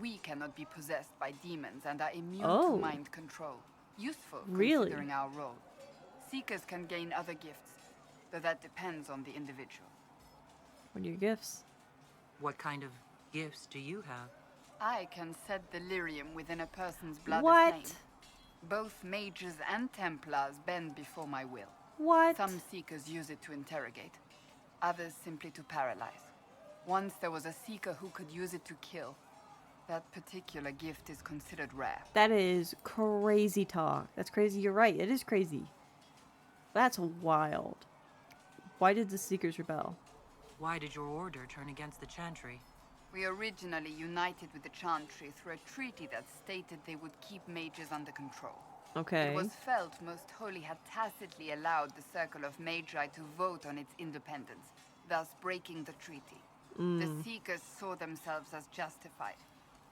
We cannot be possessed by demons and are immune Oh. to mind control. Useful Really? considering our role. Seekers can gain other gifts, though that depends on the individual. What are your gifts? What kind of gifts do you have? I can set the lyrium within a person's blood What? aflame. Both mages and Templars bend before my will. What? Some Seekers use it to interrogate, others simply to paralyze. Once there was a Seeker who could use it to kill. That particular gift is considered rare. That is crazy talk. That's crazy. You're right. It is crazy. That's wild. Why did the Seekers rebel? Why did your order turn against the Chantry? We originally united with the Chantry through a treaty that stated they would keep mages under control. Okay. It was felt Most Holy had tacitly allowed the Circle of Magi to vote on its independence, thus breaking the treaty. The Seekers saw themselves as justified,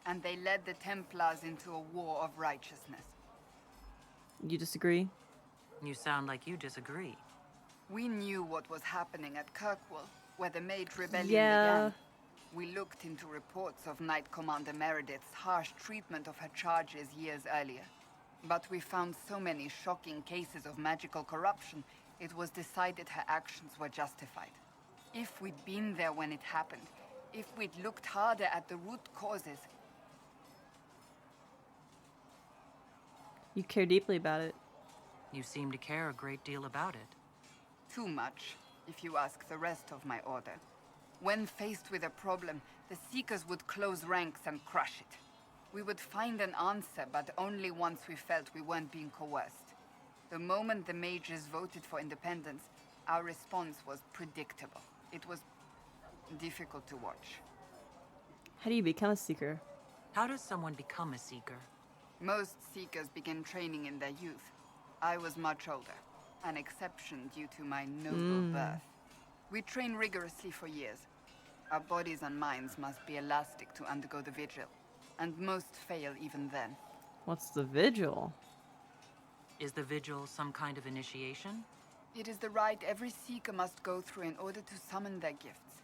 and they led the Templars into a war of righteousness. You disagree? You sound like you disagree. We knew what was happening at Kirkwall, where the Mage Rebellion Yeah. began. We looked into reports of Knight Commander Meredith's harsh treatment of her charges years earlier. But we found so many shocking cases of magical corruption, it was decided her actions were justified. If we'd been there when it happened, If we'd looked harder at the root causes. You care deeply about it. You seem to care a great deal about it. Too much, if you ask the rest of my order. When faced with a problem, the Seekers would close ranks and crush it. We would find an answer, but only once we felt we weren't being coerced. The moment the mages voted for independence, our response was predictable. It was difficult to watch. How do you become a Seeker? How does someone become a Seeker? Most Seekers begin training in their youth. I was much older, an exception due to my noble birth. We train rigorously for years. Our bodies and minds must be elastic to undergo the vigil, and most fail even then. What's the vigil? Is the vigil some kind of initiation? It is the rite every Seeker must go through in order to summon their gifts.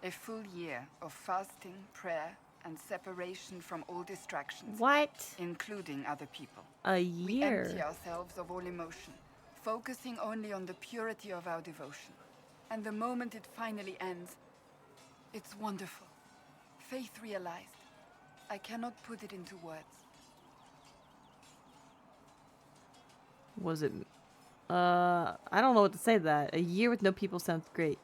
A full year of fasting, prayer, and separation from all distractions. What? Including other people. A We year? empty ourselves of all emotion, focusing only on the purity of our devotion. And the moment it finally ends, it's wonderful. Faith realized. I cannot put it into words. Was it... I don't know what to say to that. A year with no people sounds great.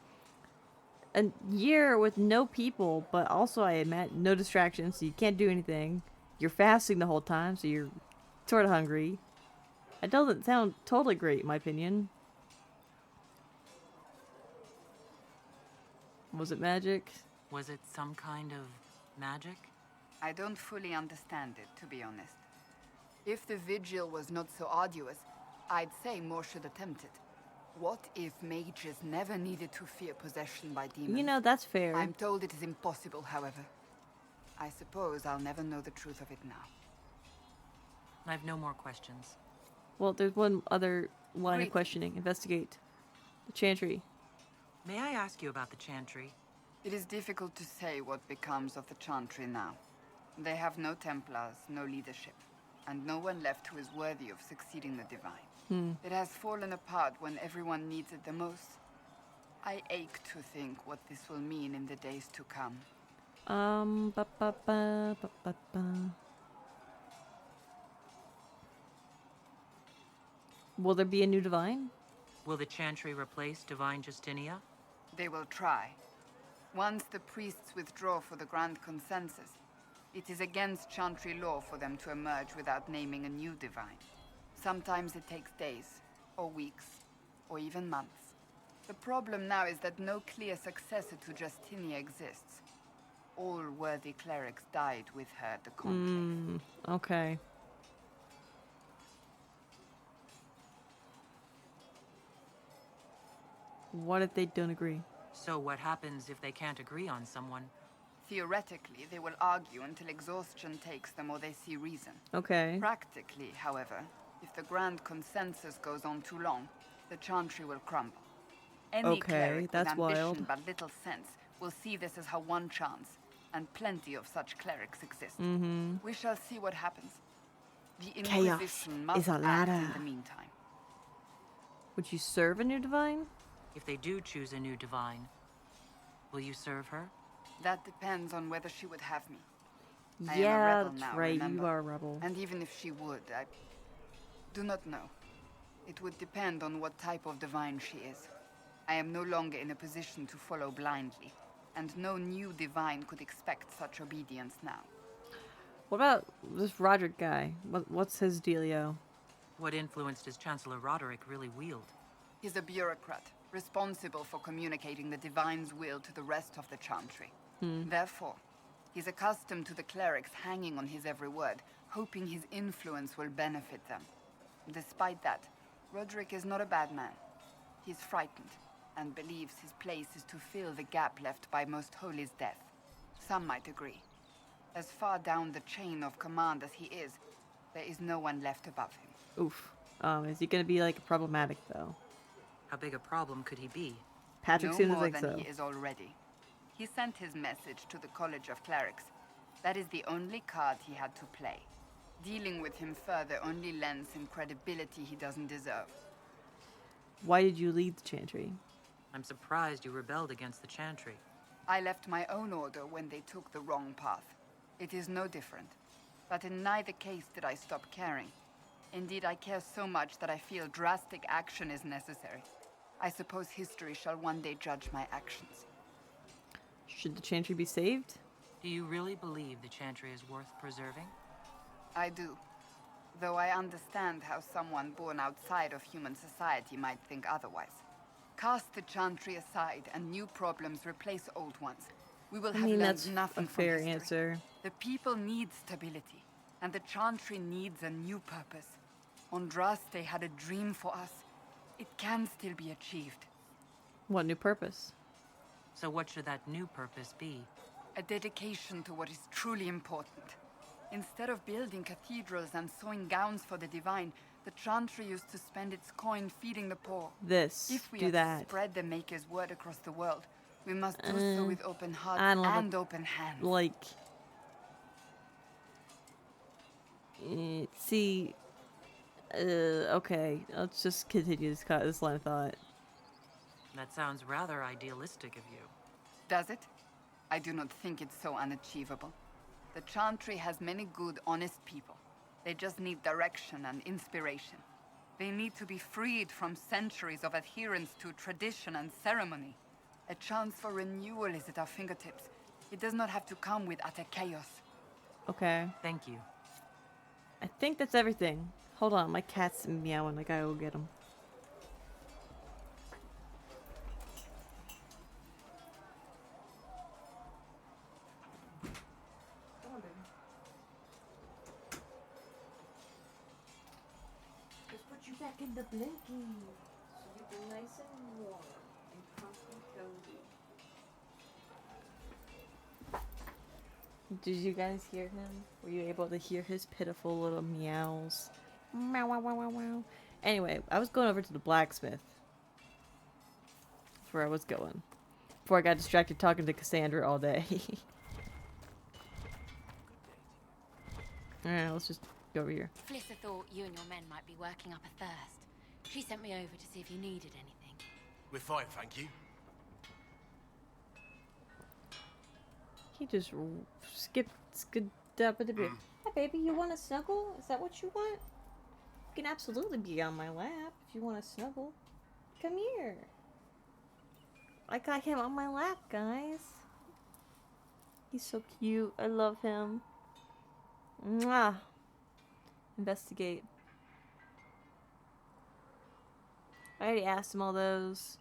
A year with no people, but also I imagine no distractions, so you can't do anything. You're fasting the whole time, so you're sort of hungry. It doesn't sound totally great, in my opinion. Was it magic? Was it some kind of magic? I don't fully understand it, to be honest. If the vigil was not so arduous, I'd say more should attempt it. What if mages never needed to fear possession by demons? You know, that's fair. I'm told it is impossible, however. I suppose I'll never know the truth of it now. I have no more questions. Well, there's one other line Great. of questioning. Investigate. The Chantry. May I ask you about the Chantry? It is difficult to say what becomes of the Chantry now. They have no Templars, no leadership, and no one left who is worthy of succeeding the Divine. It has fallen apart when everyone needs it the most. I ache to think what this will mean in the days to come. Ba, ba, ba, ba, ba, ba. Will there be a new Divine? Will the Chantry replace Divine Justinia? They will try. Once the priests withdraw for the Grand Consensus, it is against Chantry law for them to emerge without naming a new Divine. Sometimes it takes days, or weeks, or even months. The problem now is that no clear successor to Justinia exists. All worthy clerics died with her at the conclave. Okay. What if they don't agree? So what happens if they can't agree on someone? Theoretically, they will argue until exhaustion takes them or they see reason. Okay. Practically, however, if the Grand Consensus goes on too long, the Chantry will crumble. Any cleric that's with ambition wild. but little sense will see this as her one chance, and plenty of such clerics exist. We shall see what happens. The Chaos Inquisition must is a act ladder. in the meantime. Would you serve a new Divine? If they do choose a new Divine, will you serve her? That depends on whether she would have me. I am a Yeah, rebel that's now, right. remember? You are a rebel. And even if she would, I do not know. It would depend on what type of divine she is. I am no longer in a position to follow blindly, and no new divine could expect such obedience now. What about this Roderick guy? What's his dealio? What influence does Chancellor Roderick really wield? He's a bureaucrat, responsible for communicating the divine's will to the rest of the Chantry. Therefore, he's accustomed to the clerics hanging on his every word, hoping his influence will benefit them. Despite that, Roderick is not a bad man. He's frightened, and believes his place is to fill the gap left by Most Holy's death. Some might agree. As far down the chain of command as he is, there is no one left above him. Oof. Is he gonna be like problematic though? How big a problem could he be? Patrick No seems to more think than so. he is already. He sent his message to the College of Clerics. That is the only card he had to play. Dealing with him further only lends him credibility he doesn't deserve. Why did you leave the Chantry? I'm surprised you rebelled against the Chantry. I left my own order when they took the wrong path. It is no different. But in neither case did I stop caring. Indeed, I care so much that I feel drastic action is necessary. I suppose history shall one day judge my actions. Should the Chantry be saved? Do you really believe the Chantry is worth preserving? I do. Though I understand how someone born outside of human society might think otherwise. Cast the Chantry aside and new problems replace old ones. We will have learned that's nothing a from fair history. answer. The people need stability, and the Chantry needs a new purpose. Andraste had a dream for us. It can still be achieved. What new purpose? So what should that new purpose be? A dedication to what is truly important. Instead of building cathedrals and sewing gowns for the divine, the Chantry used to spend its coin feeding the poor. If we Do are that. to spread the Maker's word across the world, we must do so with open hearts I don't know and open hands. Like, see, okay, let's just continue this line of thought. That sounds rather idealistic of you. Does it? I do not think it's so unachievable. The Chantry has many good, honest people. They just need direction and inspiration. They need to be freed from centuries of adherence to tradition and ceremony. A chance for renewal is at our fingertips. It does not have to come with utter chaos. Okay. Thank you. I think that's everything. Hold on, my cat's meowing. I gotta go get him. Let's put you back in the blinky, so you can nice and warm and comfy cozy. Did you guys hear him? Were you able to hear his pitiful little meows? Meow, wow, wow, wow, wow. Anyway, I was going over to the blacksmith. That's where I was going. Before I got distracted talking to Cassandra all day. Alright, let's just go over here. Flissa thought you and your men might be working up a thirst. She sent me over to see if you needed anything. We're fine, thank you. He just skipped up at the bit. Hi, baby, you want to snuggle? Is that what you want? You can absolutely be on my lap if you want to snuggle. Come here. I got him on my lap, guys. He's so cute. I love him. Mwah. Investigate. I already asked him all those.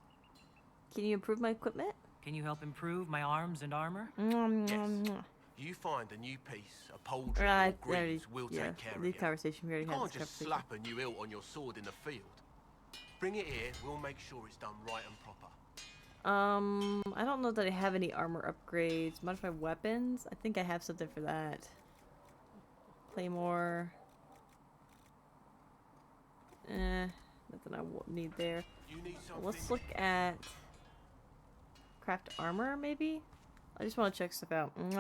Can you improve my equipment? Can you help improve my arms and armor? Yes. You find a new piece, a poultry or greaves, we'll take care of the you. conversation we already You had. can't this just conversation. slap a new hilt on your sword in the field. Bring it here, we'll make sure it's done right and proper. I don't know that I have any armor upgrades. Modify weapons? I think I have something for that. Claymore. Nothing I won't need there. You need something. Let's look at craft armor, maybe? I just want to check stuff out. It's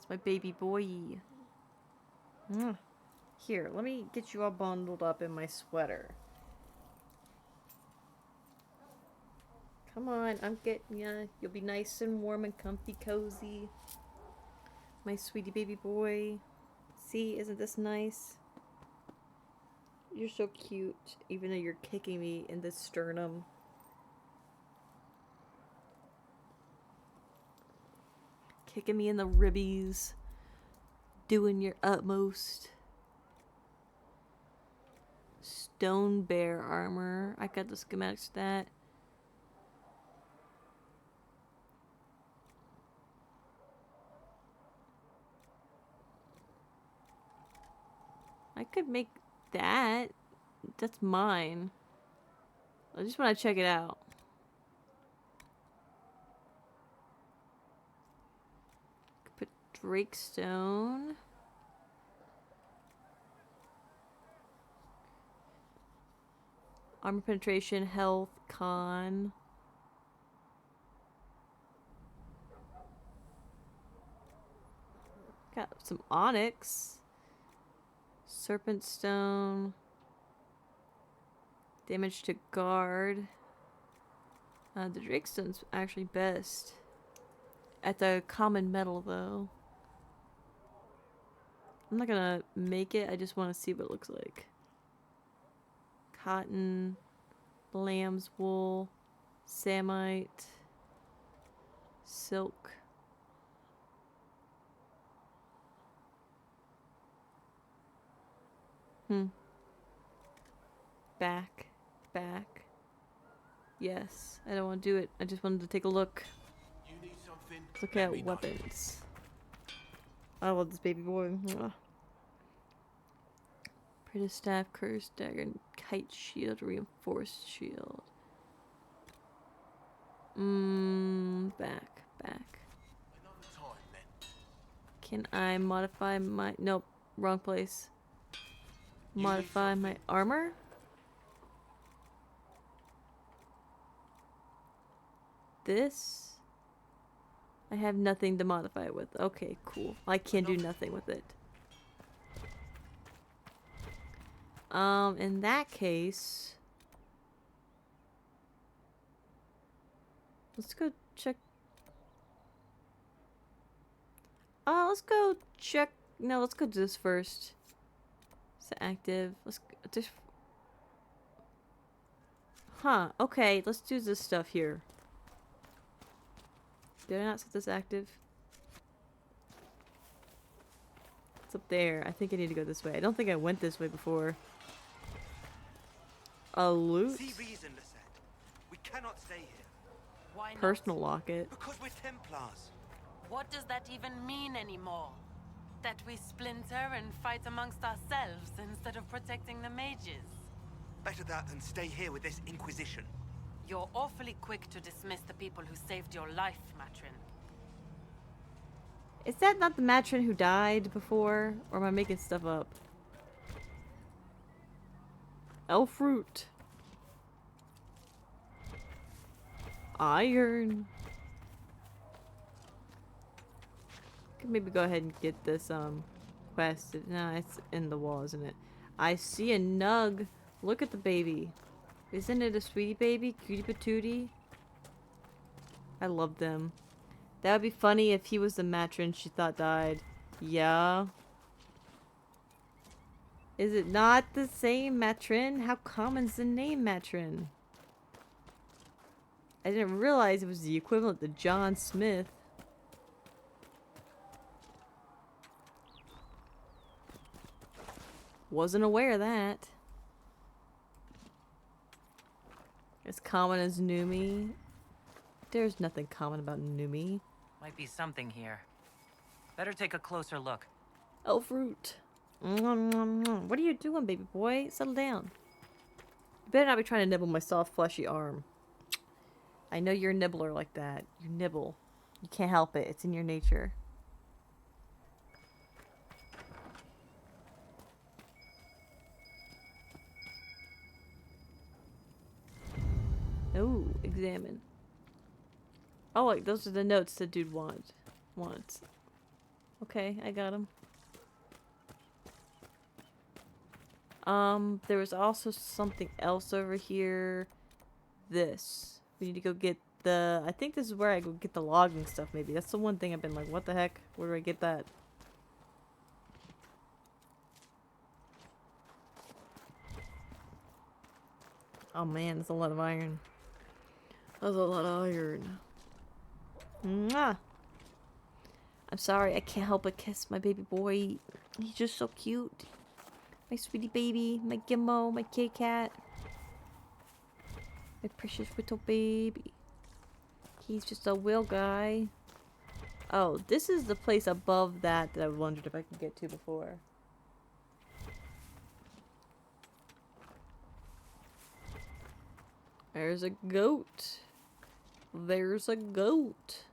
my baby boy. Here, let me get you all bundled up in my sweater. Come on, I'm getting ya. You'll be nice and warm and comfy, cozy. My sweetie baby boy. See, isn't this nice? You're so cute, even though you're kicking me in the sternum. Kicking me in the ribbies. Doing your utmost. Stone bear armor. I got the schematics for that. I could make that. That's mine. I just want to check it out. Could put Drakestone. Armor penetration, health, con. Got some onyx. Serpent stone. Damage to guard. The Drakestone's actually best. At the common metal, though. I'm not gonna make it, I just want to see what it looks like. Cotton, lamb's wool, samite, silk. Back. Yes, I don't want to do it. I just wanted to take a look. You need something? Look at weapons. I love this baby boy. Mwah. Pretty staff, cursed dagger, kite shield, reinforced shield. Back. Another time, then. Can I modify my... Nope, wrong place. Modify my armor? This? I have nothing to modify it with. Okay, cool. I can do nothing with it. In that case... Let's go check... let's go check... No, let's go do this first. It's active. Let's just... Huh, okay, let's do this stuff here. Did I not set this active? It's up there. I think I need to go this way. I don't think I went this way before. A loot? See reason, Lisette. We cannot stay here. Why not? Personal locket. Because we're Templars. What does that even mean anymore? That we splinter and fight amongst ourselves instead of protecting the mages? Better that than stay here with this Inquisition. You're awfully quick to dismiss the people who saved your life, Matrin. Is that not the matron who died before? Or am I making stuff up? Elf fruit. Iron. Could maybe go ahead and get this quest. No, it's in the wall, isn't it? I see a nug. Look at the baby. Isn't it a sweetie baby? Cutie patootie? I love them. That would be funny if he was the matron she thought died. Yeah. Is it not the same matron? How common's the name matron? I didn't realize it was the equivalent to John Smith. Wasn't aware of that. As common as Numi. There's nothing common about Numi. Might be something here. Better take a closer look. Elf fruit. What are you doing, baby boy? Settle down. You better not be trying to nibble my soft, fleshy arm. I know you're a nibbler like that. You nibble. You can't help it. It's in your nature. Oh, examine. Oh, like those are the notes the dude wants. Okay, I got him. There was also something else over here. This. We need to go get the... I think this is where I go get the logging stuff, maybe. That's the one thing I've been like, what the heck? Where do I get that? Oh man, that's a lot of iron. That's a lot of iron. Mwah! I'm sorry, I can't help but kiss my baby boy. He's just so cute. My sweetie baby, my Gimmo, my kitty cat. My precious little baby. He's just a whale guy. Oh, this is the place above that I wondered if I could get to before. There's a goat. There's a goat.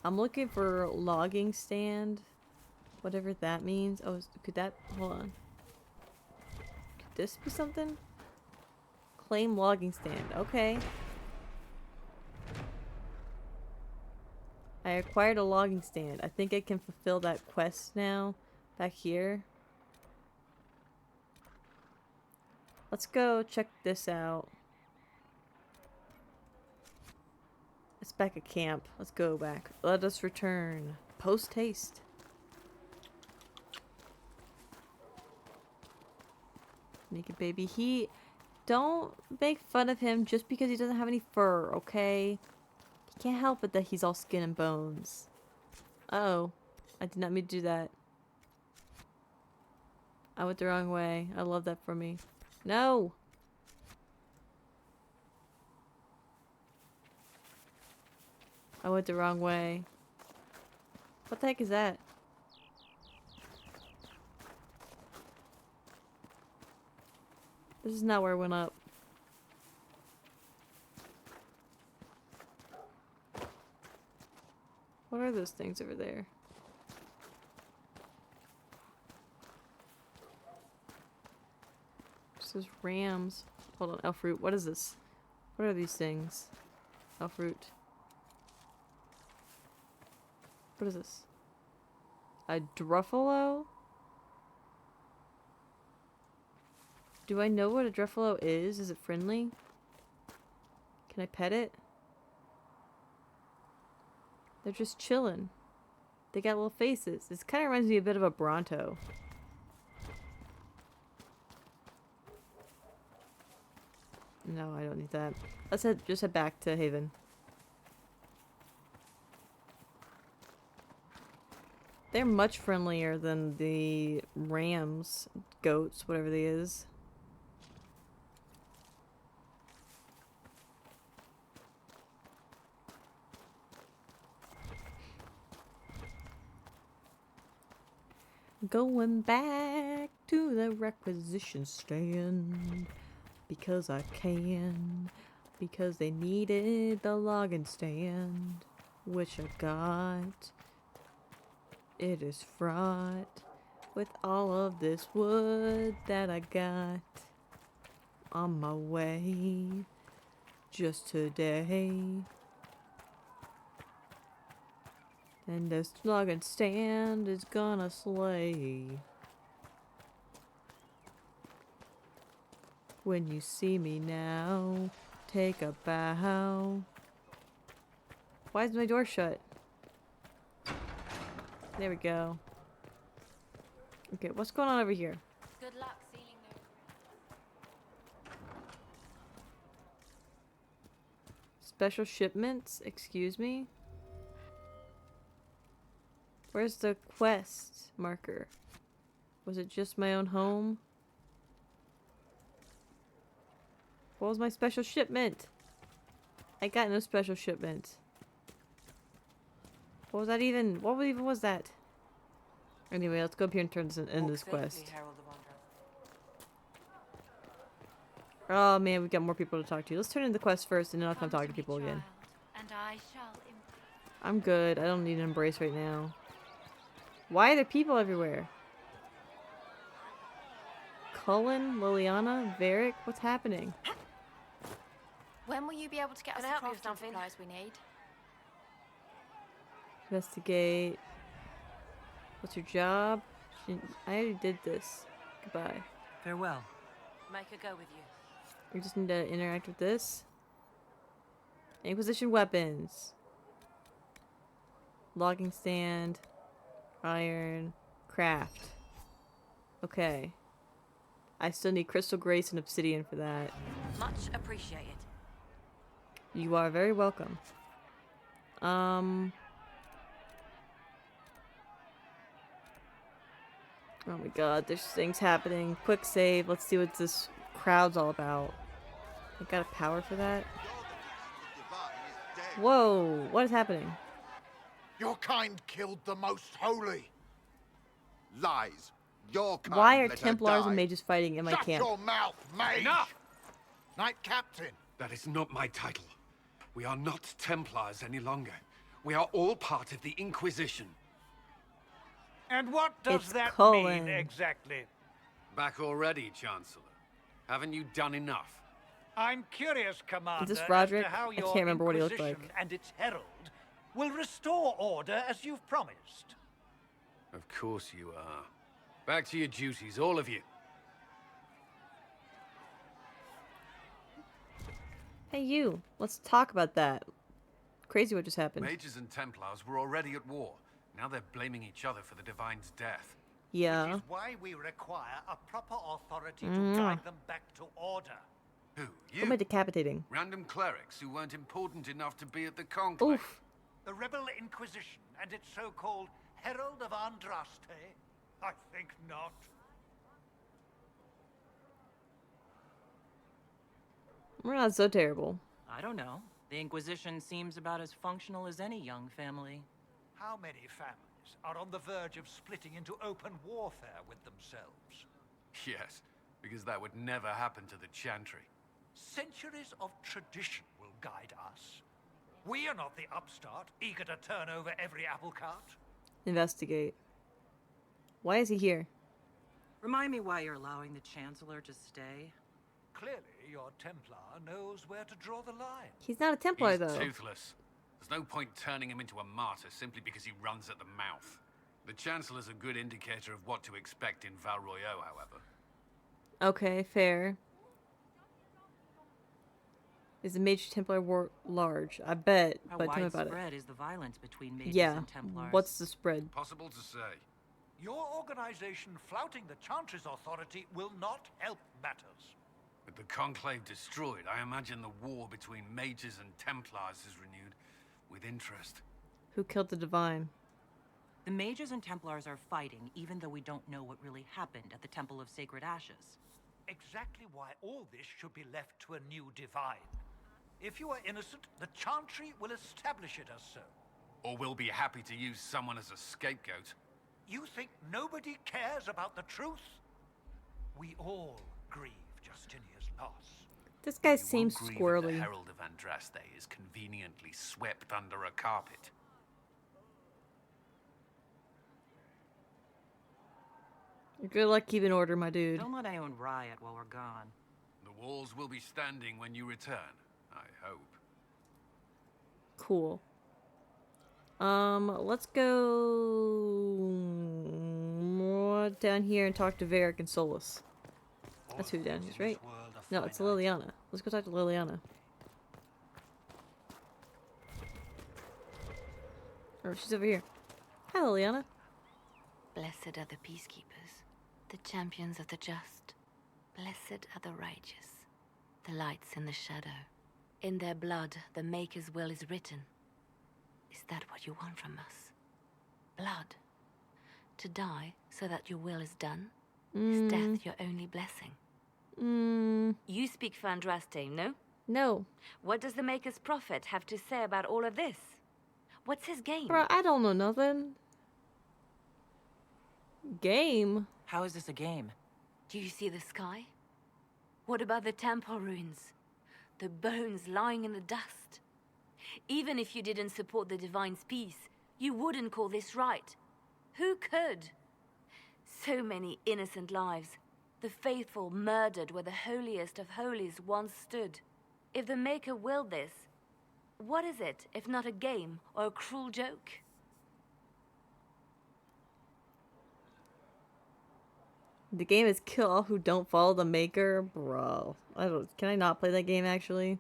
I'm looking for logging stand. Whatever that means. Oh, could that... Hold on. Could this be something? Claim logging stand. Okay. I acquired a logging stand. I think I can fulfill that quest now. Back here. Let's go check this out. It's back at camp. Let's go back. Let us return. Post haste. Naked baby. Don't make fun of him just because he doesn't have any fur, okay? He can't help it that he's all skin and bones. Uh-oh. I did not mean to do that. I went the wrong way. I love that for me. No! I went the wrong way. What the heck is that? This is not where I went up. What are those things over there? This is rams. Hold on, elf fruit. What is this? What are these things? Elf fruit. What is this? A druffalo? Do I know what a druffalo is? Is it friendly? Can I pet it? They're just chilling. They got little faces. This kind of reminds me a bit of a Bronto. No, I don't need that. Let's just head back to Haven. They're much friendlier than the rams, goats, whatever they is. Going back to the requisition stand because I can, because they needed the logging stand, which I got. It is fraught with all of this wood that I got on my way just today. And this logging stand is gonna slay. When you see me now, take a bow. Why is my door shut? There we go. Okay, what's going on over here? Good luck sealing those. Special shipments? Excuse me? Where's the quest marker? Was it just my own home? What was my special shipment? I got no special shipment. What was that even? What even was that? Anyway, let's go up here and turn this into this quest. Oh man, we got more people to talk to. Let's turn in the quest first and then I'll come talk to people again. And I shall I'm good. I don't need an embrace right now. Why are there people everywhere? Cullen, Liliana, Varric, what's happening? When will you be able to get us the crafting supplies we need? Investigate. What's your job? I already did this. Goodbye. Farewell. Make her go with you. We just need to interact with this. Inquisition weapons. Logging stand. Iron. Craft. Okay. I still need crystal grace and obsidian for that. Much appreciated. You are very welcome. Oh my god, there's things happening. Quick save. Let's see what this crowd's all about. I got a power for that? Whoa, what is happening? Your kind killed the most holy. Lies. Your kind Why are let her Templars die. and mages fighting in my Shut camp? your mouth, mage! Enough! Knight Captain. That is not my title. We are not Templars any longer. We are all part of the Inquisition. And what does It's that Cullen. mean exactly? Back already, Chancellor. Haven't you done enough? I'm curious, Commander, this Roderick? as to how I your can't remember what he looked Inquisition like. and its herald will restore order as you've promised. Of course you are. Back to your duties, all of you. Hey you, let's talk about that. crazy what just happened. Mages and Templars were already at war. Now they're blaming each other for the Divine's death. Yeah. Which is why we require a proper authority to Mwah. guide them back to order. Who? Who am I decapitating? Random clerics who weren't important enough to be at the conclave. Oof. The Rebel Inquisition and its so-called Herald of Andraste? I think not. We're not so terrible. I don't know. The Inquisition seems about as functional as any young family. How many families are on the verge of splitting into open warfare with themselves? Yes, because that would never happen to the Chantry. Centuries of tradition will guide us. We are not the upstart, eager to turn over every apple cart. Investigate. Why is he here? Remind me why you're allowing the Chancellor to stay. Clearly, your Templar knows where to draw the line. He's not a Templar, He's though. toothless. There's no point turning him into a martyr simply because he runs at the mouth. The Chancellor's a good indicator of what to expect in Val Royeaux, however. Okay, fair. Is the Mage Templar war large? I bet, How but tell me about widespread it. is the violence between mages Yeah, and Templars? what's the spread? Possible to say. Your organization flouting the Chantry's authority will not help matters. With the Conclave destroyed, I imagine the war between mages and Templars is renewed with interest. Who killed the Divine? The mages and Templars are fighting, even though we don't know what really happened at the Temple of Sacred Ashes. Exactly why all this should be left to a new divine. If you are innocent, the Chantry will establish it as so. Or we'll be happy to use someone as a scapegoat. You think nobody cares about the truth? We all grieve Justinia's loss. This guy You seems won't grieve if squirrely. The Herald of Andraste is conveniently swept under a carpet. Good luck keeping order, my dude. Don't let anyone riot while we're gone. The walls will be standing when you return, I hope. Cool. Let's go down here and talk to Varric and Solus. That's who down here is, right? No, it's Liliana. Let's go talk to Liliana. Oh, she's over here. Hi, Liliana. Blessed are the peacekeepers, the champions of the just. Blessed are the righteous, the lights in the shadow. In their blood, the Maker's will is written. Is that what you want from us? Blood? To die so that your will is done? Is death your only blessing? You speak for Andraste, no? No. What does the Maker's prophet have to say about all of this? What's his game? Bro, I don't know nothing. Game? How is this a game? Do you see the sky? What about the temple ruins? The bones lying in the dust? Even if you didn't support the Divine's peace, you wouldn't call this right. Who could? So many innocent lives. The faithful murdered where the holiest of holies once stood. If the Maker willed this, what is it if not a game or a cruel joke? The game is kill all who don't follow the Maker? Bro. Can I not play that game, actually?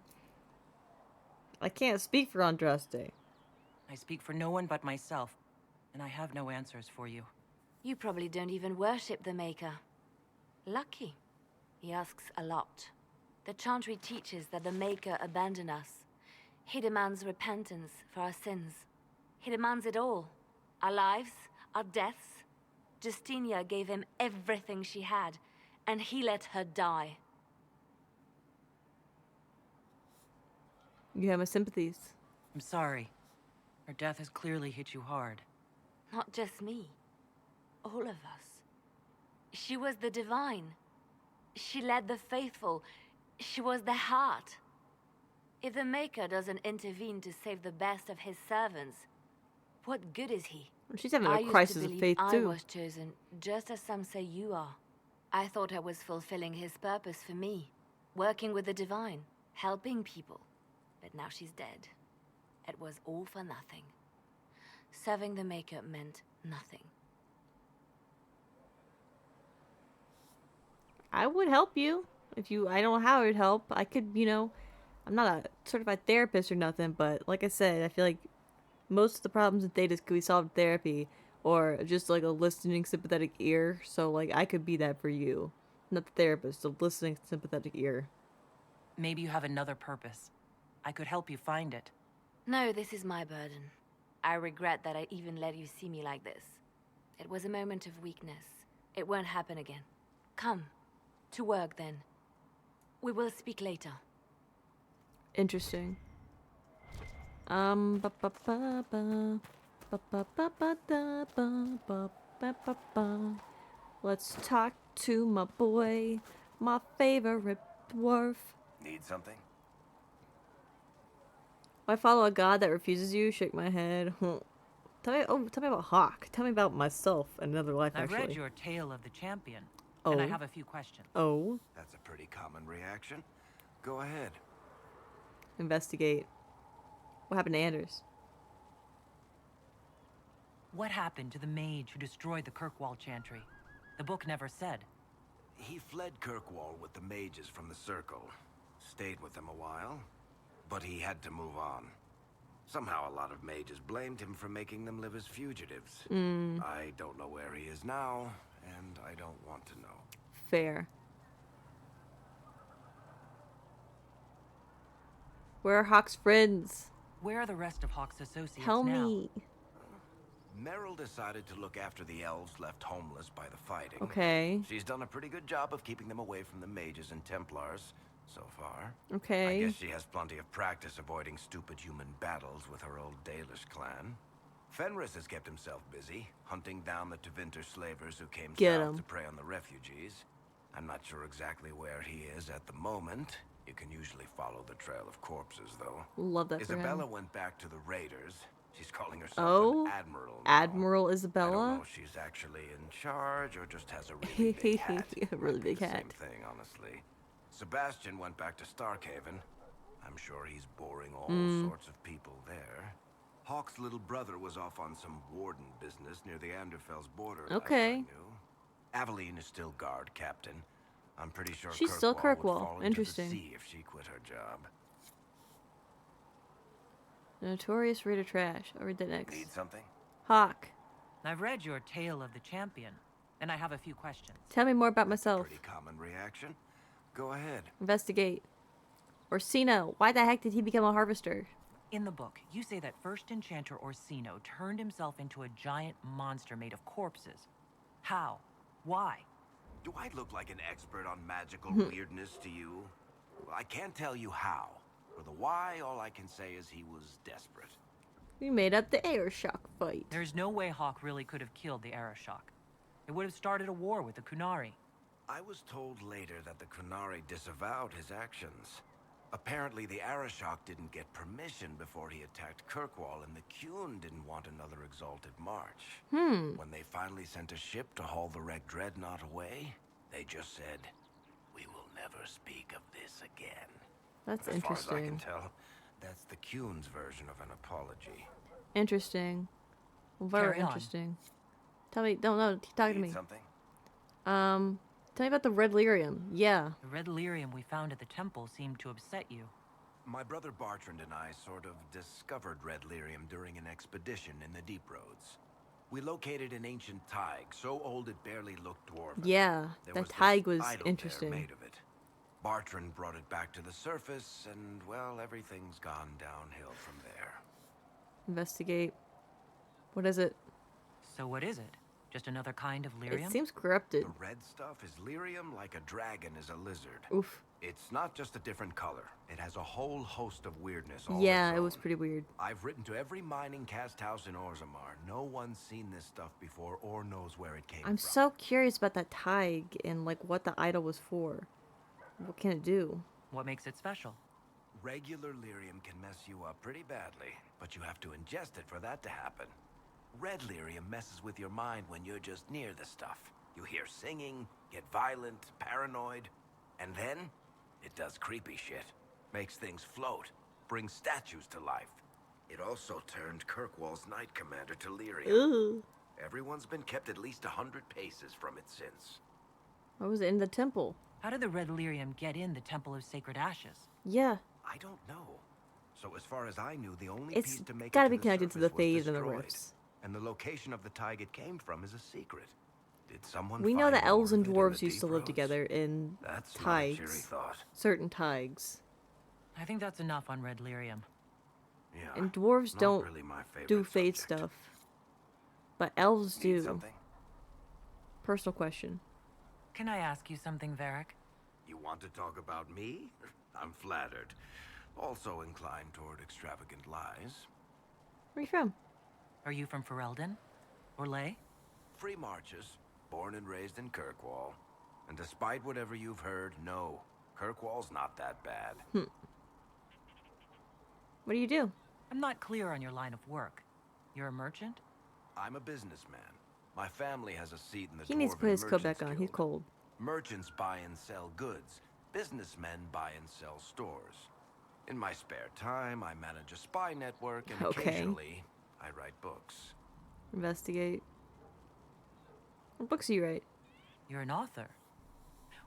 I can't speak for Andraste. I speak for no one but myself, and I have no answers for you. You probably don't even worship the Maker. Lucky. He asks a lot. The Chantry teaches that the Maker abandoned us. He demands repentance for our sins. He demands it all. Our lives, our deaths. Justinia gave him everything she had, and he let her die. You have my sympathies. I'm sorry. Her death has clearly hit you hard. Not just me. All of us. She was the Divine. She led the faithful. She was their heart. If the Maker doesn't intervene to save the best of his servants, what good is he? She's having a crisis of faith, I too. was chosen, just as some say you are. I thought I was fulfilling his purpose for me. Working with the Divine. Helping people. But now she's dead. It was all for nothing. Serving the Maker meant nothing. I would help you. I don't know how it would help. I could, I'm not a certified therapist or nothing, but like I said, I feel like most of the problems in Thedas could be solved with therapy or just like a listening sympathetic ear. So like I could be that for you. Not the therapist, a listening sympathetic ear. Maybe you have another purpose. I could help you find it. No, this is my burden. I regret that I even let you see me like this. It was a moment of weakness. It won't happen again. Come. To work, then. We will speak later. Interesting. Ba ba ba ba ba ba ba ba da ba ba ba ba ba. Let's talk to my boy, my favorite dwarf. Need something? I follow a god that refuses you. Shake my head. Tell me about Hawk. Tell me about myself and another life. I've actually read your tale of the champion, Oh. and I have a few questions. Oh. That's a pretty common reaction. Go ahead. Investigate. What happened to Anders? What happened to the mage who destroyed the Kirkwall Chantry? The book never said. He fled Kirkwall with the mages from the Circle. Stayed with them a while, but he had to move on. Somehow a lot of mages blamed him for making them live as fugitives. I don't know where he is now, and I don't want to know. Fair. Where are Hawk's friends? Where are the rest of Hawk's associates Tell now? me. Merrill decided to look after the elves left homeless by the fighting. Okay. She's done a pretty good job of keeping them away from the mages and Templars so far. Okay. I guess she has plenty of practice avoiding stupid human battles with her old Dalish clan. Fenris has kept himself busy, hunting down the Tevinter slavers who came south to prey on the refugees. I'm not sure exactly where he is at the moment. You can usually follow the trail of corpses, though. Love that for him. Isabella went back to the Raiders. She's calling herself an admiral now. Admiral I Isabella? don't know if she's actually in charge or just has a really big hat. A really big hat. Same thing, honestly. Sebastian went back to Starkhaven. I'm sure he's boring all sorts of people there. Hawk's little brother was off on some warden business near the Anderfell's border. Okay. Aveline is still guard captain. I'm pretty sure She's Kirkwall still would Kirkwall. fall into Interesting. the sea if she quit her job. The notorious Raider Trash. I'll read that next. Need something? Hawk. I've read your tale of the champion, and I have a few questions. Tell me more about myself. Pretty common reaction. Go ahead. Investigate. Orsino. Why the heck did he become a harvester? In the book, you say that first enchanter Orsino turned himself into a giant monster made of corpses. How? Why? Do I look like an expert on magical weirdness to you? Well, I can't tell you how. For the why, all I can say is he was desperate. We made up the air shock fight. There's no way Hawk really could have killed the Arashok. It would have started a war with the Qunari. I was told later that the Qunari disavowed his actions. Apparently, the Arashok didn't get permission before he attacked Kirkwall, and the Qun didn't want another exalted march. When they finally sent a ship to haul the wrecked dreadnought away, they just said, "We will never speak of this again." That's As far as I can interesting. tell, that's the Qun's version of an apology. Interesting. Well, very Carry on. interesting. Tell me. No, keep talking to Need me. something? Tell me about the red lyrium. Yeah. The red lyrium we found at the temple seemed to upset you. My brother Bartrand and I sort of discovered red lyrium during an expedition in the Deep Roads. We located an ancient Tig, so old it barely looked dwarven. Yeah, There that was this Tig was idol there interesting. made of it. Bartrand brought it back to the surface, and, well, everything's gone downhill from there. Investigate. What is it? So what is it? Just another kind of lyrium? It seems corrupted. The red stuff is lyrium like a dragon is a lizard. Oof. It's not just a different color. It has a whole host of weirdness all Yeah, its it was own. pretty weird. I've written to every mining cast house in Orzammar. No one's seen this stuff before or knows where it came I'm from. so curious about that Tig and like what the idol was for. What can it do? What makes it special? Regular lyrium can mess you up pretty badly, but you have to ingest it for that to happen. Red lyrium messes with your mind when you're just near the stuff. You hear singing, get violent, paranoid, and then it does creepy shit. Makes things float, brings statues to life. It also turned Kirkwall's Knight Commander to lyrium. Ooh. Everyone's been kept at least 100 paces from it since. What was it in the temple? How did the red lyrium get in the Temple of Sacred Ashes? Yeah. I don't know. So as far as I knew, the only It's piece to make gotta it be to connected to the surface was Fade and the destroyed. Rifts. And the location of the tide it came from is a secret. Did someone We know find that more elves and of it in dwarves the used to deep live roads? together in That's not a cheery tides. thought. Certain tides. I think that's enough on Red Lyrium. Yeah, And dwarves not don't really my favorite do Fade subject. stuff. But elves Need do. something? Personal question. Can I ask you something, Varric? You want to talk about me? I'm flattered. Also inclined toward extravagant lies. Where are you from? Are you from Ferelden? Or Ley? Free marches, born and raised in Kirkwall. And despite whatever you've heard, no, Kirkwall's not that bad. What do you do? I'm not clear on your line of work. You're a merchant? I'm a businessman. My family has a seat in the He needs to Dwarven put his coat Merchants back on. He's Guild. cold. Merchants buy and sell goods. Businessmen buy and sell stores. In my spare time, I manage a spy network, and Okay. occasionally, I write books. Investigate. What books do you write? You're an author.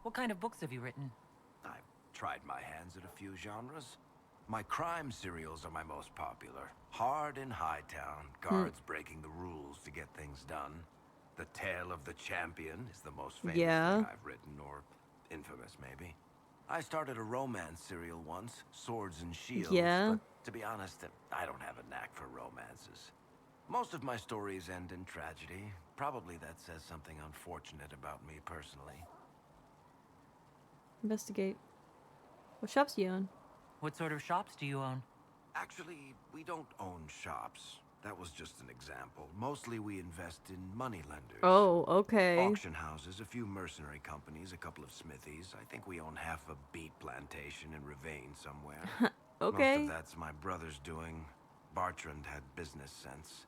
What kind of books have you written? I've tried my hands at a few genres. My crime serials are my most popular. Hard in Hightown, guards breaking the rules to get things done. The Tale of the Champion is the most famous thing I've written, or infamous maybe. I started a romance serial once, Swords and Shields, but to be honest, I don't have a knack for romances. Most of my stories end in tragedy. Probably that says something unfortunate about me personally. Investigate. What shops do you own? What sort of shops do you own? Actually, we don't own shops. That was just an example. Mostly we invest in money lenders. Oh, okay. Auction houses, a few mercenary companies, a couple of smithies. I think we own half a beet plantation in Ravane somewhere. Okay. Most of that's my brother's doing. Bartrand had business sense.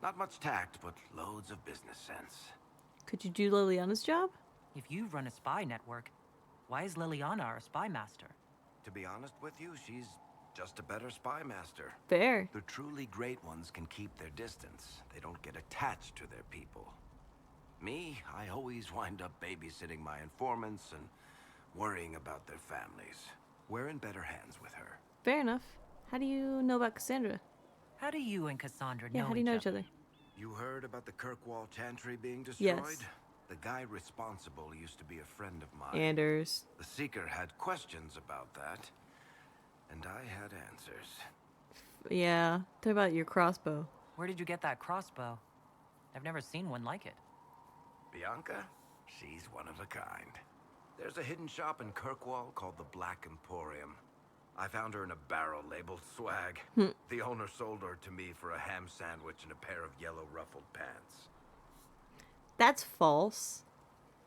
Not much tact, but loads of business sense. Could you do Liliana's job? If you run a spy network, why is Liliana our spy master? To be honest with you, she's just a better spy master. Fair. The truly great ones can keep their distance. They don't get attached to their people. Me, I always wind up babysitting my informants and worrying about their families. We're in better hands with her. Fair enough. How do you know about Cassandra? How do you and Cassandra Yeah, know how do you know each other? You heard about the Kirkwall Chantry being destroyed? Yes. The guy responsible used to be a friend of mine. Anders. The Seeker had questions about that, and I had answers. Yeah. Tell me about your crossbow. Where did you get that crossbow? I've never seen one like it. Bianca? She's one of a kind. There's a hidden shop in Kirkwall called the Black Emporium. I found her in a barrel labeled swag. The owner sold her to me for a ham sandwich and a pair of yellow ruffled pants. That's false.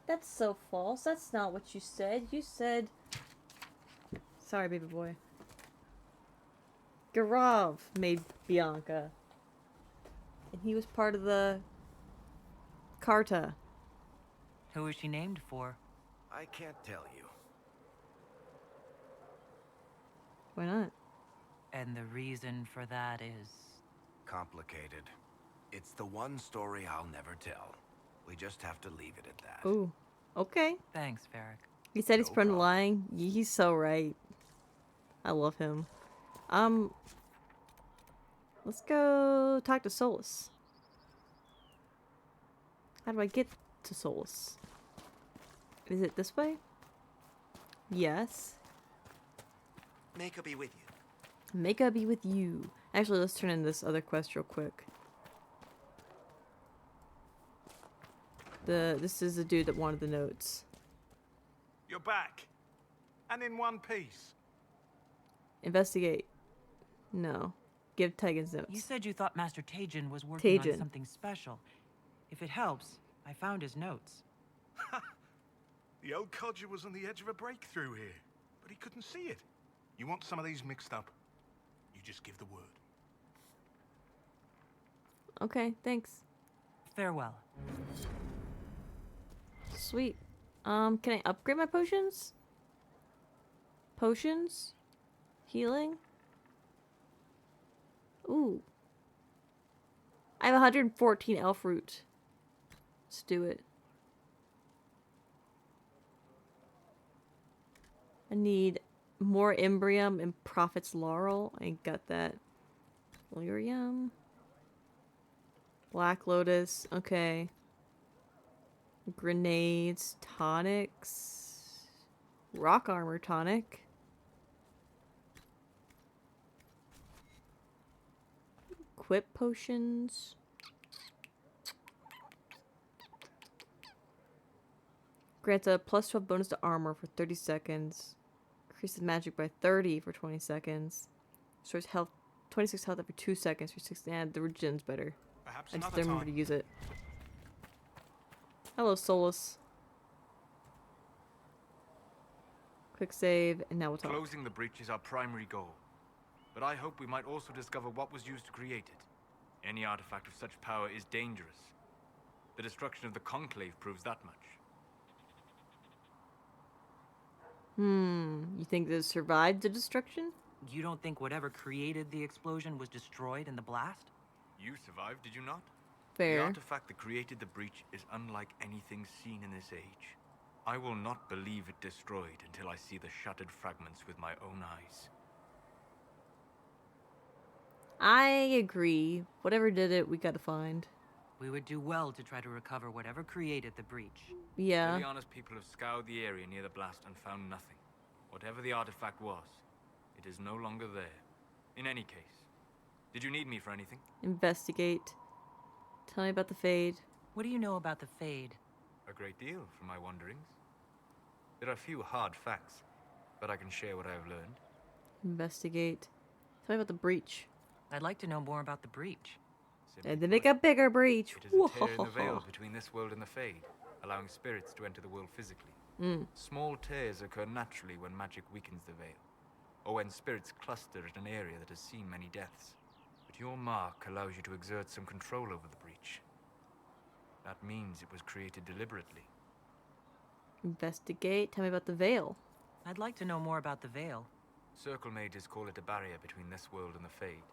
That's so false. That's not what you said. You said... Sorry, baby boy. Garav made Bianca. And he was part of the... Carta. Who is she named for? I can't tell you. Why not? And the reason for that is... Complicated. It's the one story I'll never tell. We just have to leave it at that. Ooh. Okay. Thanks, Varric. He said he's prone to lying. He's so right. I love him. Let's go talk to Solus. How do I get to Solus? Is it this way? Yes. May God be with you. May God be with you. Actually, let's turn in this other quest real quick. This is the dude that wanted the notes. You're back. And in one piece. Investigate. No. Give Tegan's notes. You said you thought Master Tajin was working Tajin. on something special. If it helps, I found his notes. The old codger was on the edge of a breakthrough here, but he couldn't see it. You want some of these mixed up? You just give the word. Okay, thanks. Farewell. Sweet. Can I upgrade my potions? Potions? Healing? Ooh. I have 114 elf root. Let's do it. I need more Imbrium and Prophet's Laurel. I got that. Lyrium. Black Lotus. Okay. Grenades. Tonics. Rock Armor Tonic. Equip Potions. Grants a plus 12 bonus to armor for 30 seconds. Increases magic by 30 for 20 seconds. Restores health, 26 health every 2 seconds for 6. And the regen's better. Perhaps I just another remember time. to use it. Hello, Solus. Quick save, and now we'll talk. Closing the breach is our primary goal. But I hope we might also discover what was used to create it. Any artifact of such power is dangerous. The destruction of the Conclave proves that much. You think this survived the destruction? You don't think whatever created the explosion was destroyed in the blast? You survived, did you not? Fair. The artifact that created the breach is unlike anything seen in this age. I will not believe it destroyed until I see the shattered fragments with my own eyes. I agree. Whatever did it, we gotta find. We would do well to try to recover whatever created the breach. Yeah. Illiana's people have scoured the area near the blast and found nothing. Whatever the artifact was, it is no longer there. In any case, did you need me for anything? Investigate. Tell me about the Fade. What do you know about the Fade? A great deal from my wanderings. There are few hard facts, but I can share what I have learned. Investigate. Tell me about the breach. I'd like to know more about the breach. And then make a bigger breach. It is a tear in the veil between this world and the Fade, allowing spirits to enter the world physically. Small tears occur naturally when magic weakens the veil, or when spirits cluster at an area that has seen many deaths. But your mark allows you to exert some control over the breach. That means it was created deliberately. Investigate. Tell me about the veil. I'd like to know more about the veil. Circle mages call it a barrier between this world and the Fade.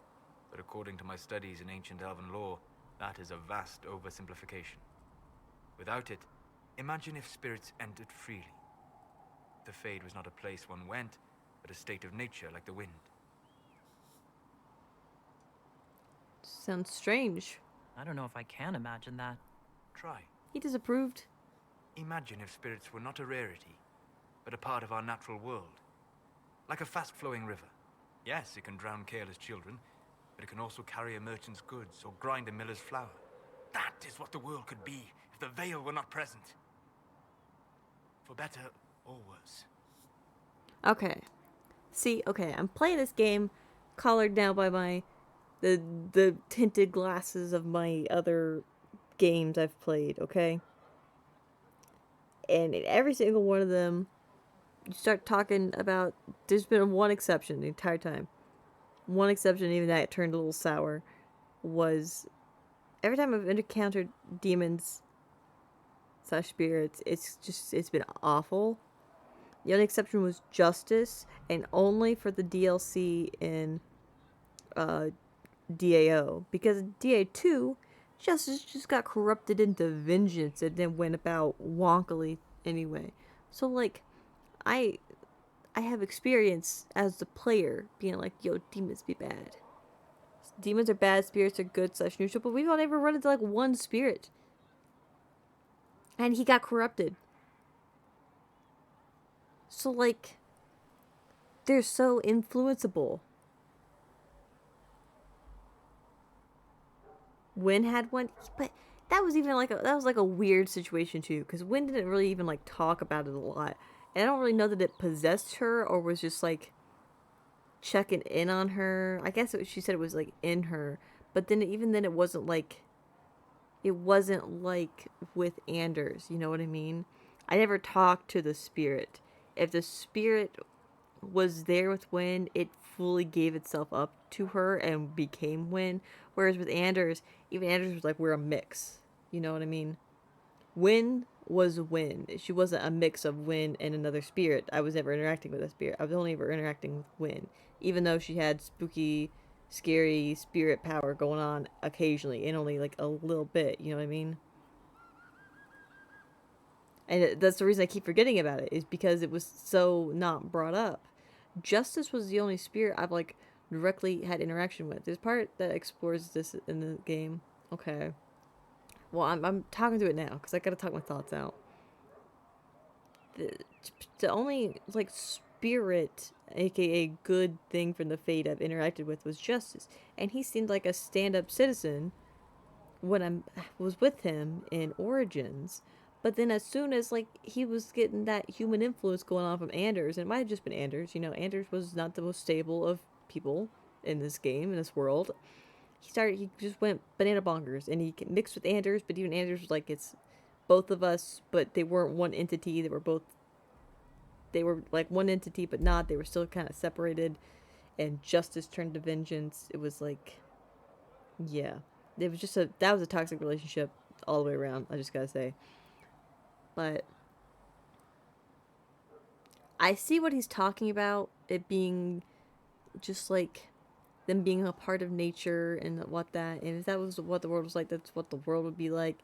But according to my studies in ancient elven lore, that is a vast oversimplification. Without it, imagine if spirits entered freely. The Fade was not a place one went, but a state of nature like the wind. Sounds strange. I don't know if I can imagine that. Try. He disapproved. Imagine if spirits were not a rarity, but a part of our natural world. Like a fast-flowing river. Yes, it can drown careless children, but it can also carry a merchant's goods or grind a miller's flour. That is what the world could be if the veil were not present. For better or worse. Okay. See, okay, I'm playing this game collared now by the tinted glasses of my other games I've played, okay? And in every single one of them, you start talking about, there's been one exception the entire time. One exception, even that turned a little sour, was every time I've encountered demons / spirits, it's been awful. The only exception was Justice, and only for the DLC in DAO. Because DA2, Justice just got corrupted into vengeance and then went about wonkily anyway. So, like, I have experience as the player being like, yo, demons be bad. Demons are bad, spirits are good / neutral, but we've not ever run into like one spirit. And he got corrupted. So like, they're so influenceable. Wynn had one, but that was even like a weird situation too, because Wynn didn't really even like talk about it a lot. And I don't really know that it possessed her or was just like checking in on her. I guess she said it was like in her, but then even then it wasn't like with Anders, you know what I mean? I never talked to the spirit. If the spirit was there with Wynn, it fully gave itself up to her and became Wynn. Whereas with Anders, even Anders was like, we're a mix. You know what I mean? Wynn was Wynn. She wasn't a mix of Wynn and another spirit. I was never interacting with a spirit. I was only ever interacting with Wynn. Even though she had spooky, scary spirit power going on occasionally and only like a little bit. You know what I mean? And that's the reason I keep forgetting about it, is because it was so not brought up. Justice was the only spirit I've like directly had interaction with. There's part that explores this in the game. Okay. Well, I'm talking to it now because I gotta talk my thoughts out. The only like spirit, aka good thing from the Fate I've interacted with was Justice, and he seemed like a stand-up citizen when I was with him in Origins. But then as soon as like he was getting that human influence going on from Anders, and it might have just been Anders, you know, Anders was not the most stable of people in this game, in this world. He just went banana bonkers, and he mixed with Anders, but even Anders was like, it's both of us, but they weren't one entity. They were like one entity, but not. They were still kind of separated, and Justice turned to vengeance. It was like, yeah, it was just that was a toxic relationship all the way around. I just gotta say, but I see what he's talking about. It being just like them being a part of nature and and if that was what the world was like, that's what the world would be like,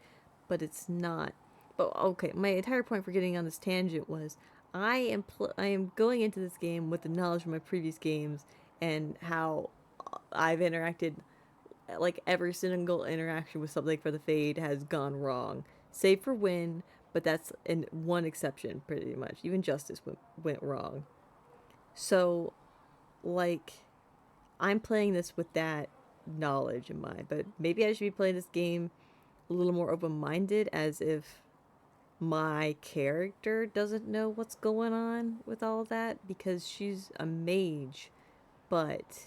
but it's not. But okay, my entire point for getting on this tangent was I am going into this game with the knowledge from my previous games and how I've interacted, like every single interaction with something for the Fade has gone wrong, save for Win, but that's in one exception pretty much. Even Justice went wrong. So, like, I'm playing this with that knowledge in mind, but maybe I should be playing this game a little more open-minded, as if my character doesn't know what's going on with all that, because she's a mage, but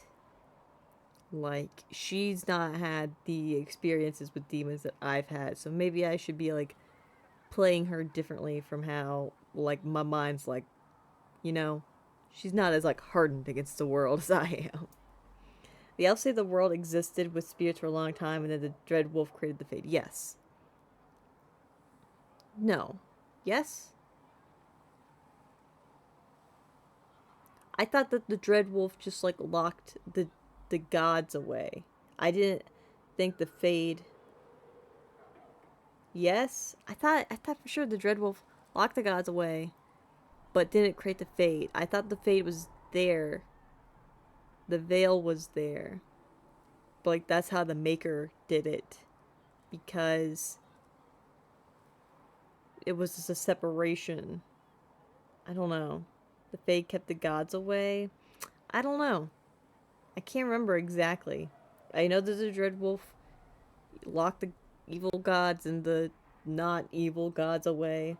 like she's not had the experiences with demons that I've had, so maybe I should be like playing her differently from how like my mind's like, you know, she's not as like hardened against the world as I am. The elves say the world existed with spirits for a long time, and then the Dread Wolf created the Fade. Yes. No. Yes? I thought that the Dread Wolf just like locked the gods away. I didn't think the Fade. Yes? I thought for sure the Dread Wolf locked the gods away, but didn't create the Fade. I thought the Fade was there. The veil was there. But like that's how the Maker did it. Because it was just a separation. I don't know. The Fade kept the gods away. I don't know. I can't remember exactly. I know that the Dread Wolf locked the evil gods and the not evil gods away.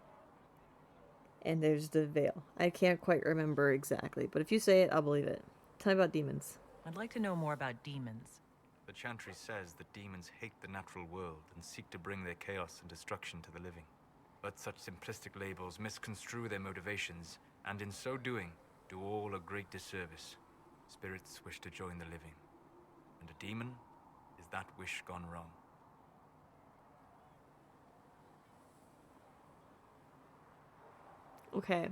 And there's the veil. I can't quite remember exactly, but if you say it, I'll believe it. Tell me about demons. I'd like to know more about demons. The Chantry says that demons hate the natural world and seek to bring their chaos and destruction to the living. But such simplistic labels misconstrue their motivations, and in so doing, do all a great disservice. Spirits wish to join the living, and a demon is that wish gone wrong. Okay.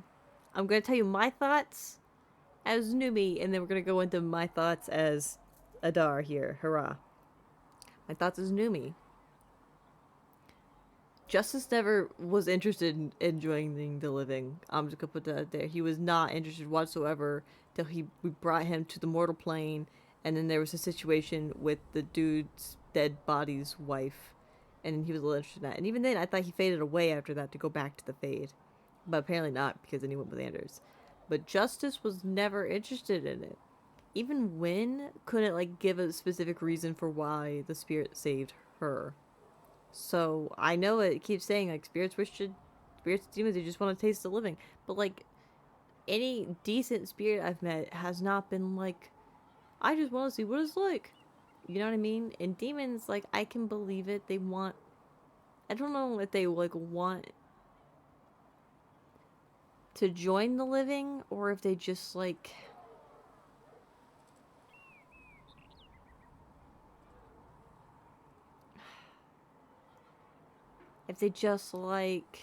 I'm going to tell you my thoughts as Numi, and then we're going to go into my thoughts as Adar here. Hurrah. My thoughts as Numi. Justice never was interested in joining the living. I'm just going to put that out there. He was not interested whatsoever till we brought him to the mortal plane, and then there was a situation with the dude's dead body's wife, and he was a little interested in that. And even then, I thought he faded away after that to go back to the Fade. But apparently not, because then he went with Anders. But Justice was never interested in it. Even Wynn couldn't like give a specific reason for why the spirit saved her. So I know it keeps saying like spirits and demons, they just want to taste the living. But like any decent spirit I've met has not been like, I just want to see what it's like. You know what I mean? And demons, like, I can believe it. They want, I don't know if they like want to join the living, or if they just like if they just like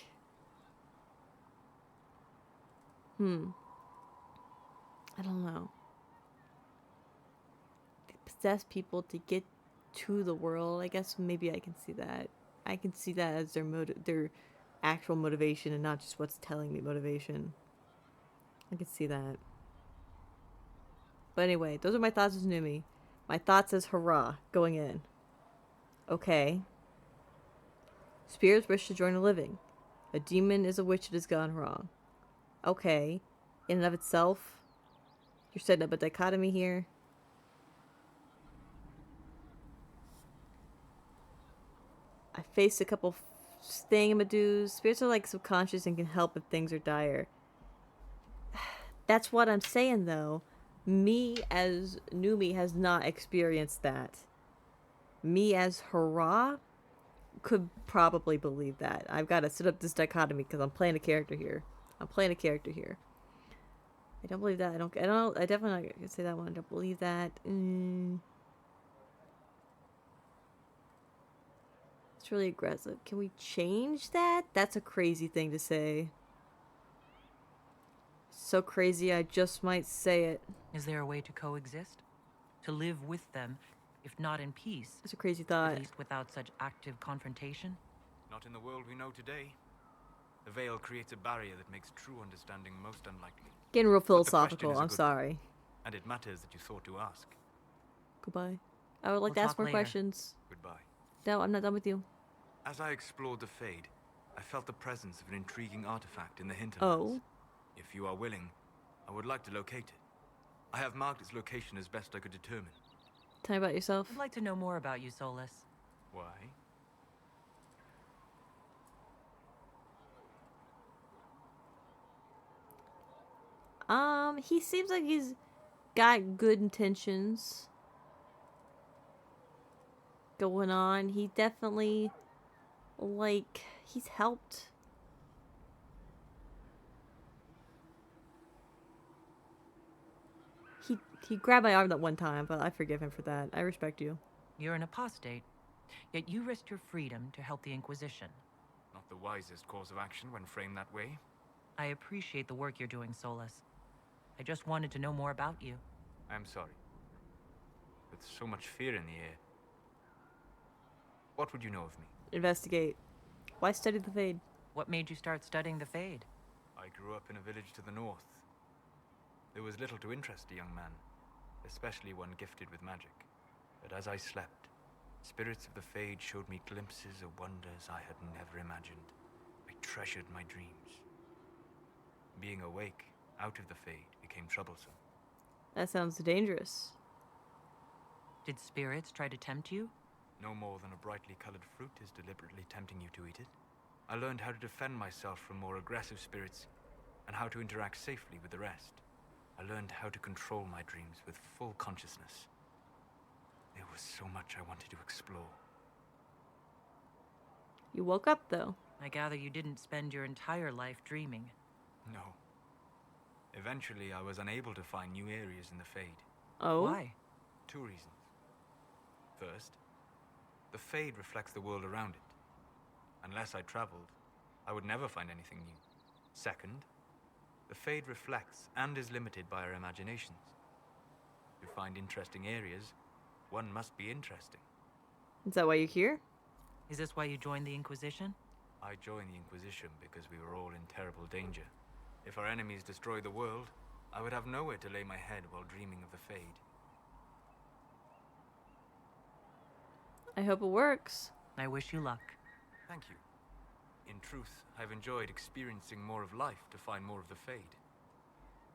I don't know, they possess people to get to the world. I guess maybe I can see that. I can see that as their actual motivation, and not just what's telling me motivation. I can see that. But anyway, those are my thoughts as Numi. My thoughts as hurrah, going in. Okay. Spirits wish to join the living. A demon is a witch that has gone wrong. Okay. In and of itself, you're setting up a dichotomy here. I faced a couple thingamadoos. Spirits are like subconscious and can help if things are dire. That's what I'm saying, though. Me as Numi has not experienced that. Me as hurrah could probably believe that. I've got to set up this dichotomy because I'm playing a character here. I don't believe that. I definitely not gonna say that one. I don't believe that. It's really aggressive. Can we change that? That's a crazy thing to say. So crazy, I just might say it. Is there a way to coexist? To live with them, if not in peace? It's a crazy thought. At least without such active confrontation? Not in the world we know today. The veil creates a barrier that makes true understanding most unlikely. Getting real But the question philosophical. is a I'm good sorry. one, and it matters that you thought to ask. Goodbye. I would like We'll to ask talk more later. questions. Goodbye. No, I'm not done with you. As I explored the Fade, I felt the presence of an intriguing artifact in the hinterlands. Oh. If you are willing, I would like to locate it. I have marked its location as best I could determine. Tell me about yourself. I'd like to know more about you, Solus. Why? He seems like he's got good intentions going on. He definitely, like, he's helped. He grabbed my arm that one time, but I forgive him for that. I respect you. You're an apostate, yet you risked your freedom to help the Inquisition. Not the wisest course of action when framed that way. I appreciate the work you're doing, Solus. I just wanted to know more about you. I'm sorry. With so much fear in the air. What would you know of me? Investigate. Why study the Fade? What made you start studying the Fade? I grew up in a village to the north. There was little to interest a young man, especially one gifted with magic. But as I slept, spirits of the Fade showed me glimpses of wonders I had never imagined. I treasured my dreams. Being awake, out of the Fade, became troublesome. That sounds dangerous. Did spirits try to tempt you? No more than a brightly colored fruit is deliberately tempting you to eat it. I learned how to defend myself from more aggressive spirits, and how to interact safely with the rest. I learned how to control my dreams with full consciousness. There was so much I wanted to explore. You woke up, though. I gather you didn't spend your entire life dreaming. No. Eventually, I was unable to find new areas in the Fade. Oh? Why? 2 reasons. First, the Fade reflects the world around it. Unless I traveled, I would never find anything new. Second, the Fade reflects and is limited by our imaginations. To find interesting areas, one must be interesting. Is that why you're here? Is this why you joined the Inquisition? I joined the Inquisition because we were all in terrible danger. If our enemies destroyed the world, I would have nowhere to lay my head while dreaming of the Fade. I hope it works. I wish you luck. Thank you. In truth, I've enjoyed experiencing more of life to find more of the Fade.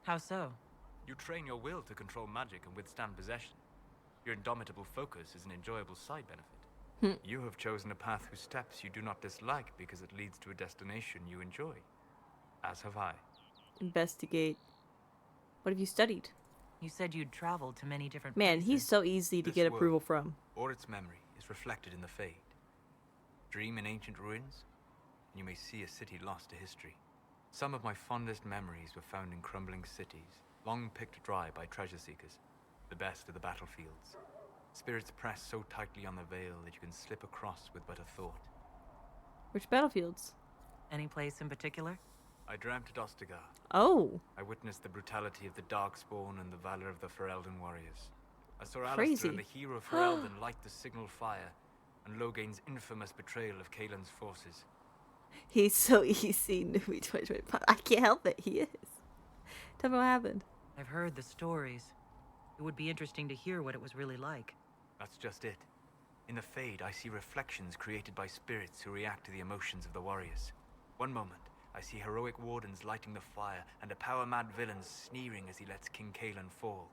How so? You train your will to control magic and withstand possession. Your indomitable focus is an enjoyable side benefit. You have chosen a path whose steps you do not dislike because it leads to a destination you enjoy. As have I. Investigate. What have you studied? You said you'd traveled to many different Man, places. he's so easy to This get world, approval from. or its memory, is reflected in the Fade. Dream in ancient ruins, and you may see a city lost to history. Some of my fondest memories were found in crumbling cities, long picked dry by treasure seekers, the best of the battlefields. Spirits press so tightly on the veil that you can slip across with but a thought. Which battlefields? Any place in particular? I dreamt at Ostagar. Oh. I witnessed the brutality of the Darkspawn and the valor of the Ferelden warriors. I saw Crazy. Alistair and the hero Ferelden light the signal fire, and Logain's infamous betrayal of Kaelin's forces. He's so easy, Numi 2025. I can't help it. He is. Tell me what happened. I've heard the stories. It would be interesting to hear what it was really like. That's just it. In the Fade, I see reflections created by spirits who react to the emotions of the warriors. One moment, I see heroic wardens lighting the fire and a power-mad villain sneering as he lets King Kaelan fall.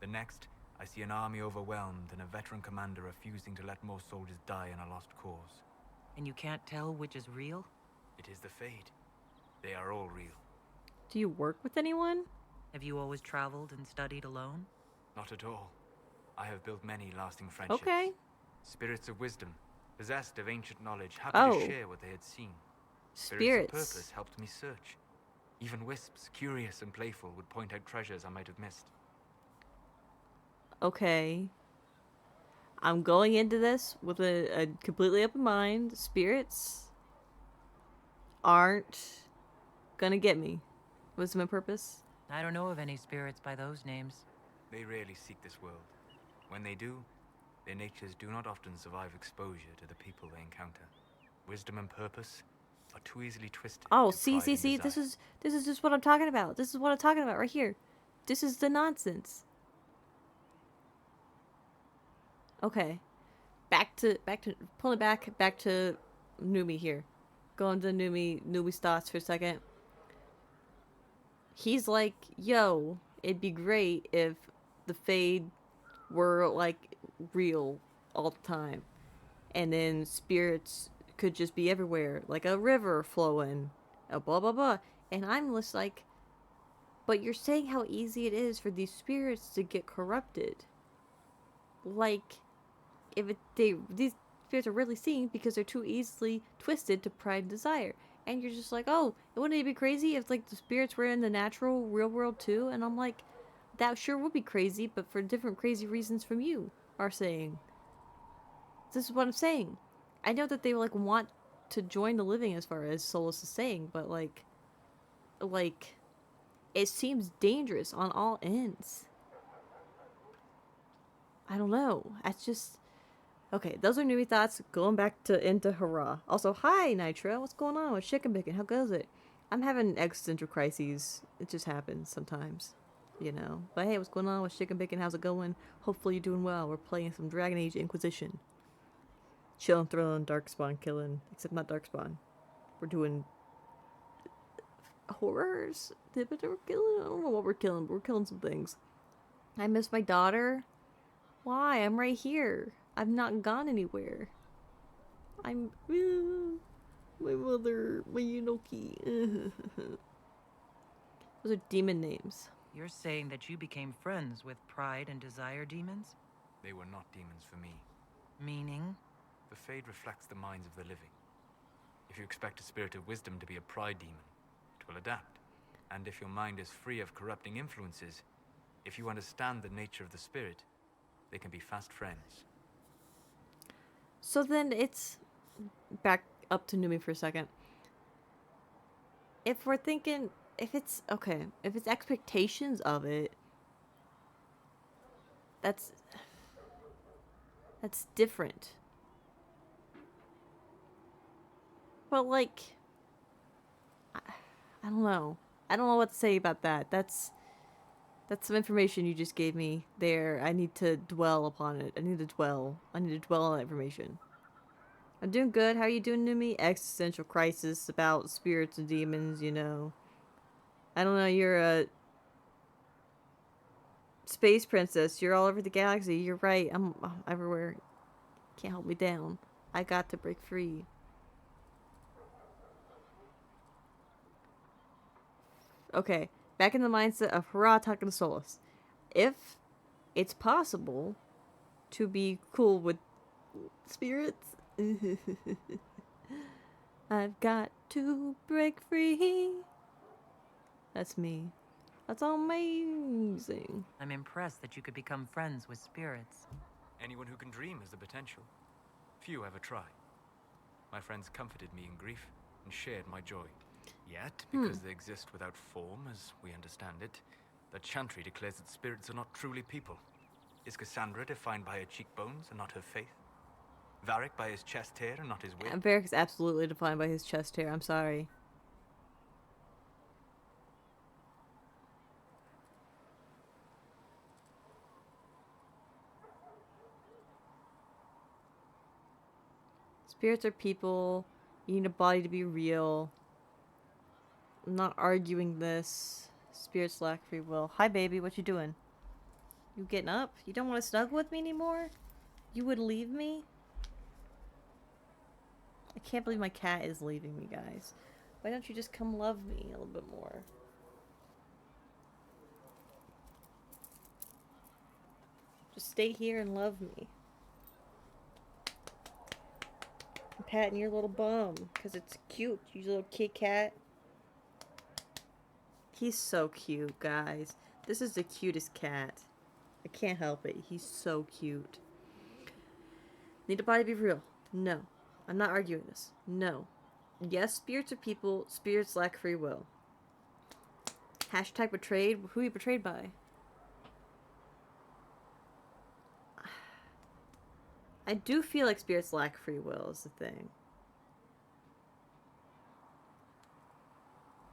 The next, I see an army overwhelmed and a veteran commander refusing to let more soldiers die in a lost cause. And you can't tell which is real? It is the Fade. They are all real. Do you work with anyone? Have you always traveled and studied alone? Not at all. I have built many lasting friendships. Okay. Spirits of wisdom, possessed of ancient knowledge, happy to share what they had seen. Spirits of purpose helped me search. Even wisps, curious and playful, would point out treasures I might have missed. Okay. I'm going into this with a completely open mind. Spirits aren't gonna get me. Wisdom and purpose? I don't know of any spirits by those names. They rarely seek this world. When they do, their natures do not often survive exposure to the people they encounter. Wisdom and purpose are too easily twisted. Oh, see. This is just what I'm talking about. This is what I'm talking about right here. This is the nonsense. Okay. Back to pulling back to Numi here. Going to Numi's thoughts for a second. He's like, yo, it'd be great if the Fade were like real all the time. And then spirits could just be everywhere, like a river flowing, blah blah blah. And I'm just like, but you're saying how easy it is for these spirits to get corrupted. Like, these spirits are really seen because they're too easily twisted to pride and desire. And you're just like, oh, wouldn't it be crazy if like the spirits were in the natural real world too? And I'm like, that sure would be crazy, but for different crazy reasons from you are saying. This is what I'm saying. I know that they like want to join the living as far as Solus is saying, but like it seems dangerous on all ends. I don't know. That's just okay. Those are Numi thoughts. Going back into Hurrah. Also, hi Nitro. What's going on with Chicken Bacon? How goes it? I'm having existential crises. It just happens sometimes, you know. But hey, what's going on with Chicken Bacon? How's it going? Hopefully you're doing well. We're playing some Dragon Age Inquisition. Chilling, thrilling, Darkspawn killing. Except not Darkspawn. We're doing horrors. We're killing. I don't know what we're killing, but we're killing some things. I miss my daughter. Why? I'm right here. I've not gone anywhere. I'm my mother, my Yunoki. Those are demon names. You're saying that you became friends with pride and desire demons? They were not demons for me. Meaning? The Fade reflects the minds of the living. If you expect a spirit of wisdom to be a pride demon, it will adapt. And if your mind is free of corrupting influences, if you understand the nature of the spirit, they can be fast friends. So then it's back up to Numi for a second. If we're thinking, if it's expectations of it, that's different. But like, I don't know. I don't know what to say about that. That's some information you just gave me there. I need to dwell upon it. I need to dwell on that information. I'm doing good. How are you doing, Numi? Existential crisis about spirits and demons, you know. I don't know, you're a space princess. You're all over the galaxy. You're right. I'm everywhere. Can't hold me down. I got to break free. Okay, back in the mindset of Hurrah talking to Solus. If it's possible to be cool with spirits, I've got to break free. That's me. That's amazing. I'm impressed that you could become friends with spirits. Anyone who can dream has the potential. Few ever try. My friends comforted me in grief and shared my joy. Yet, because they exist without form, as we understand it, the Chantry declares that spirits are not truly people. Is Cassandra defined by her cheekbones and not her faith? Varric by his chest hair and not his wit? Varric is absolutely defined by his chest hair. I'm sorry. Spirits are people. You need a body to be real. I'm not arguing this. Spirits lack free will. Hi, baby. What you doing? You getting up? You don't want to snuggle with me anymore? You would leave me? I can't believe my cat is leaving me, guys. Why don't you just come love me a little bit more? Just stay here and love me. I'm patting your little bum because it's cute, you little kitty cat. He's so cute, guys. This is the cutest cat. I can't help it. He's so cute. Need a body to be real? No. I'm not arguing this. No. Yes, spirits are people. Spirits lack free will. Hashtag betrayed. Who are you betrayed by? I do feel like spirits lack free will is the thing.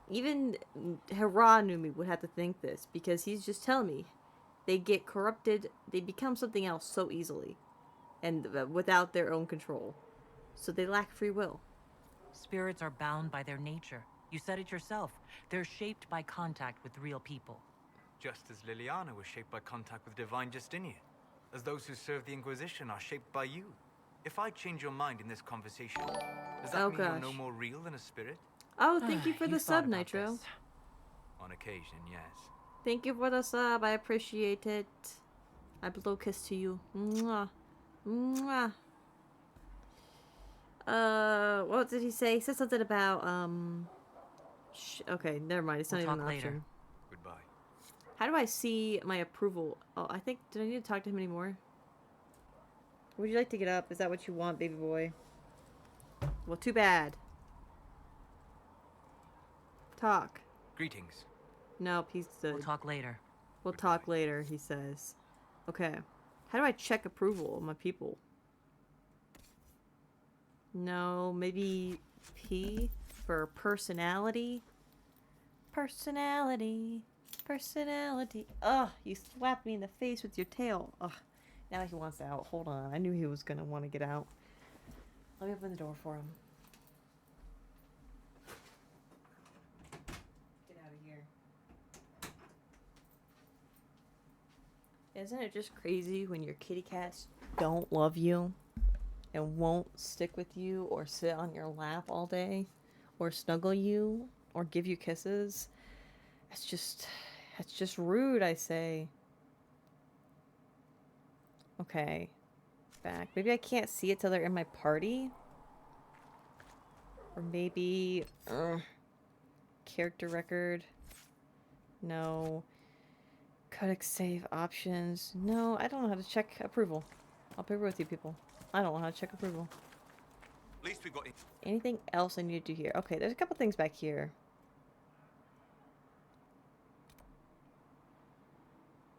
Even Numi would have to think this, because he's just telling me they get corrupted, they become something else so easily, and without their own control. So they lack free will. Spirits are bound by their nature. You said it yourself. They're shaped by contact with real people. Just as Liliana was shaped by contact with divine Justinian. As those who serve the Inquisition are shaped by you. If I change your mind in this conversation, does that mean you're no more real than a spirit? Oh, thank you for the sub, Nitro. This. On occasion, yes. Thank you for the sub. I appreciate it. I blow a kiss to you. Mwah. Mwah. What did he say? He said something about, okay, never mind. It's not even an option. Goodbye. How do I see my approval? Oh, I think, did I need to talk to him anymore? Would you like to get up? Is that what you want, baby boy? Well, too bad. Talk. Greetings. Nope, he's the... We'll talk later. We'll talk later, he says. Okay. How do I check approval of my people? No, maybe P for personality? Personality. Personality. Ugh, you slapped me in the face with your tail. Ugh, now he wants out. Hold on, I knew he was gonna want to get out. Let me open the door for him. Get out of here. Isn't it just crazy when your kitty cats don't love you and won't stick with you or sit on your lap all day or snuggle you or give you kisses? It's just rude, I say. Okay. Back. Maybe I can't see it till they're in my party. Or maybe... character record. No. Codex save options. No, I don't know how to check approval. I'll be real with you people. I don't know how to check approval. At least we got it. Anything else I need to do here? Okay, there's a couple things back here.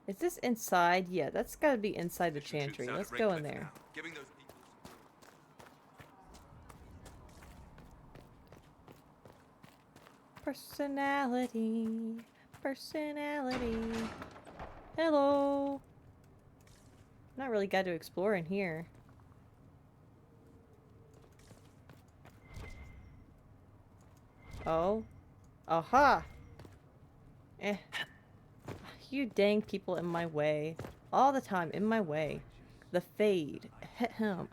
Is this inside? Yeah, that's gotta be inside the chantry. Let's go in there. Personality. Personality. Hello. Not really got to explore in here. Oh. Aha! Eh. You dang people in my way. All the time in my way. The Fade. Ahem.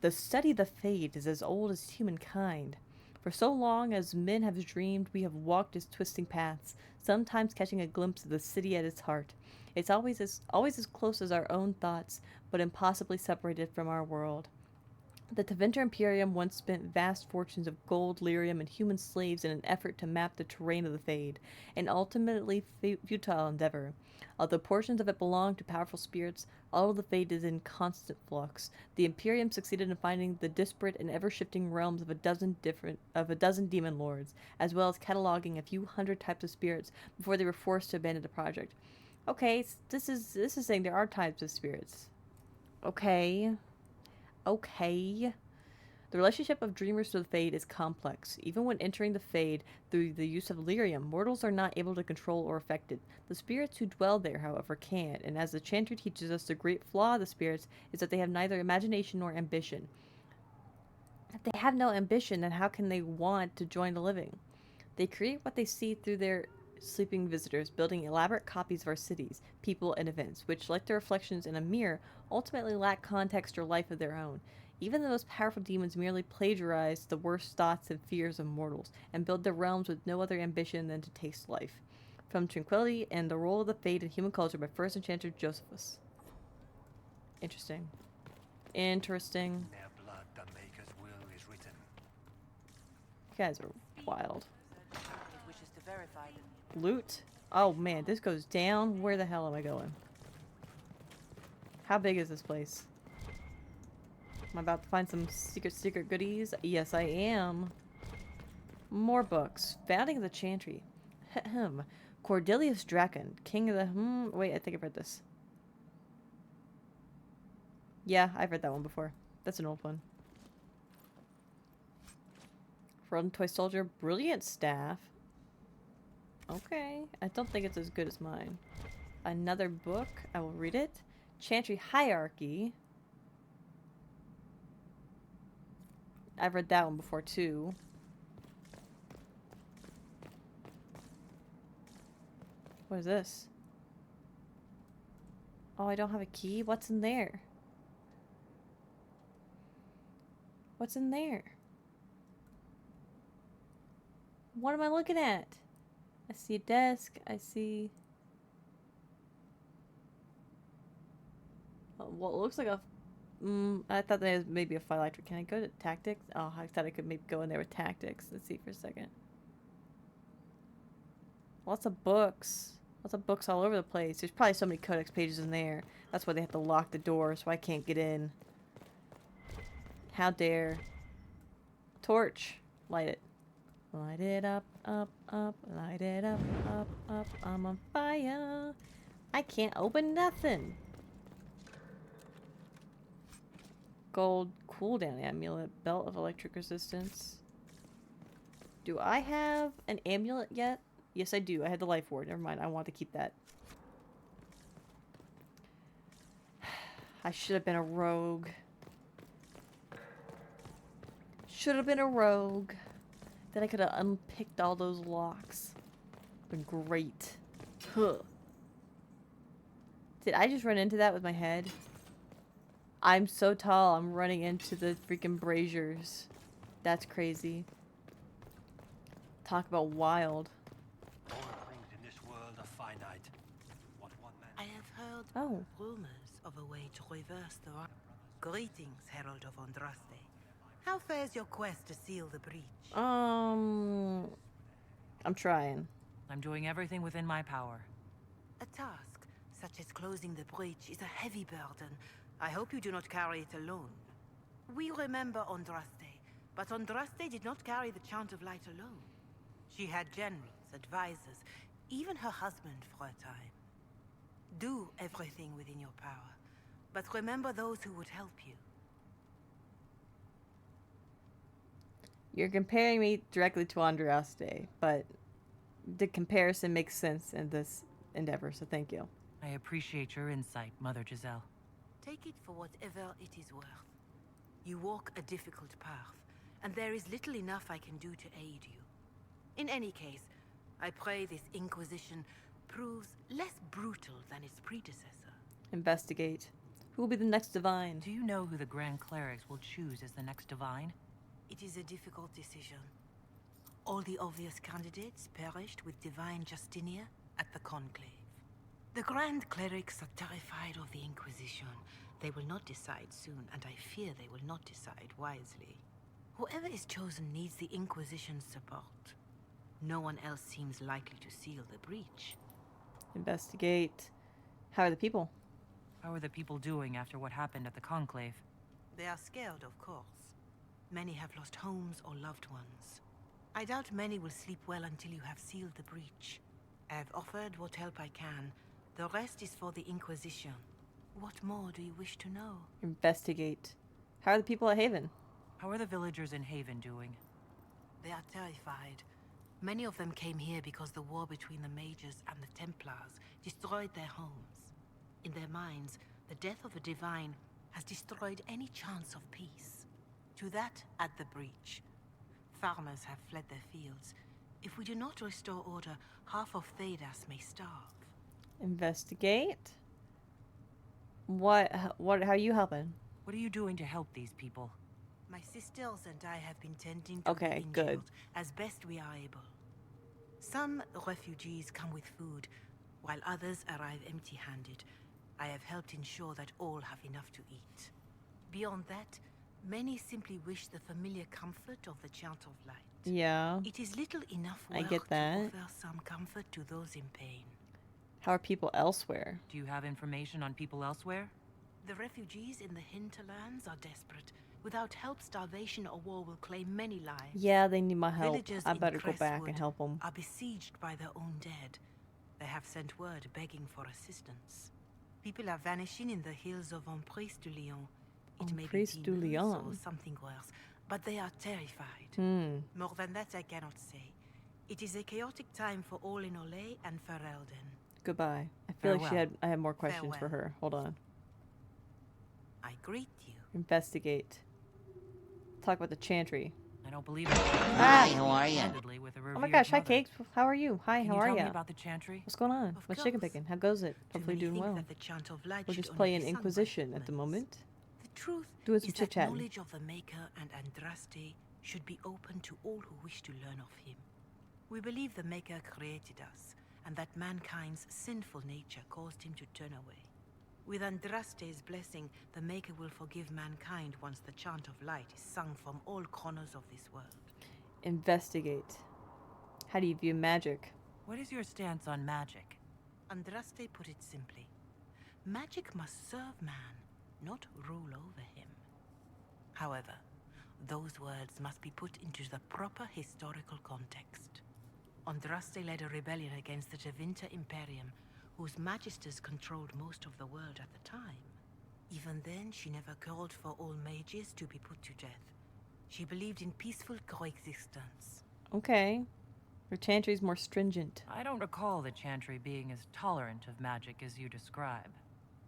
The study of the Fade is as old as humankind. For so long as men have dreamed, we have walked its twisting paths, sometimes catching a glimpse of the city at its heart. It's always as close as our own thoughts, but impossibly separated from our world. The Tevinter Imperium once spent vast fortunes of gold, lyrium, and human slaves in an effort to map the terrain of the Fade, an ultimately futile endeavor. Although portions of it belong to powerful spirits, all of the Fade is in constant flux. The Imperium succeeded in finding the disparate and ever-shifting realms of a dozen demon lords, as well as cataloging a few hundred types of spirits before they were forced to abandon the project. Okay, this is saying there are types of spirits. Okay. Okay. The relationship of dreamers to the Fade is complex. Even when entering the Fade through the use of lyrium, mortals are not able to control or affect it. The spirits who dwell there, however, can, and as the Chantry teaches us, the great flaw of the spirits is that they have neither imagination nor ambition. If they have no ambition, then how can they want to join the living? They create what they see through their sleeping visitors, building elaborate copies of our cities, people, and events, which, like the reflections in a mirror, ultimately lack context or life of their own. Even the most powerful demons merely plagiarize the worst thoughts and fears of mortals, and build their realms with no other ambition than to taste life. From Tranquility and the Role of the Fate in Human Culture by First Enchanter Josephus. Interesting. Interesting. In their blood, the Maker's will is written. You guys are wild. It wishes to verify them. Loot? Oh man, this goes down. Where the hell am I going? How big is this place? Am I about to find some secret goodies? Yes, I am. More books. Founding of the Chantry. Cordelius Draken, king of the... Wait, I think I've read this. Yeah, I've read that one before. That's an old one. Frozen Toy Soldier, Brilliant Staff. Okay, I don't think it's as good as mine. Another book, I will read it. Chantry Hierarchy. I've read that one before too. What is this? Oh, I don't have a key? What's in there? What's in there? What am I looking at? I see a desk. I see... what looks like a... I thought that was maybe a phylactery. Can I go to tactics? Oh, I thought I could maybe go in there with tactics. Let's see for a second. Lots of books. Lots of books all over the place. There's probably so many Codex Pages in there. That's why they have to lock the door so I can't get in. How dare. Torch. Light it. Light it up, up, up. Light it up, up, up. I'm on fire. I can't open nothing. Gold cooldown amulet. Belt of electric resistance. Do I have an amulet yet? Yes, I do. I had the life ward. Never mind. I want to keep that. I should have been a rogue. Should have been a rogue. Then I could have unpicked all those locks. Been great. Huh. Did I just run into that with my head? I'm so tall. I'm running into the freaking braziers. That's crazy. Talk about wild. All things in this world are finite. What one man... I have heard Oh. rumors of a way to reverse the... Greetings, Herald of Andraste. How fares your quest to seal the breach? I'm trying. I'm doing everything within my power. A task, such as closing the breach, is a heavy burden. I hope you do not carry it alone. We remember Andraste, but Andraste did not carry the Chant of Light alone. She had generals, advisors, even her husband for a time. Do everything within your power, but remember those who would help you. You're comparing me directly to Andraste, but the comparison makes sense in this endeavor, so thank you. I appreciate your insight, Mother Giselle. Take it for whatever it is worth. You walk a difficult path, and there is little enough I can do to aid you. In any case, I pray this Inquisition proves less brutal than its predecessor. Investigate. Who will be the next divine? Do you know who the Grand Clerics will choose as the next divine? It is a difficult decision. All the obvious candidates perished with Divine Justinia at the Conclave. The Grand Clerics are terrified of the Inquisition. They will not decide soon, and I fear they will not decide wisely. Whoever is chosen needs the Inquisition's support. No one else seems likely to seal the breach. Investigate. How are the people? How are the people doing after what happened at the Conclave? They are scared, of course. Many have lost homes or loved ones. I doubt many will sleep well until you have sealed the breach. I have offered what help I can. The rest is for the Inquisition. What more do you wish to know? Investigate. How are the people at Haven? How are the villagers in Haven doing? They are terrified. Many of them came here because the war between the Mages and the Templars destroyed their homes. In their minds, the death of a divine has destroyed any chance of peace. To that, add the breach. Farmers have fled their fields. If we do not restore order, half of Thedas may starve. Investigate? What, how are you helping? What are you doing to help these people? My sisters and I have been tending to Okay, the injured good. as best we are able. Some refugees come with food, while others arrive empty-handed. I have helped ensure that all have enough to eat. Beyond that, many simply wish the familiar comfort of the Chant of Light. Yeah. It is little enough work I get that. to offer some comfort to those in pain. How are people elsewhere? Do you have information on people elsewhere? The refugees in the hinterlands are desperate. Without help, starvation or war will claim many lives. Yeah, they need my help. Villagers I in better go back and Crestwood help them. are besieged by their own dead. They have sent word begging for assistance. People are vanishing in the hills of Emprise du Lion. It may be Emprise du demons Lion. or something worse, but they are terrified. More than that, I cannot say. It is a chaotic time for all in Olay and Ferelden. Goodbye. I feel like Farewell. I had more questions for Farewell. her. Hold on. I greet you. Investigate. Talk about the chantry. I don't believe it. Hi, how are you? With a Oh my gosh, hi revered Cakes. How are you? Hi, Can how you are tell ya? me about the chantry? What's going on? Of What's chicken course. picking? How goes it? Too Hopefully many doing think well. that the Chant of Light We're should just only playing be sung by Inquisition at the humans. moment. The truth Doing some is that chit-chatting. knowledge of the Maker and Andraste should be open to all who wish to learn of him. We believe the Maker created us, and that mankind's sinful nature caused him to turn away. With Andraste's blessing, the Maker will forgive mankind once the Chant of Light is sung from all corners of this world. Investigate. How do you view magic? What is your stance on magic? Andraste put it simply. Magic must serve man, not rule over him. However, those words must be put into the proper historical context. Andraste led a rebellion against the Tevinter Imperium, whose magisters controlled most of the world at the time. Even then, she never called for all mages to be put to death. She believed in peaceful coexistence. Okay. Her chantry's more stringent. I don't recall the chantry being as tolerant of magic as you describe.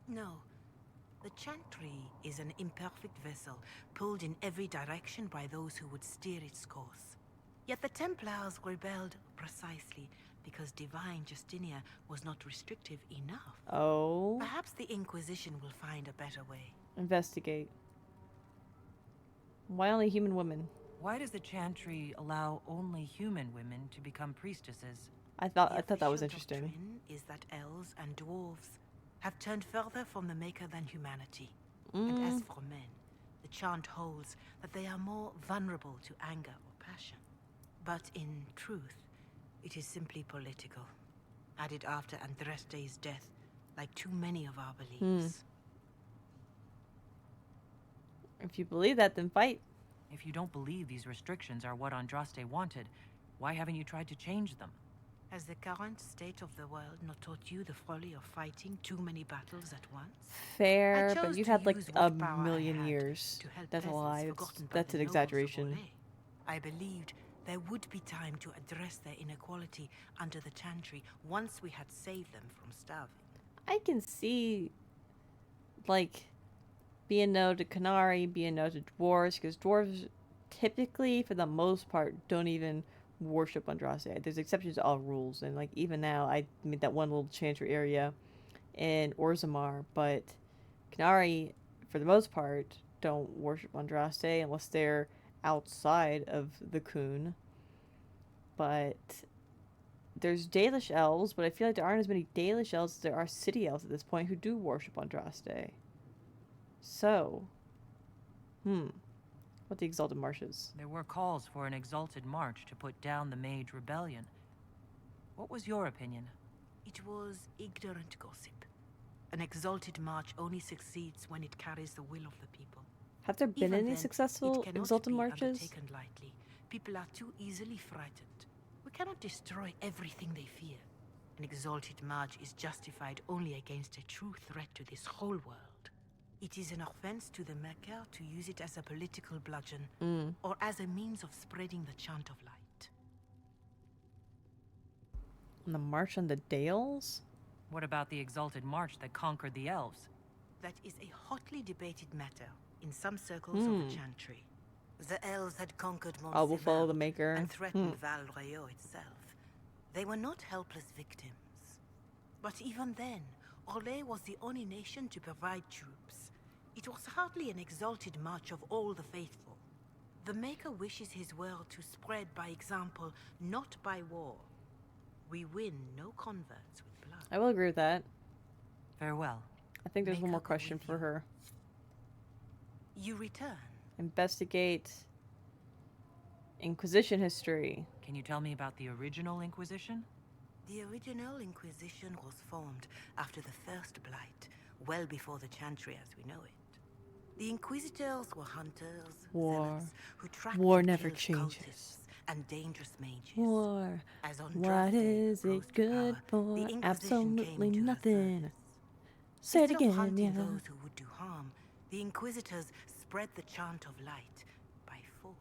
No. The chantry is an imperfect vessel, pulled in every direction by those who would steer its course. Yet the Templars rebelled precisely because divine Justinia was not restrictive enough. Oh. Perhaps the Inquisition will find a better way. Investigate. Why only human women? Why does the chantry allow only human women to become priestesses? I thought that was interesting. Doctrine is that elves and dwarves have turned further from the Maker than humanity. Mm. And as for men, the chant holds that they are more vulnerable to anger or passion. But in truth, it is simply political, added after Andraste's death, like too many of our beliefs. If you believe that, then fight. If you don't believe these restrictions are what Andraste wanted, why haven't you tried to change them? Has the current state of the world not taught you the folly of fighting too many battles at once? Fair, I but chose you've to had like use a what power I million had years. to help That's a peasants lie. forgotten by That's the an nobles of exaggeration. Olay. I believed there would be time to address their inequality under the chantry once we had saved them from starving. I can see, like, being no to Qunari, being no to dwarves, because dwarves typically, for the most part, don't even worship Andraste. There's exceptions to all rules, and like even now, I made that one little chantry area in Orzammar, but Qunari, for the most part, don't worship Andraste unless they're outside of the Qun. But there's Dalish elves, but I feel like there aren't as many Dalish elves as there are city elves at this point who do worship Andraste. So, what the Exalted Marshes? There were calls for an exalted march to put down the Mage Rebellion. What was your opinion? It was ignorant gossip. An exalted march only succeeds when it carries the will of the people. Have there been Even any then, successful it cannot Exalted be Marches? undertaken lightly. People are too easily frightened. We cannot destroy everything they fear. An exalted march is justified only against a true threat to this whole world. It is an offense to the Maker to use it as a political bludgeon or as a means of spreading the chant of light. On the March on the Dales? What about the exalted march that conquered the elves? That is a hotly debated matter in some circles of the chantry. The elves had conquered Mont Oh, we'll follow the Maker. and threatened Val Royeaux itself. They were not helpless victims. But even then, Orlais was the only nation to provide troops. It was hardly an exalted march of all the faithful. The Maker wishes his world to spread by example, not by war. We win no converts with blood. I will agree with that. Farewell. I think there's one more question for her. You return. Investigate Inquisition history. Can you tell me about the original Inquisition? The original Inquisition was formed after the First Blight, well before the Chantry as we know it. The Inquisitors were hunters, zealots, who tracked War and never killed changes. cultists and dangerous mages. War. As on What draft day is rose it to good power, for? the Inquisition Absolutely came to nothing. Say it Instead of again, hunting yeah. those who would do harm, the Inquisitors spread the chant of light by force.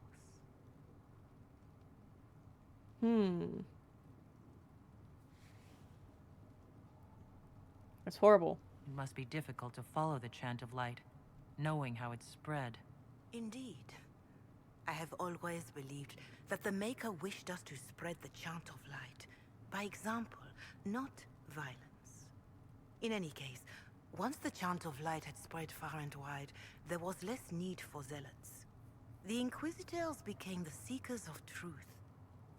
That's horrible. It must be difficult to follow the chant of light, knowing how it spread. Indeed. I have always believed that the Maker wished us to spread the chant of light by example, not violence. In any case, once the chant of light had spread far and wide, there was less need for zealots. The Inquisitors became the seekers of truth,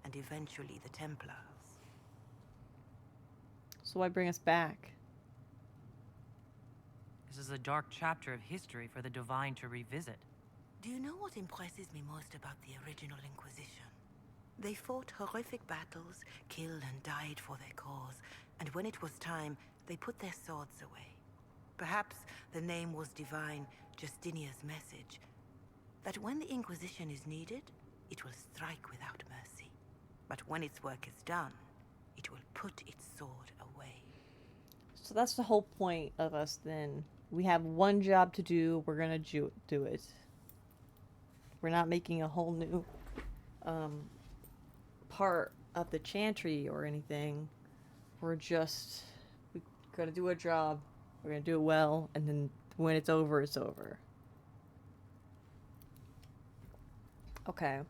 and eventually the Templars. So why bring us back? This is a dark chapter of history for the Divine to revisit. Do you know what impresses me most about the original Inquisition? They fought horrific battles, killed and died for their cause, and when it was time, they put their swords away. Perhaps the name was divine, Justinia's message, that when the Inquisition is needed, it will strike without mercy. But when its work is done, it will put its sword away. So that's the whole point of us then. We have one job to do, we're gonna do it. We're not making a whole new part of the Chantry or anything. We're gonna do our job, we're gonna do it well, and then when it's over, it's over. Okay.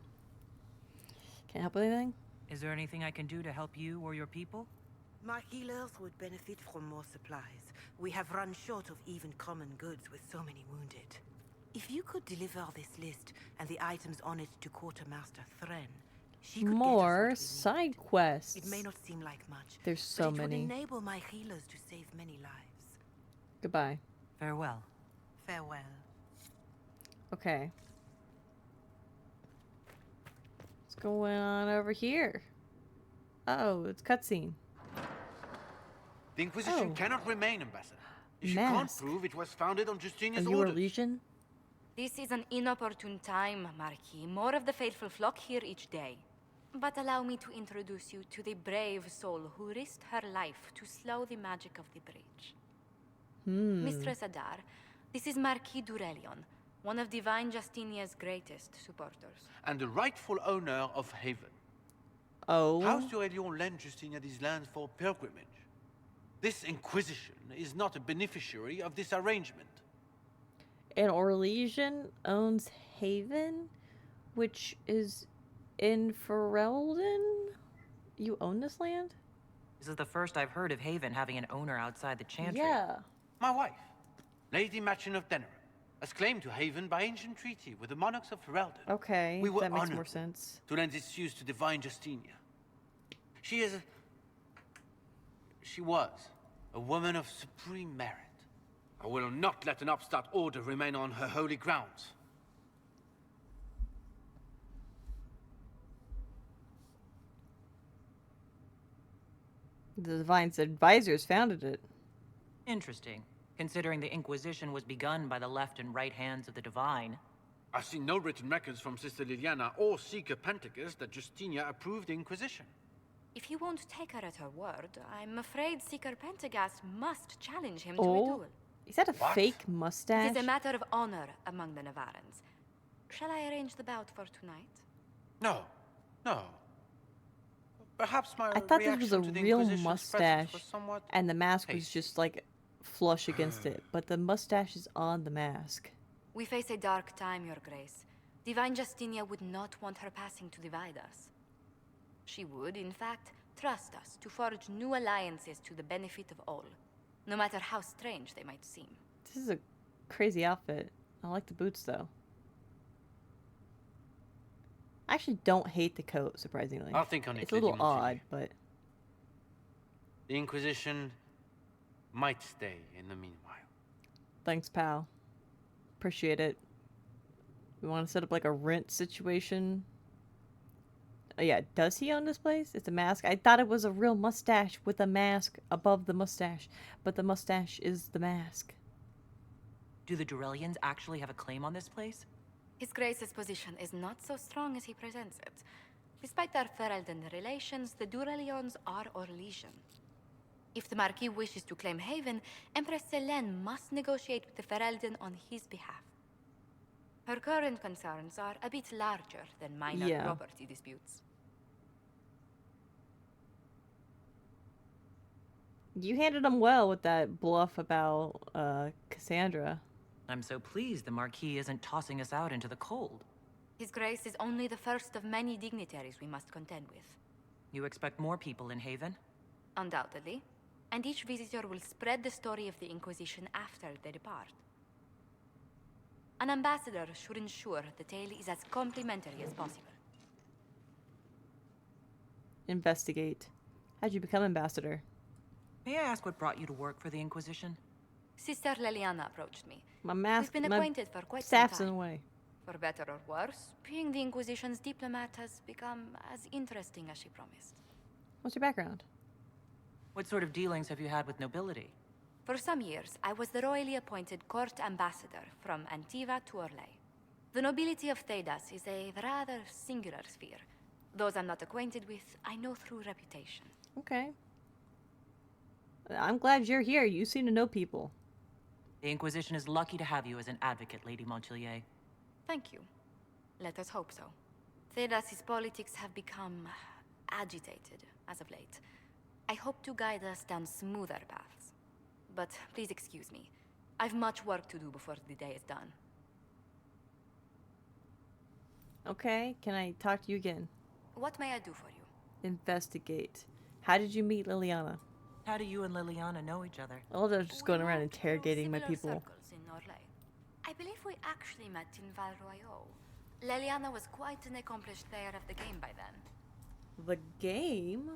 Can't help with anything? Is there anything I can do to help you or your people? My healers would benefit from more supplies. We have run short of even common goods with so many wounded. If you could deliver this list and the items on it to Quartermaster Thren, she could More get us side quests. It may not seem like much. There's so but it many. would enable my healers to save many lives. Goodbye. Farewell. Farewell. Okay. What's going on over here? Oh, it's cutscene. The Inquisition cannot remain, Ambassador. She can't prove it was founded on Justinia's Are you a orders. Legion? This is an inopportune time, Marquis. More of the faithful flock here each day. But allow me to introduce you to the brave soul who risked her life to slow the magic of the breach. Mistress Adar, this is Marquis Durelion, one of Divine Justinia's greatest supporters. And the rightful owner of Haven. Oh. House Durelion lent Justinia these lands for pilgrimage. This Inquisition is not a beneficiary of this arrangement. And Orlesian owns Haven, which is in Ferelden? You own this land? This is the first I've heard of Haven having an owner outside the Chantry. Yeah. My wife, Lady Machin of Denerim, has claimed to Haven by ancient treaty with the monarchs of Ferelden. Okay, we were that makes honored more sense. to lend its use to Divine Justinia. She was a woman of supreme merit. I will not let an upstart order remain on her holy grounds. The Divine's advisors founded it. Interesting, considering the Inquisition was begun by the left and right hands of the Divine. I've seen no written records from Sister Liliana or Seeker Penticus that Justinia approved the Inquisition. If you won't take her at her word, I'm afraid Seeker Pentagast must challenge him to a Oh, duel. is that a fake It mustache? is a matter of honor among the Navarans. Shall I arrange the bout for tonight? No. Perhaps my I thought this was a reaction to the real Inquisition's presence mustache, was somewhat and the mask was hasty. just like flush against it, but the mustache is on the mask. We face a dark time, Your Grace. Divine Justinia would not want her passing to divide us. She would, in fact, trust us to forge new alliances to the benefit of all, no matter how strange they might seem. This is a crazy outfit. I like the boots, though. I actually don't hate the coat, surprisingly. I'll think on it. It's a little odd, but... The Inquisition might stay in the meanwhile. Thanks, pal. Appreciate it. We want to set up like a rent situation. Oh, yeah, does he own this place? It's a mask. I thought it was a real mustache with a mask above the mustache, but the mustache is the mask. Do the Durelians actually have a claim on this place? His Grace's position is not so strong as he presents it. Despite their Ferelden relations, the Durelions are our legion. If the Marquis wishes to claim Haven, Empress Selene must negotiate with the Ferelden on his behalf. Her current concerns are a bit larger than minor property disputes. You handled him well with that bluff about Cassandra. I'm so pleased the Marquis isn't tossing us out into the cold. His Grace is only the first of many dignitaries we must contend with. You expect more people in Haven? Undoubtedly. And each visitor will spread the story of the Inquisition after they depart. An ambassador should ensure the tale is as complimentary as possible. Investigate. How'd you become ambassador? May I ask what brought you to work for the Inquisition? Sister Leliana approached me. My mask, We've been acquainted for quite some staff's time. in the way. For better or worse, being the Inquisition's diplomat has become as interesting as she promised. What's your background? What sort of dealings have you had with nobility? For some years, I was the royally appointed court ambassador from Antiva to Orlais. The nobility of Thedas is a rather singular sphere. Those I'm not acquainted with, I know through reputation. Okay. I'm glad you're here. You seem to know people. The Inquisition is lucky to have you as an advocate, Lady Montchilier. Thank you. Let us hope so. Thedas' politics have become agitated as of late. I hope to guide us down smoother paths. But please excuse me. I've much work to do before the day is done. Okay, can I talk to you again? What may I do for you? Investigate. How did you meet Liliana? How do you and Liliana know each other? Oh, they're just going around interrogating my people. Circles in Orlais. I believe we actually met in Val Royaux. Liliana was quite an accomplished player of the game by then. The game?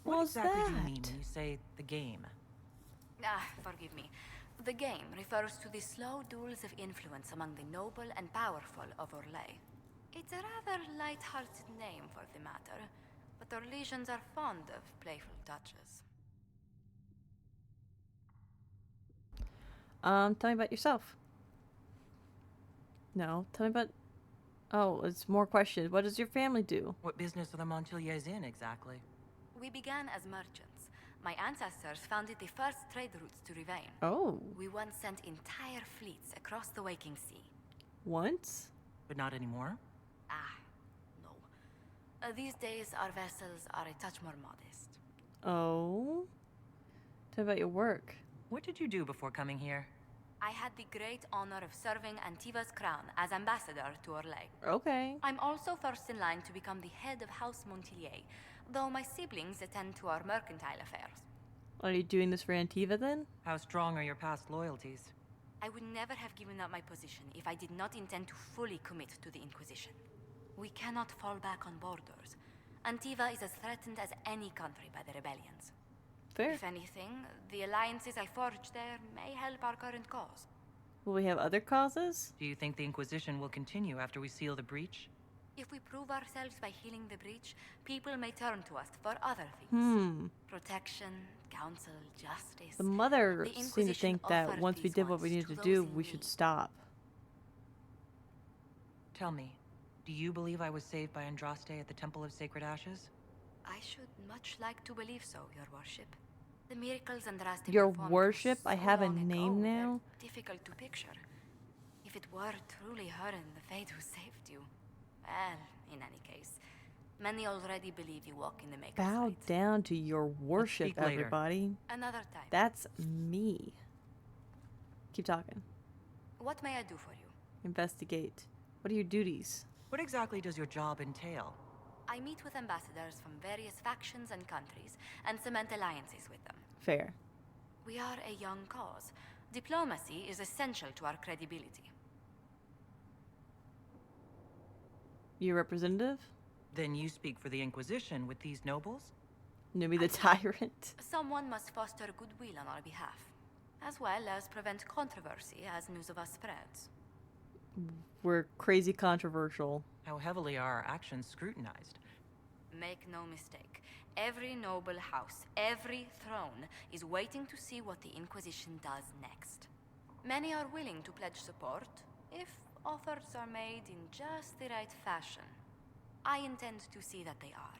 What What's exactly that? do you mean when you say the game? Forgive me. The game refers to the slow duels of influence among the noble and powerful of Orlais. It's a rather light-hearted name for the matter, but Orlesians are fond of playful touches. Tell me about yourself. No, tell me about... Oh, it's more questions. What does your family do? What business are the Montchiliers in, exactly? We began as merchants. My ancestors founded the first trade routes to Rivain. Oh. We once sent entire fleets across the Waking Sea. Once? But not anymore? No. These days, our vessels are a touch more modest. Oh? Tell me about your work. What did you do before coming here? I had the great honor of serving Antiva's crown as ambassador to Orlais. Okay. I'm also first in line to become the head of House Montilier, though my siblings attend to our mercantile affairs. Are you doing this for Antiva then? How strong are your past loyalties? I would never have given up my position if I did not intend to fully commit to the Inquisition. We cannot fall back on borders. Antiva is as threatened as any country by the rebellions. Fair. If anything, the alliances I forged there may help our current cause. Will we have other causes? Do you think the Inquisition will continue after we seal the breach? If we prove ourselves by healing the breach, people may turn to us for other things. Protection, counsel, justice. The mother The seemed to Inquisition think that offered once we these did what we ones needed to to do, those in we should stop. Tell me, do you believe I was saved by Andraste at the Temple of Sacred Ashes? I should much like to believe so, Your Worship. The miracles Andraste Your performed worship? so I have a long name ago, now? they're difficult to picture. If it were truly her and the Fate who saved you, well, in any case, many already believe you walk in the Maker's Bow light. down to your worship, speak later. everybody. Another time. That's me. Keep talking. What may I do for you? Investigate. What are your duties? What exactly does your job entail? I meet with ambassadors from various factions and countries and cement alliances with them. Fair. We are a young cause. Diplomacy is essential to our credibility. Your representative? Then you speak for the Inquisition with these nobles? Numi the tyrant. Someone must foster goodwill on our behalf, as well as prevent controversy as news of us spreads. We're crazy controversial. How heavily are our actions scrutinized? Make no mistake. Every noble house, every throne, is waiting to see what the Inquisition does next. Many are willing to pledge support, if offers are made in just the right fashion. I intend to see that they are.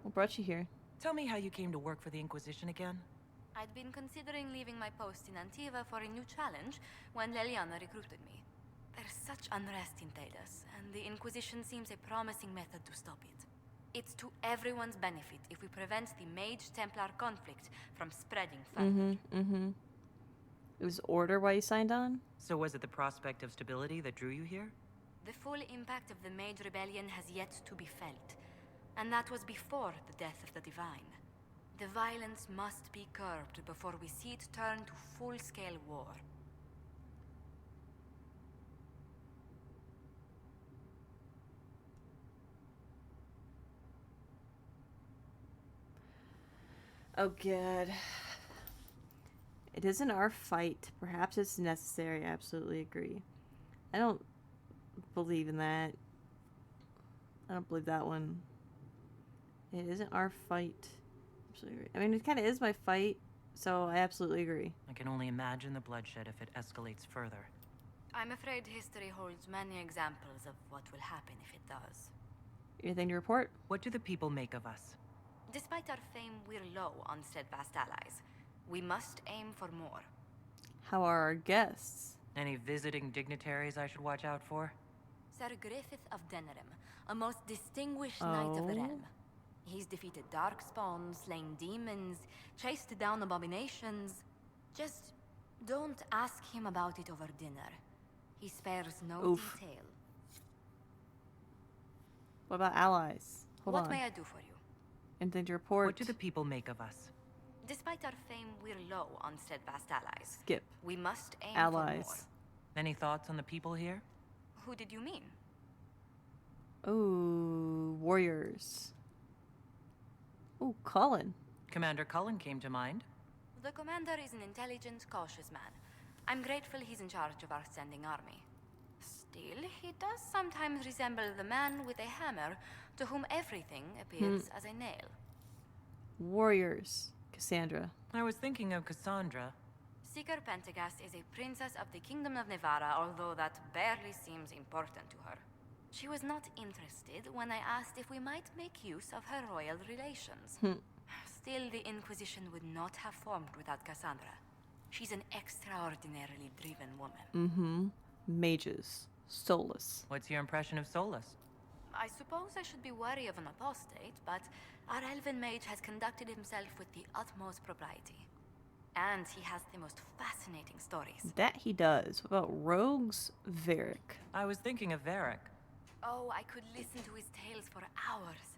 What brought you here? Tell me how you came to work for the Inquisition again. I'd been considering leaving my post in Antiva for a new challenge when Leliana recruited me. There's such unrest in Talos, and the Inquisition seems a promising method to stop it. It's to everyone's benefit if we prevent the Mage-Templar conflict from spreading further. It was order why you signed on? So was it the prospect of stability that drew you here? The full impact of the Mage Rebellion has yet to be felt, and that was before the death of the Divine. The violence must be curbed before we see it turn to full-scale war. Oh god. It isn't our fight. Perhaps it's necessary. I absolutely agree. I don't believe in that. I don't believe that one. It isn't our fight. Absolutely agree. I mean, it kind of is my fight, so I absolutely agree. I can only imagine the bloodshed if it escalates further. I'm afraid history holds many examples of what will happen if it does. Anything to report? What do the people make of us? Despite our fame, we're low on steadfast allies. We must aim for more. How are our guests? Any visiting dignitaries I should watch out for? Sir Griffith of Denerim, a most distinguished knight of the realm. He's defeated darkspawn, slain demons, chased down abominations. Just don't ask him about it over dinner. He spares no detail. What about allies? Hold What on. may I do for you? Anything to report? What do the people make of us? Despite our fame, we're low on steadfast allies. Skip. We must aim Allies. for more. Any thoughts on the people here? Who did you mean? Ooh, warriors. Ooh, Colin. Commander Cullen came to mind. The commander is an intelligent, cautious man. I'm grateful he's in charge of our standing army. Still, he does sometimes resemble the man with a hammer to whom everything appears as a nail. Warriors. Cassandra. I was thinking of Cassandra. Seeker Pentagast is a princess of the Kingdom of Nevarra, although that barely seems important to her. She was not interested when I asked if we might make use of her royal relations. Still, the Inquisition would not have formed without Cassandra. She's an extraordinarily driven woman. Mages. Solus. What's your impression of Solus? I suppose I should be wary of an apostate, but our elven mage has conducted himself with the utmost propriety. And he has the most fascinating stories. That he does. What about rogues? Varric. I was thinking of Varric. Oh, I could listen to his tales for hours.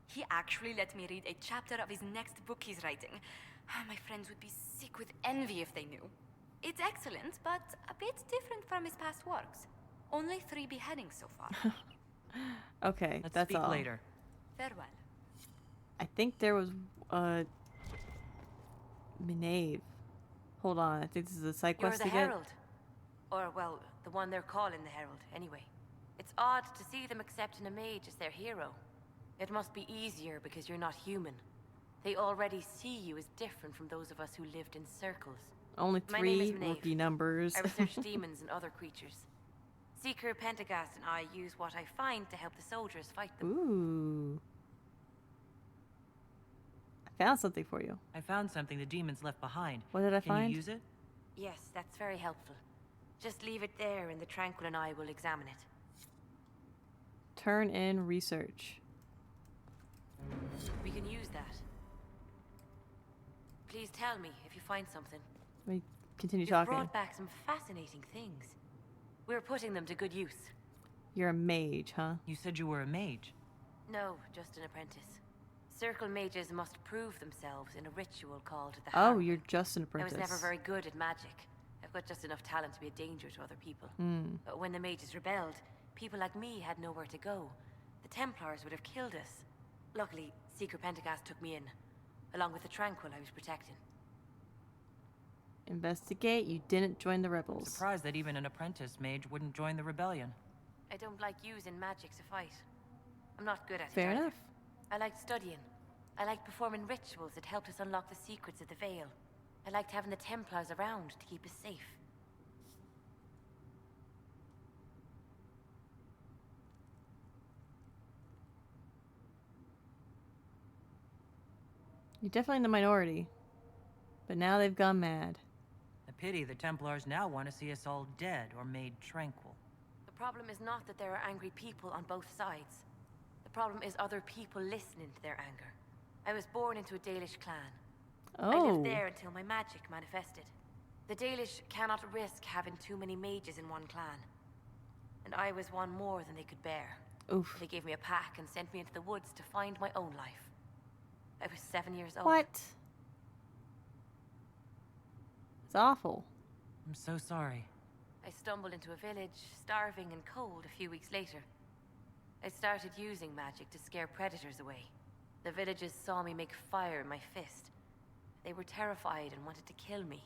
He actually let me read a chapter of his next book he's writing. My friends would be sick with envy if they knew. It's excellent, but a bit different from his past works. Only 3 beheadings so far. Okay, Let's that's speak all. later. Farewell. I think there was Minave. Hold on, I think this is a side You're quest the to get. Herald. Or, well, the one they're calling the Herald, anyway. It's odd to see them accepting a mage as their hero. It must be easier because you're not human. They already see you as different from those of us who lived in circles. Only My name is 3 Maeve. rookie numbers. I research demons and other creatures. Seeker Pentagast and I use what I find to help the soldiers fight them. Ooh. I found something for you. I found something the demons left behind. What did I Can find? you use it? Yes, that's very helpful. Just leave it there and the Tranquil and I will examine it. Turn in research. We can use that. Please tell me if you find something. Let me continue You've talking. brought back some fascinating things. We're putting them to good use. You're a mage, huh? You said you were a mage. No, just an apprentice. Circle mages must prove themselves in a ritual called the Oh, Harm. you're just an apprentice. I was never very good at magic. I've got just enough talent to be a danger to other people. But when the mages rebelled, people like me had nowhere to go. The Templars would have killed us. Luckily, Secret Pentagast took me in, along with the Tranquil I was protecting. Investigate. You didn't join the I'm rebels. surprised that even an apprentice mage wouldn't join the rebellion. I don't like using magic to fight. I'm not good at it. Fair either. enough. I liked studying. I liked performing rituals that helped us unlock the secrets of the Veil. I liked having the Templars around to keep us safe. You're definitely in the minority. But now they've gone mad. A pity the Templars now want to see us all dead or made tranquil. The problem is not that there are angry people on both sides. The problem is other people listening to their anger. I was born into a Dalish clan. I lived there until my magic manifested. The Dalish cannot risk having too many mages in one clan. And I was one more than they could bear. Oof. They gave me a pack and sent me into the woods to find my own life. I was 7 years old. What? It's awful. I'm so sorry. I stumbled into a village, starving and cold a few weeks later. I started using magic to scare predators away. The villagers saw me make fire in my fist. They were terrified and wanted to kill me.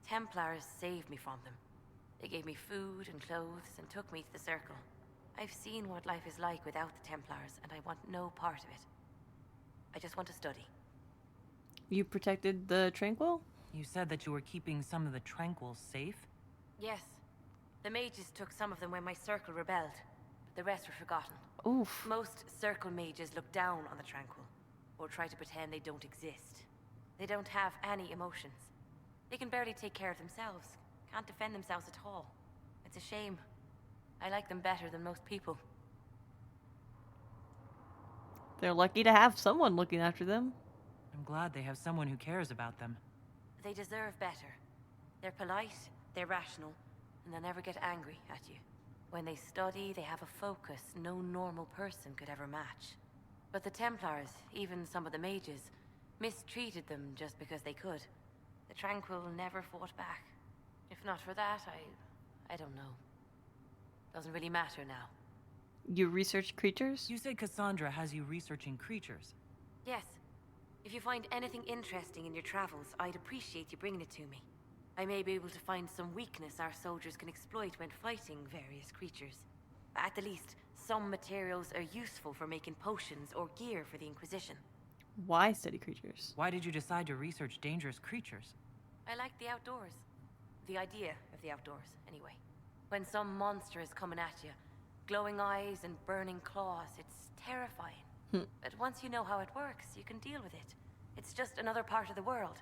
Templars saved me from them. They gave me food and clothes and took me to the Circle. I've seen what life is like without the Templars, and I want no part of it. I just want to study. You protected the Tranquil? You said that you were keeping some of the Tranquils safe? Yes. The mages took some of them when my Circle rebelled, but the rest were forgotten. Oof. Most Circle mages look down on the Tranquil, or try to pretend they don't exist. They don't have any emotions. They can barely take care of themselves, can't defend themselves at all. It's a shame. I like them better than most people. They're lucky to have someone looking after them. I'm glad they have someone who cares about them. They deserve better. They're polite, they're rational, and they'll never get angry at you. When they study, they have a focus no normal person could ever match. But the Templars, even some of the mages, mistreated them just because they could. The Tranquil never fought back. If not for that, I don't know. Doesn't really matter now. You research creatures? You said Cassandra has you researching creatures. Yes. If you find anything interesting in your travels, I'd appreciate you bringing it to me. I may be able to find some weakness our soldiers can exploit when fighting various creatures. At the least, some materials are useful for making potions or gear for the Inquisition. Why study creatures? Why did you decide to research dangerous creatures? I like the outdoors. The idea of the outdoors, anyway. When some monster is coming at you, glowing eyes and burning claws, it's terrifying. But once you know how it works, you can deal with it. It's just another part of the world.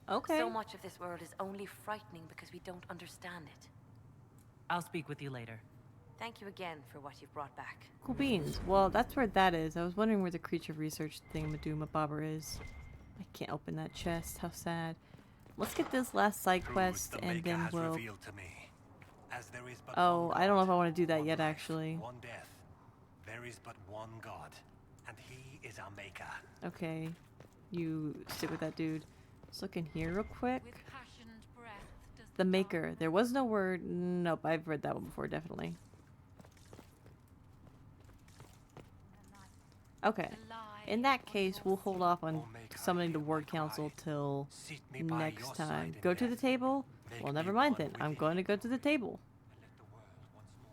Okay. So much of this world is only frightening because we don't understand it. I'll speak with you later. Thank you again for what you've brought back. Cool beans. Well, that's where that is. I was wondering where the creature research thingamabobber is. I can't open that chest. How sad. Let's get this last side quest and then we'll... Oh, I don't know if I want to do that yet, actually. One death. There is but one God, and he is our maker. Okay. You stick with that dude. Let's look in here real quick. The maker. There was no word. Nope, I've read that one before, definitely. Okay. In that case, we'll hold off on summoning the Ward Council till next time. Go to the table? Well, never mind then. I'm going to go to the table.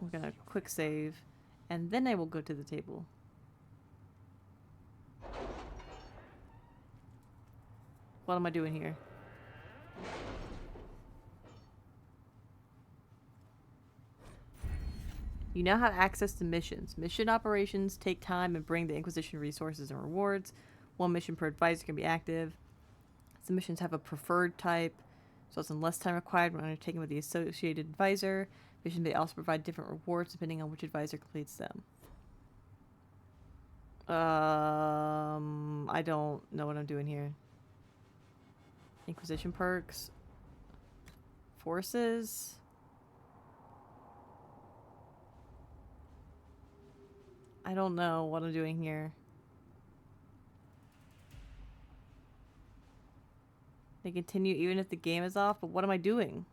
I'm going to quick save, and then I will go to the table. What am I doing here? You now have access to missions. Mission operations take time and bring the Inquisition resources and rewards. One mission per advisor can be active. Some missions have a preferred type, so it's less time required when undertaken with the associated advisor. Missions may also provide different rewards depending on which advisor completes them. I don't know what I'm doing here. Inquisition perks. Forces. I don't know what I'm doing here. They continue even if the game is off, but what am I doing?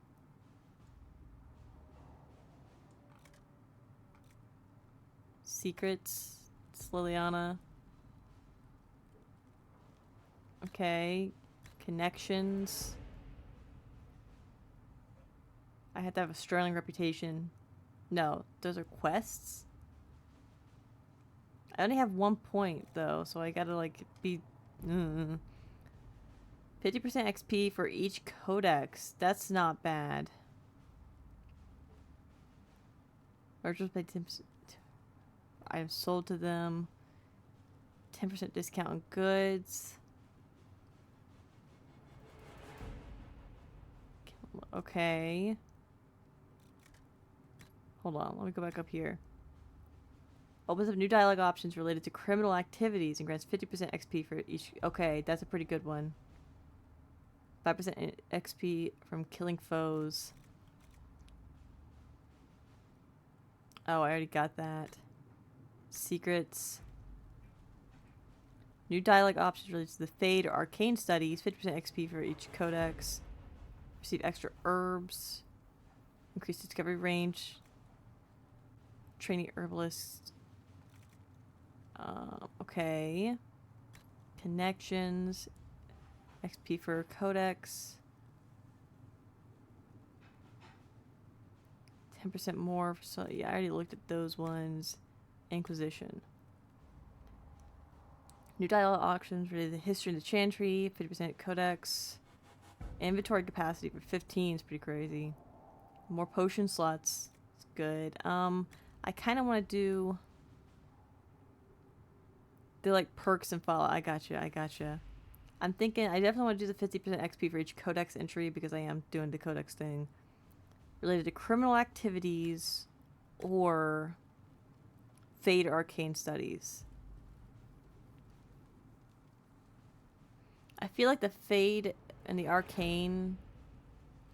Secrets. It's Liliana. Okay. Connections. I have to have a sterling reputation. No, those are quests. I only have 1 point though, so I gotta like be 50% XP for each codex. That's not bad. Or just pay 10%. Items sold to them. 10% discount on goods. Okay. Hold on, let me go back up here. Opens up new dialogue options related to criminal activities and grants 50% XP for each. Okay, that's a pretty good one. 5% XP from killing foes. Oh, I already got that. Secrets. New dialogue options related to the Fade or Arcane studies. 50% XP for each codex. Receive extra herbs. Increase discovery range. Trainee herbalist. Okay. Connections. XP for codex. 10% more. So yeah, I already looked at those ones. Inquisition. New dialogue options related to history and the chantry. 50% codex. Inventory capacity for 15 is pretty crazy. More potion slots. It's good. I kind of want to do the like perks and follow. I gotcha. I'm thinking I definitely want to do the 50% XP for each codex entry because I am doing the codex thing related to criminal activities or Fade or Arcane studies. I feel like the Fade and the Arcane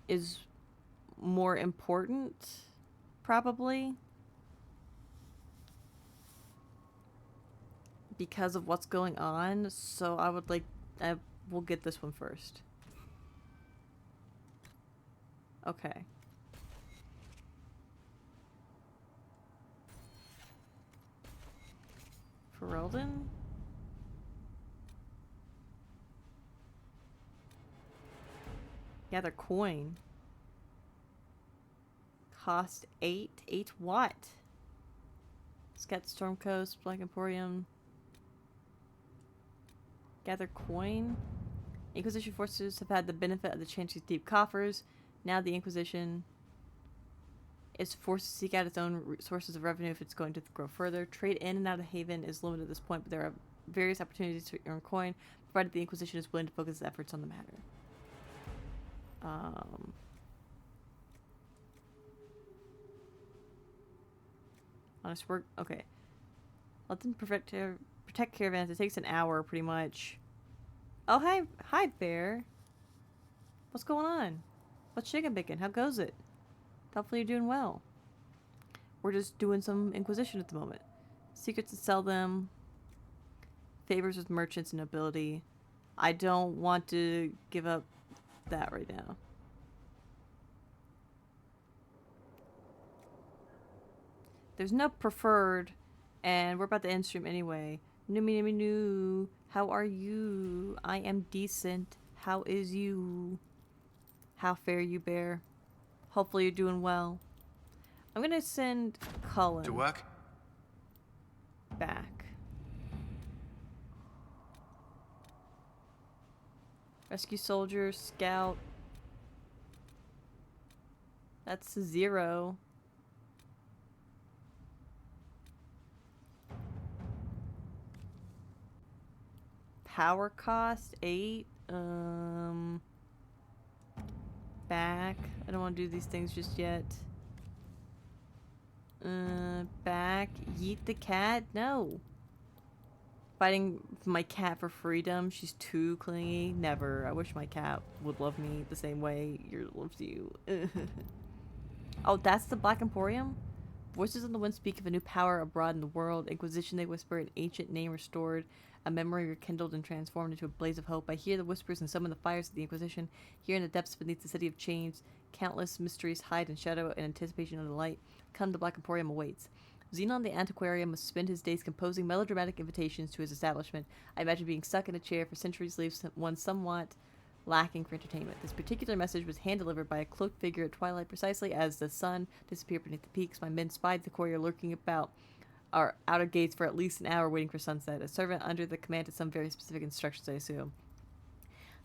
is more important, probably. Because of what's going on, so I would like, we'll get this one first. Okay. Ferelden? Gather coin. Cost 8. 8 what? Scat Storm Coast, Black Emporium. Gather coin. Inquisition forces have had the benefit of the Chantry's deep coffers. Now the Inquisition is forced to seek out its own sources of revenue if it's going to grow further. Trade in and out of Haven is limited at this point, but there are various opportunities to earn coin, provided the Inquisition is willing to focus its efforts on the matter. Honest work. Okay. Let them protect caravans. It takes an hour, pretty much. Oh, hi, bear. What's going on? What's chicken bacon? How goes it? Hopefully you're doing well. We're just doing some Inquisition at the moment. Secrets to sell them. Favors with merchants and nobility. I don't want to give up that right now. There's no preferred, and we're about to end stream anyway. Numi Noo, how are you? I am decent. How is you? How fare you, bear? Hopefully you're doing well. I'm gonna send Cullen to work back. Rescue soldier, scout. That's 0. Power cost 8. Back. I don't want to do these things just yet. Back. Yeet the cat? No. Fighting my cat for freedom. She's too clingy. Never. I wish my cat would love me the same way yours loves you. Oh, that's the Black Emporium? Voices on the wind speak of a new power abroad in the world. Inquisition, they whisper, an ancient name restored, a memory rekindled and transformed into a blaze of hope. I hear the whispers and summon the fires of the Inquisition. Here in the depths beneath the city of chains, countless mysteries hide in shadow in anticipation of the light. Come, the Black Emporium awaits. Xenon the Antiquarian must spend his days composing melodramatic invitations to his establishment. I imagine being stuck in a chair for centuries leaves one somewhat lacking for entertainment. This particular message was hand-delivered by a cloaked figure at twilight, precisely as the sun disappeared beneath the peaks. My men spied the courier lurking about our outer gates for at least an hour waiting for sunset. A servant under the command of some very specific instructions, I assume.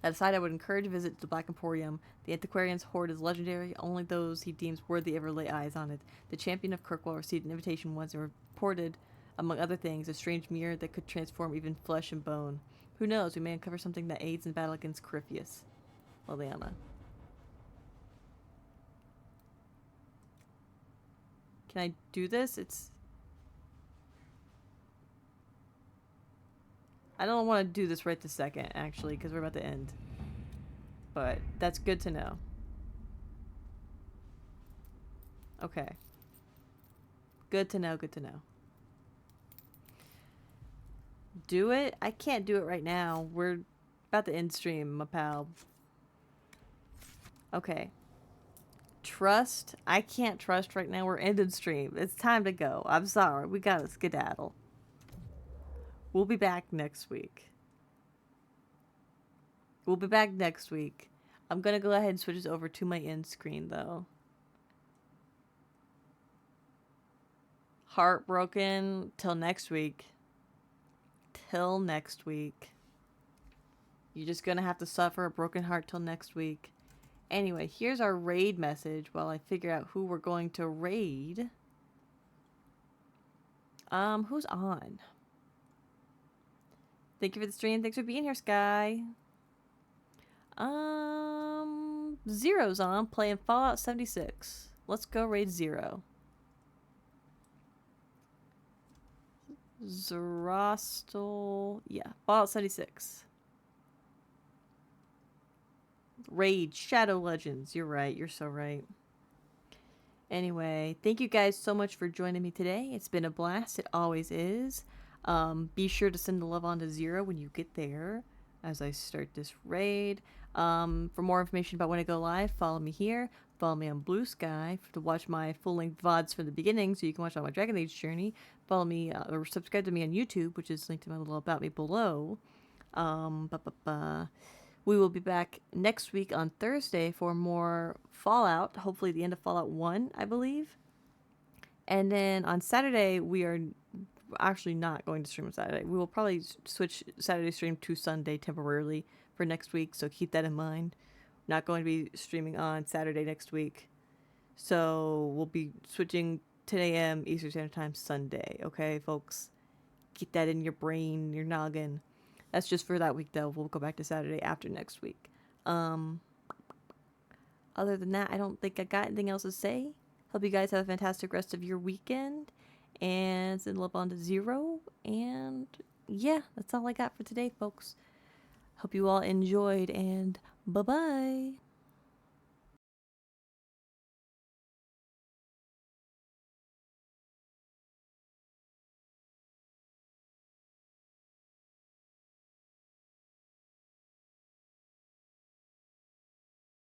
That aside, I would encourage a visit to the Black Emporium. The Antiquarian's hoard is legendary. Only those he deems worthy ever lay eyes on it. The champion of Kirkwall received an invitation once and reported, among other things, a strange mirror that could transform even flesh and bone. Who knows, we may uncover something that aids in battle against Corypheus. Liliana. Can I do this? I don't want to do this right this second, actually, because we're about to end. But that's good to know. Okay. Good to know, good to know. Do it? I can't do it right now. We're about to end stream, my pal. Okay. Trust? I can't trust right now. We're ending stream. It's time to go. I'm sorry. We gotta skedaddle. We'll be back next week. I'm gonna go ahead and switch this over to my end screen, though. Heartbroken till next week. You're just gonna have to suffer a broken heart till next week. Anyway, here's our raid message while I figure out who we're going to raid. Who's on? Thank you for the stream. Thanks for being here, Sky. Zero's on, playing Fallout 76. Let's go raid Zero. Zerostal. Yeah, Fallout 76. Raid Shadow Legends. You're right. You're so right. Anyway, thank you guys so much for joining me today. It's been a blast. It always is. Be sure to send the love on to Zero when you get there as I start this raid. For more information about when I go live, follow me here. Follow me on Blue Sky to watch my full-length VODs from the beginning so you can watch all my Dragon Age journey. Follow me or subscribe to me on YouTube, which is linked to my little About Me below. We will be back next week on Thursday for more Fallout. Hopefully the end of Fallout 1, I believe. And then on Saturday, we are actually not going to stream on Saturday. We will probably switch Saturday stream to Sunday temporarily for next week, so keep that in mind. Not going to be streaming on Saturday next week. So we'll be switching 10 a.m. Eastern Standard Time Sunday, okay, folks? Keep that in your brain, your noggin. That's just for that week, though. We'll go back to Saturday after next week. Other than that, I don't think I got anything else to say. Hope you guys have a fantastic rest of your weekend. And send love on to Zero. And yeah, that's all I got for today, folks. Hope you all enjoyed, and bye-bye.